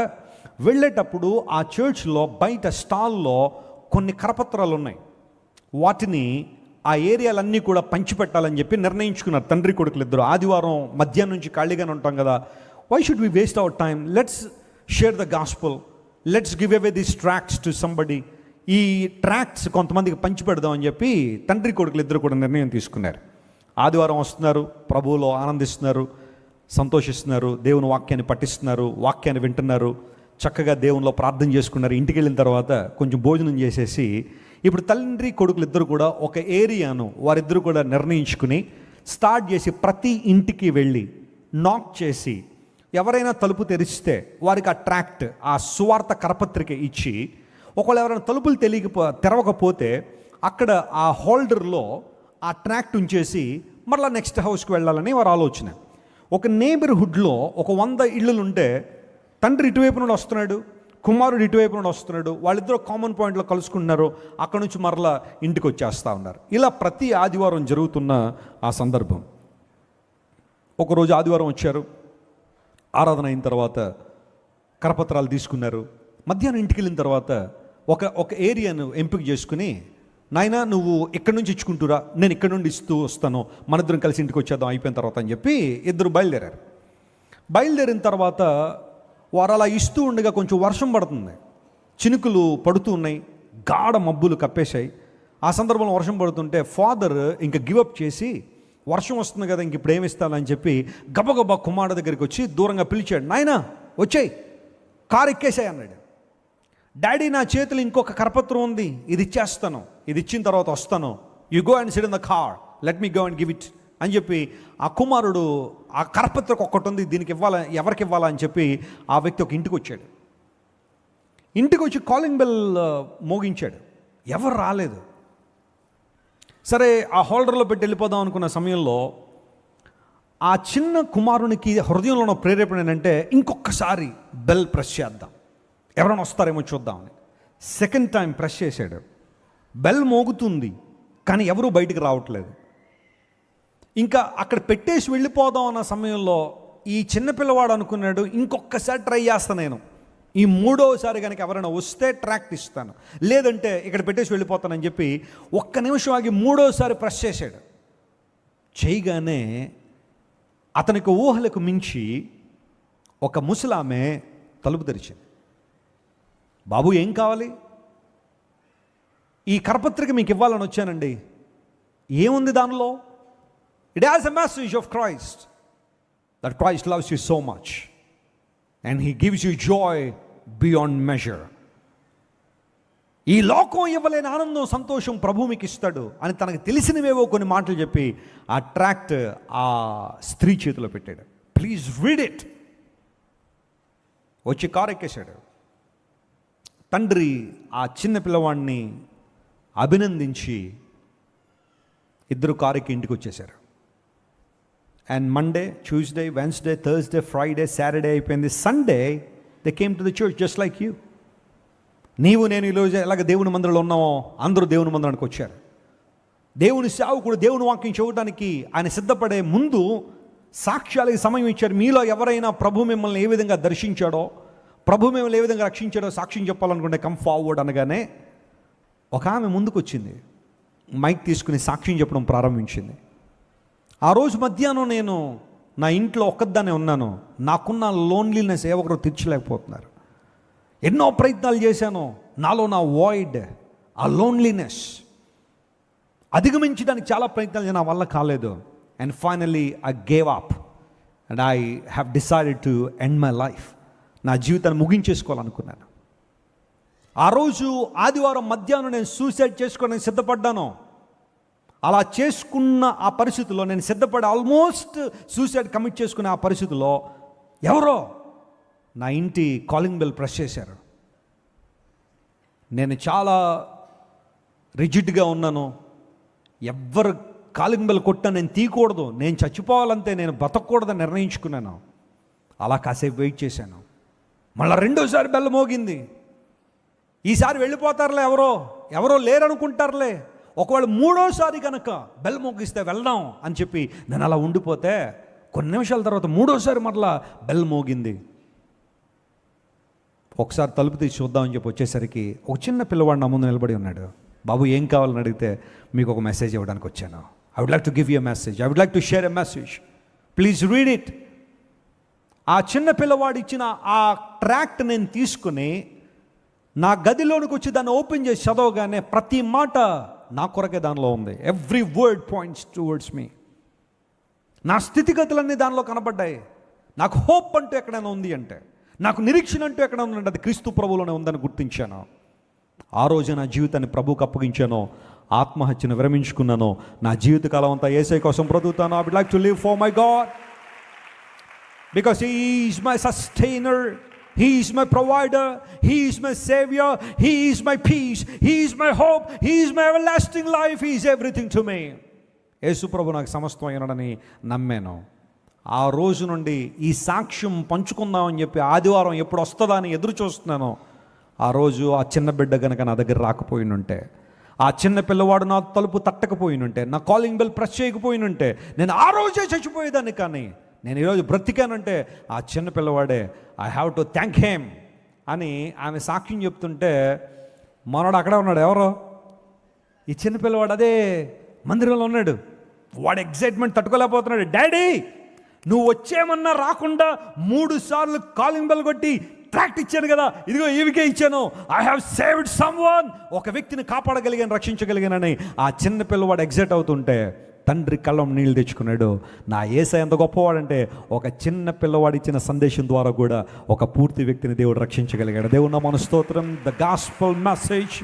వెళ్ళేటప్పుడు ఆ చర్చ్లో బయట స్టాల్లో కొన్ని కరపత్రాలు ఉన్నాయి. వాటిని ఆ ఏరియాలన్నీ కూడా పంచిపెట్టాలని చెప్పి నిర్ణయించుకున్నారు తండ్రి కొడుకులు ఇద్దరు. ఆదివారం మధ్యాహ్నం నుంచి ఖాళీగానే ఉంటాం కదా, why should we waste our time, let's share the gospel, let's give away these tracts to somebody. ఈ ట్రాక్ట్స్ కొంతమందికి పంచిపెడదాం అని చెప్పి తండ్రి కొడుకులు ఇద్దరు కూడా నిర్ణయం తీసుకున్నారు. ఆదివారం వస్తున్నారు, ప్రభువులో ఆనందిస్తున్నారు, సంతోషిస్తున్నారు, దేవుని వాక్యాన్ని పఠిస్తున్నారు, వాక్యాన్ని వింటున్నారు, చక్కగా దేవునిలో ప్రార్థన చేసుకున్నారు. ఇంటికి వెళ్ళిన తర్వాత కొంచెం భోజనం చేసేసి ఇప్పుడు తండ్రి కొడుకులు ఇద్దరు కూడా ఒక ఏరియాను వారిద్దరు కూడా నిర్ణయించుకుని స్టార్ట్ చేసి ప్రతి ఇంటికి వెళ్ళి నాక్ చేసి ఎవరైనా తలుపు తెరిస్తే వారికి ఆ ట్రాక్ట్, ఆ సువార్త కరపత్రిక ఇచ్చి, ఒకవేళ ఎవరైనా తలుపులు తెరవకపోతే అక్కడ ఆ హోల్డర్లో ఆ ట్రాక్ట్ ఉంచేసి మరలా నెక్స్ట్ హౌస్కి వెళ్ళాలని వారి ఆలోచన. ఒక నేబర్హుడ్లో ఒక 100 ఇళ్ళు ఉంటే తండ్రి ఇటువైపు నుండి వస్తున్నాడు, కుమారుడు ఇటువైపు నుండి వస్తున్నాడు, వాళ్ళిద్దరూ కామన్ పాయింట్లో కలుసుకుంటున్నారు, అక్కడ నుంచి మరలా ఇంటికి వచ్చేస్తూ ఉన్నారు. ఇలా ప్రతి ఆదివారం జరుగుతున్న ఆ సందర్భం. ఒకరోజు ఆదివారం వచ్చారు, ఆరాధన అయిన తర్వాత కరపత్రాలు తీసుకున్నారు. మధ్యాహ్నం ఇంటికి వెళ్ళిన తర్వాత ఒక ఏరియాను ఎంపిక చేసుకుని, నాయనా నువ్వు ఇక్కడి నుంచి ఇచ్చుకుంటురా, నేను ఇక్కడి నుండి ఇస్తూ వస్తాను, మన ఇద్దరం కలిసి ఇంటికి వచ్చేద్దాం అయిపోయిన తర్వాత అని చెప్పి ఇద్దరు బయలుదేరారు. బయలుదేరిన తర్వాత వారు అలా ఇస్తూ ఉండగా కొంచెం వర్షం పడుతుంది, చినుకులు పడుతూ ఉన్నాయి, గాఢ మబ్బులు కప్పేశాయి. ఆ సందర్భంలో వర్షం పడుతుంటే ఫాదర్ ఇంకా గివప్ చేసి, వర్షం వస్తుంది కదా ఇంక ఇప్పుడు ఏమిస్తానని చెప్పి గబగబా కుమారుడు దగ్గరికి వచ్చి దూరంగా పిలిచాడు, నాయనా వచ్చేయి, కారు ఎక్కేసాయి అన్నాడు. డాడీ నా చేతులు ఇంకొక కరపత్రం ఉంది, ఇది ఇచ్చేస్తాను, ఇది ఇచ్చిన తర్వాత వస్తాను, you go and SIT in the car, let me go and give it అని చెప్పి ఆ కుమారుడు ఆ కరపత్రిక ఒక్కటి ఉంది, దీనికి ఇవ్వాలా, ఎవరికి ఇవ్వాలా అని చెప్పి ఆ వ్యక్తి ఒక ఇంటికి వచ్చాడు. ఇంటికి వచ్చి కాలింగ్ బెల్ మోగించాడు, ఎవరు రాలేదు. సరే ఆ హోల్డర్లో పెట్టి వెళ్ళిపోదాం అనుకున్న సమయంలో ఆ చిన్న కుమారునికి హృదయంలో ఉన్న ప్రేరేపణ ఏంటంటే ఇంకొకసారి బెల్ ప్రెస్ చేద్దాం, ఎవరైనా వస్తారేమో చూద్దామని. సెకండ్ టైం ప్రెస్ చేశాడు, బెల్ మోగుతుంది కానీ ఎవరూ బయటికి రావట్లేదు. ఇంకా అక్కడ పెట్టేసి వెళ్ళిపోదాం అన్న సమయంలో ఈ చిన్నపిల్లవాడు అనుకున్నాడు, ఇంకొకసారి ట్రై చేస్తాను నేను, ఈ మూడోసారి కనుక ఎవరైనా వస్తే ట్రాక్ట్ ఇస్తాను, లేదంటే ఇక్కడ పెట్టేసి వెళ్ళిపోతానని చెప్పి ఒక్క నిమిషం ఆగి మూడోసారి ప్రెస్ చేశాడు. చేయగానే అతనికి ఊహలకు మించి ఒక ముసలామె తలుపు తెరిచింది. బాబు ఏం కావాలి? ఈ కరపత్రిక మీకు ఇవ్వాలని వచ్చానండి. ఏముంది దానిలో? It has a message of Christ, that Christ loves you so much and He gives you joy beyond measure. ఈ లోకం ఇవ్వలేని ఆనందం, సంతోషం ప్రభు మీకు ఇస్తాడు అని తనకు తెలిసినవేవో కొన్ని మాటలు చెప్పి ఆ ట్రాక్ట్ ఆ స్త్రీ చేతిలో పెట్టాడు. Please read it. వచ్చి కారు ఎక్కేశాడు. తండ్రి ఆ చిన్న పిల్లవాడిని అభినందించి ఇద్దరు కారుకి ఇంటికి వచ్చేశారు. And Monday, Tuesday, Wednesday, Thursday, Friday, Saturday అయిపోయింది. Sunday they came to the church just like you. నీవు నేను ఈరోజు ఎలాగ దేవుని మందిరంలో ఉన్నామో అందరూ దేవుని మందిరానికి వచ్చారు. దేవుని సేవకుడు దేవుని వాక్యం చూడటానికి ఆయన సిద్ధపడే ముందు సాక్ష్యాలకి సమయం ఇచ్చారు. మీలో ఎవరైనా ప్రభు మిమ్మల్ని ఏ విధంగా దర్శించాడో, ప్రభు మిమ్మల్ని ఏ విధంగా రక్షించాడో సాక్ష్యం చెప్పాలనుకుంటే కమ్ ఫార్వర్డ్ అనగానే ఒక ఆమె ముందుకు వచ్చింది, మైక్ తీసుకుని సాక్ష్యం చెప్పడం ప్రారంభించింది. ఆ రోజు మధ్యాహ్నం నేను నా ఇంట్లో ఒక్కదానే ఉన్నాను, నాకున్న లోన్లీనెస్ ఏ ఒక్కరు తీర్చలేకపోతున్నారు. ఎన్నో ప్రయత్నాలు చేశాను, నాలో నా వాయిడ్, ఆ లోన్లీనెస్ అధిగమించడానికి చాలా ప్రయత్నాలు నా వల్ల కాలేదు. And finally I gave up and I have decided to end my life. నా జీవితాన్ని ముగించేసుకోవాలనుకున్నాను. ఆ రోజు ఆదివారం మధ్యాహ్నం నేను సూసైడ్ చేసుకోవడానికి సిద్ధపడ్డాను. అలా చేసుకున్న ఆ పరిస్థితుల్లో నేను సిద్ధపడి ఆల్మోస్ట్ సూసైడ్ కమిట్ చేసుకునే ఆ పరిస్థితుల్లో ఎవరో నా ఇంటి కాలింగ్ బెల్ ప్రెస్ చేశారు. నేను చాలా రిజిడ్గా ఉన్నాను. ఎవ్వరు కాలింగ్ బెల్ కొట్టా నేను తీయకూడదు, నేను చచ్చిపోవాలంతే, నేను బతకూడదని నిర్ణయించుకున్నాను. అలా కాసేపు వెయిట్ చేశాను. మళ్ళీ రెండోసారి బెల్ మోగింది. ఈసారి వెళ్ళిపోతారులే, ఎవరో లేరనుకుంటారులే, ఒకవేళ మూడోసారి కనుక బెల్ మోగిస్తే వెళ్దాం అని చెప్పి నేను అలా ఉండిపోతే కొన్ని నిమిషాల తర్వాత మూడోసారి మరలా బెల్ మోగింది. ఒకసారి తలుపు తీసి చూద్దామని చెప్పి వచ్చేసరికి ఒక చిన్న పిల్లవాడు నా ముందు నిలబడి ఉన్నాడు. బాబు ఏం కావాలని అడిగితే మీకు ఒక మెసేజ్ ఇవ్వడానికి వచ్చాను. I would like to give you a message, I would like to share a message, please read it. ఆ చిన్న పిల్లవాడు ఇచ్చిన ఆ ట్రాక్ట్ నేను తీసుకుని నా గదిలోనికి వచ్చి దాన్ని ఓపెన్ చేసి చదవగానే ప్రతి మాట నా కొరకే దానిలో ఉంది. Every word points towards me. నా స్థితిగతులన్నీ దానిలో కనబడ్డాయి. నాకు హోప్ అంటూ ఎక్కడైనా ఉంది అంటే, నాకు నిరీక్షణ అంటూ ఎక్కడ ఉందంటే అది క్రీస్తు ప్రభువులోనే ఉందని గుర్తించాను. ఆ రోజు నా జీవితాన్ని ప్రభువుకు అప్పగించాను, ఆత్మహత్యను విరమించుకున్నాను. నా జీవితకాలం అంతా యేసయ్య కోసం బ్రతుకుతాను. I would like to live for my God because he is my sustainer, he is my provider, he is my saviour, he is my peace, he is my hope, he is my everlasting life, he is everything to me. యేసు ప్రభు నాకు సమస్తం అయినాడని నమ్మాను. ఆ రోజు నుండి ఈ సాక్ష్యం పంచుకుందామని చెప్పి ఆదివారం ఎప్పుడు వస్తుందా అని ఎదురు చూస్తున్నాను. ఆ రోజు ఆ చిన్న బిడ్డ కనుక నా దగ్గర రాకపోయినుంటే, ఆ చిన్న పిల్లవాడు నా తలుపు తట్టకపోయినుంటే, నా కాలింగ్ బెల్ ప్రెస్ చేయకపోయినుంటే నేను ఆ రోజే చచ్చిపోయేదాన్ని. కానీ నేను ఈరోజు బ్రతికానంటే ఆ చిన్న పిల్లవాడే. I have to thank him అని ఆమె సాక్ష్యం చెప్తుంటే మనోడు అక్కడే ఉన్నాడు. ఎవరో ఈ చిన్న పిల్లవాడు అదే మందిరంలో ఉన్నాడు. వాడు ఎగ్జైట్మెంట్ తట్టుకోలేకపోతున్నాడు. డాడీ నువ్వు వచ్చేమన్నా రాకుండా 3 సార్లు కాలింగ్ బెల్ కొట్టి ట్రాక్ట్ ఇచ్చాను కదా, ఇదిగో ఈవికే ఇచ్చాను. ఐ హ్యావ్ సేవ్డ్ సమ్వన్, ఒక వ్యక్తిని కాపాడగలిగాను, రక్షించగలిగానని ఆ చిన్న పిల్లవాడు ఎగ్జైట్ అవుతుంటే తండ్రి కళ్ళం నీళ్ళు తెచ్చుకున్నాడు. నా యేసయ్య ఎంత గొప్పవాడంటే ఒక చిన్న పిల్లవాడు ఇచ్చిన సందేశం ద్వారా కూడా ఒక పూర్తి వ్యక్తిని దేవుడు రక్షించగలిగాడు. దేవుడు నా మన స్తోత్రం. The gospel message,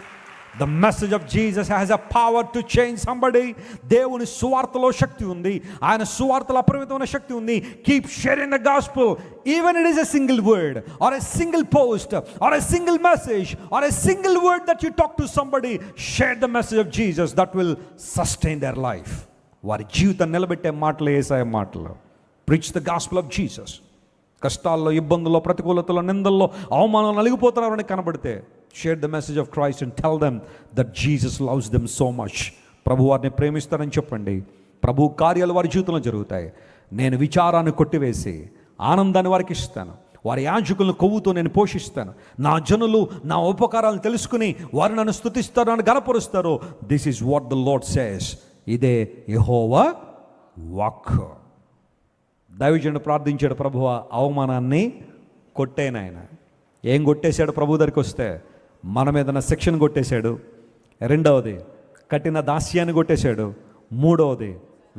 the message of Jesus has a power to change somebody. దేవుని సువార్తలో శక్తి ఉంది, ఆయన సువార్తలో అపరిమితమైన శక్తి ఉంది. Keep sharing the gospel, even it is a single word or a single post or a single message or a single word that you talk to somebody. Share the message of Jesus that will sustain their life. వారి జీవితం నిలబెట్టే మాటలు యేసయ్య మాటలు. Preach the gospel of Jesus. కష్టాల్లో, ఇబ్బందుల్లో, ప్రతికూలతలో, నిందల్లో, అవమానాలు నలిగిపోతున్నారని కనబడితే share the message of Christ and tell them that Jesus loves them so much. ప్రభు వారిని ప్రేమిస్తారని చెప్పండి. ప్రభు కార్యాలు వారి జీవితంలో జరుగుతాయి. నేను విచారాన్ని కొట్టివేసి ఆనందాన్ని వారికి ఇస్తాను. వారి యాజకులను కొవ్వుతో నేను పోషిస్తాను. నా జనులు నా ఉపకారాలను తెలుసుకుని వారు నన్ను స్తుతిస్తారు, నన్ను గణపరుస్తారు. This is what the lord says. ఇదే యెహోవా వాక్. దైవజనుడు ప్రార్థించాడు, ప్రభువా అవమానాన్ని కొట్టేను. ఆయన ఏం కొట్టేశాడు? ప్రభు దగ్గరికి వస్తే మన మీద శిక్షను కొట్టేశాడు. రెండవది కఠిన దాస్యాన్ని కొట్టేశాడు. మూడవది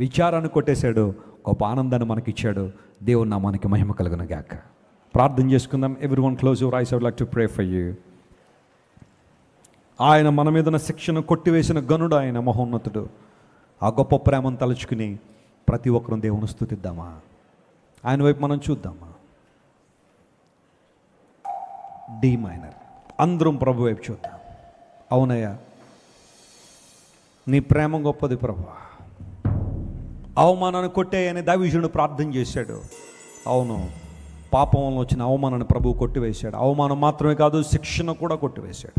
విచారాన్ని కొట్టేశాడు. గొప్ప ఆనందాన్ని మనకిచ్చాడు. దేవుని నామానికి మహిమ కలుగును గాక. ప్రార్థన చేసుకుందాం. Everyone close your eyes. I would like to pray for you. ఆయన మన మీద శిక్షను కొట్టివేసిన గనుడు ఆయన, మహోన్నతుడు. ఆ గొప్ప ప్రేమను తలుచుకుని ప్రతి ఒక్కరూ దేవుని స్తుతిద్దామా? ఆయన వైపు మనం చూద్దామా? D minor. అందరం ప్రభు వైపు చూద్దాం. అవునయ్యా, నీ ప్రేమ గొప్పది ప్రభు. అవమానాన్ని కొట్టేయని దావీదును ప్రార్థన చేశాడు. అవును, పాపంలో వచ్చిన అవమానాన్ని ప్రభువు కొట్టివేశాడు. అవమానం మాత్రమే కాదు, శిక్షణ కూడా కొట్టివేశాడు.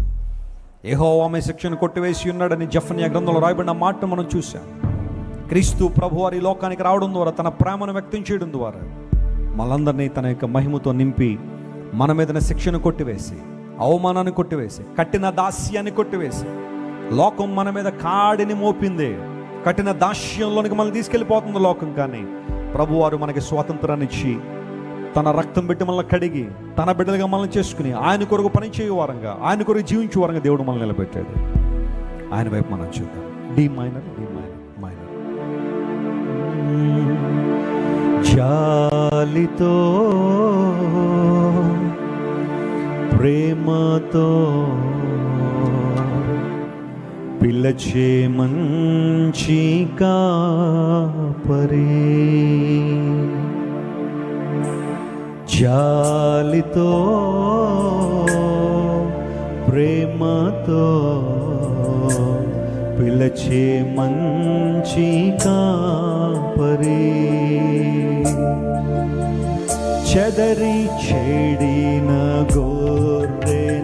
యెహోవా ఆమె శిక్షను కొట్టివేసి ఉన్నాడని జెఫన్యా గ్రంథంలో రాయబడిన మాట మనం చూసాం. క్రీస్తు ప్రభు వారి లోకానికి రావడం ద్వారా, తన ప్రేమను వ్యక్తం చేయడం ద్వారా మనందరినీ తన యొక్క మహిమతో నింపి మన మీద శిక్షను కొట్టివేసి, అవమానాన్ని కొట్టివేసి, కఠిన దాస్యాన్ని కొట్టివేసి, లోకం మన మీద కాడిని మోపింది. కఠిన దాస్యంలోనికి మనల్ని తీసుకెళ్ళిపోతుంది లోకం. కానీ ప్రభువారు మనకి స్వాతంత్రాన్ని ఇచ్చి తన రక్తం పెట్టి మనల్ని కడిగి తన బిడ్డలుగా మనల్ని చేసుకుని ఆయన కొరకు పని చేయవారంగా, ఆయన కొరకు జీవించే వారంగా దేవుడు మనల్ని నిలబెట్టాడు. ఆయన వైపు మనం చూద్దాం. D minor, D minor, minor. జాలితో ప్రేమతో పిలచే మంచి కాపరి, జాలితో ప్రేమతో పిలచే మంచి కాపరి, చెదరి చెడిన గొర్రెనైతే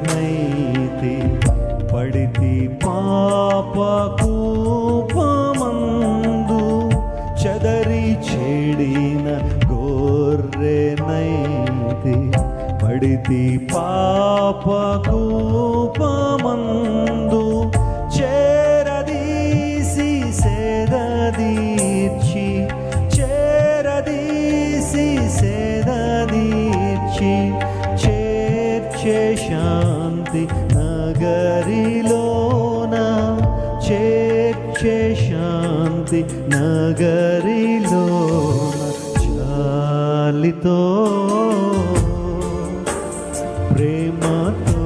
పడితి పాప కూపమందు, చెదరి చెడిన గొర్రెనైతే పడితి పాప కూపమందు, చేరదీసి సేదదీర్చి, చేరదీసి సేదదీర్చి, చేర్చే శాంతి నగరిలోన, చేర్చే శాంతి నగరిలోన, జాలితో ప్రేమతో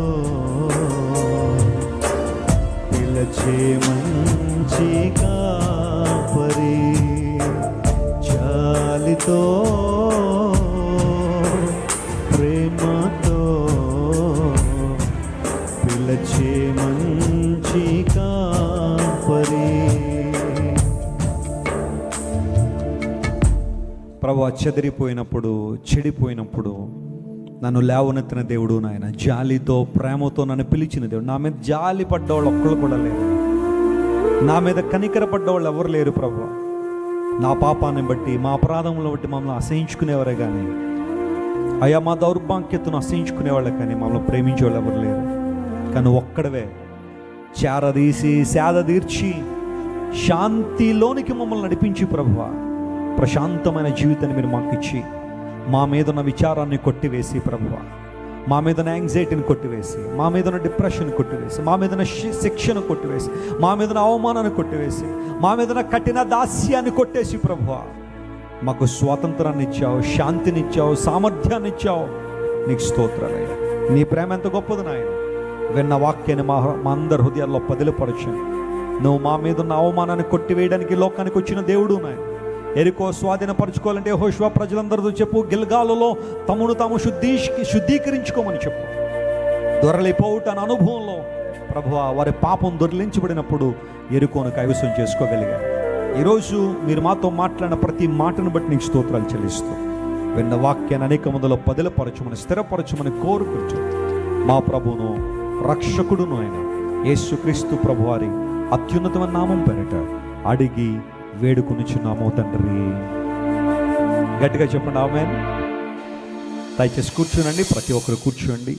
పిలచే మంచి కాపరి, జాలితో ప్రేమతో పిలచే మంచి కాపరి. ప్రభువా, చెదిరిపోయినప్పుడు చెడిపోయినప్పుడు నన్ను లేవనెత్తిన దేవుడు నాయన, జాలితో ప్రేమతో నన్ను పిలిచిన దేవుడు. నా మీద జాలి పడ్డవాళ్ళు ఒక్కళ్ళు కూడా లేరు, నా మీద కనికర పడ్డవాళ్ళు ఎవరు లేరు ప్రభువా. నా పాపాన్ని బట్టి, మా అపరాధములను బట్టి మమ్మల్ని అసహించుకునేవారే కానీ, అయ్యా మా దౌర్భాగ్యతను అసహించుకునేవాళ్ళే కానీ మమ్మల్ని ప్రేమించేవాళ్ళు ఎవరు లేరు. కానీ ఒక్కడవే చేరదీసి సేద తీర్చి శాంతిలోనికి మమ్మల్ని నడిపించి ప్రభువా, ప్రశాంతమైన జీవితాన్ని మీరు మాకు ఇచ్చి, మా మీద ఉన్న విచారాన్ని కొట్టివేసి ప్రభువా, మా మీద ఉన్న యాంగ్జైటీని కొట్టివేసి, మా మీద ఉన్న డిప్రెషన్ కొట్టివేసి, మా మీద ఉన్న శిక్షను కొట్టివేసి, మా మీద ఉన్న అవమానాన్ని కొట్టివేసి, మా మీద ఉన్న కఠిన దాస్యాన్ని కొట్టేసి ప్రభువా, మాకు స్వాతంత్రాన్ని ఇచ్చావు, శాంతిని ఇచ్చావు, సామర్థ్యాన్ని ఇచ్చావు. నీకు స్తోత్రాలయ్యా. నీ ప్రేమ ఎంత గొప్పది నాయన. విన్న వాక్యాన్ని మా అందరి హృదయాల్లో పదిలపరచండి. నువ్వు మా మీద ఉన్న అవమానాన్ని కొట్టివేయడానికి లోకానికి వచ్చిన దేవుడు నాయన. ఎరికో స్వాధీనపరచుకోవాలంటే యెహోషువ ప్రజలందరితో చెప్పు, గిల్గాలులో తమను తాము శుద్ధీకరించుకోమని చెప్పు. దొరలిపోవుట అనే అనుభవంలో ప్రభువా వారి పాపం దొరిలించబడినప్పుడు ఎరుకోను కైవసం చేసుకోగలిగారు. ఈరోజు మీరు మాతో మాట్లాడిన ప్రతి మాటను బట్టి నీకు స్తోత్రాలు చెల్లిస్తూ, విన్న వాక్యాన్ని అనేక మందిలో పదిలపరచమని స్థిరపరచమని కోరుకుంటూ, మా ప్రభువును రక్షకుడును అయిన యేసుక్రీస్తు ప్రభువారి అత్యున్నతమైన నామం పేరిట అడిగి వేడుకొనిచున్నాము తండ్రి. గట్టిగా చెప్పండి ఆమేన్. దయచేసి కూర్చోనండి, ప్రతి ఒక్కరు కూర్చోండి.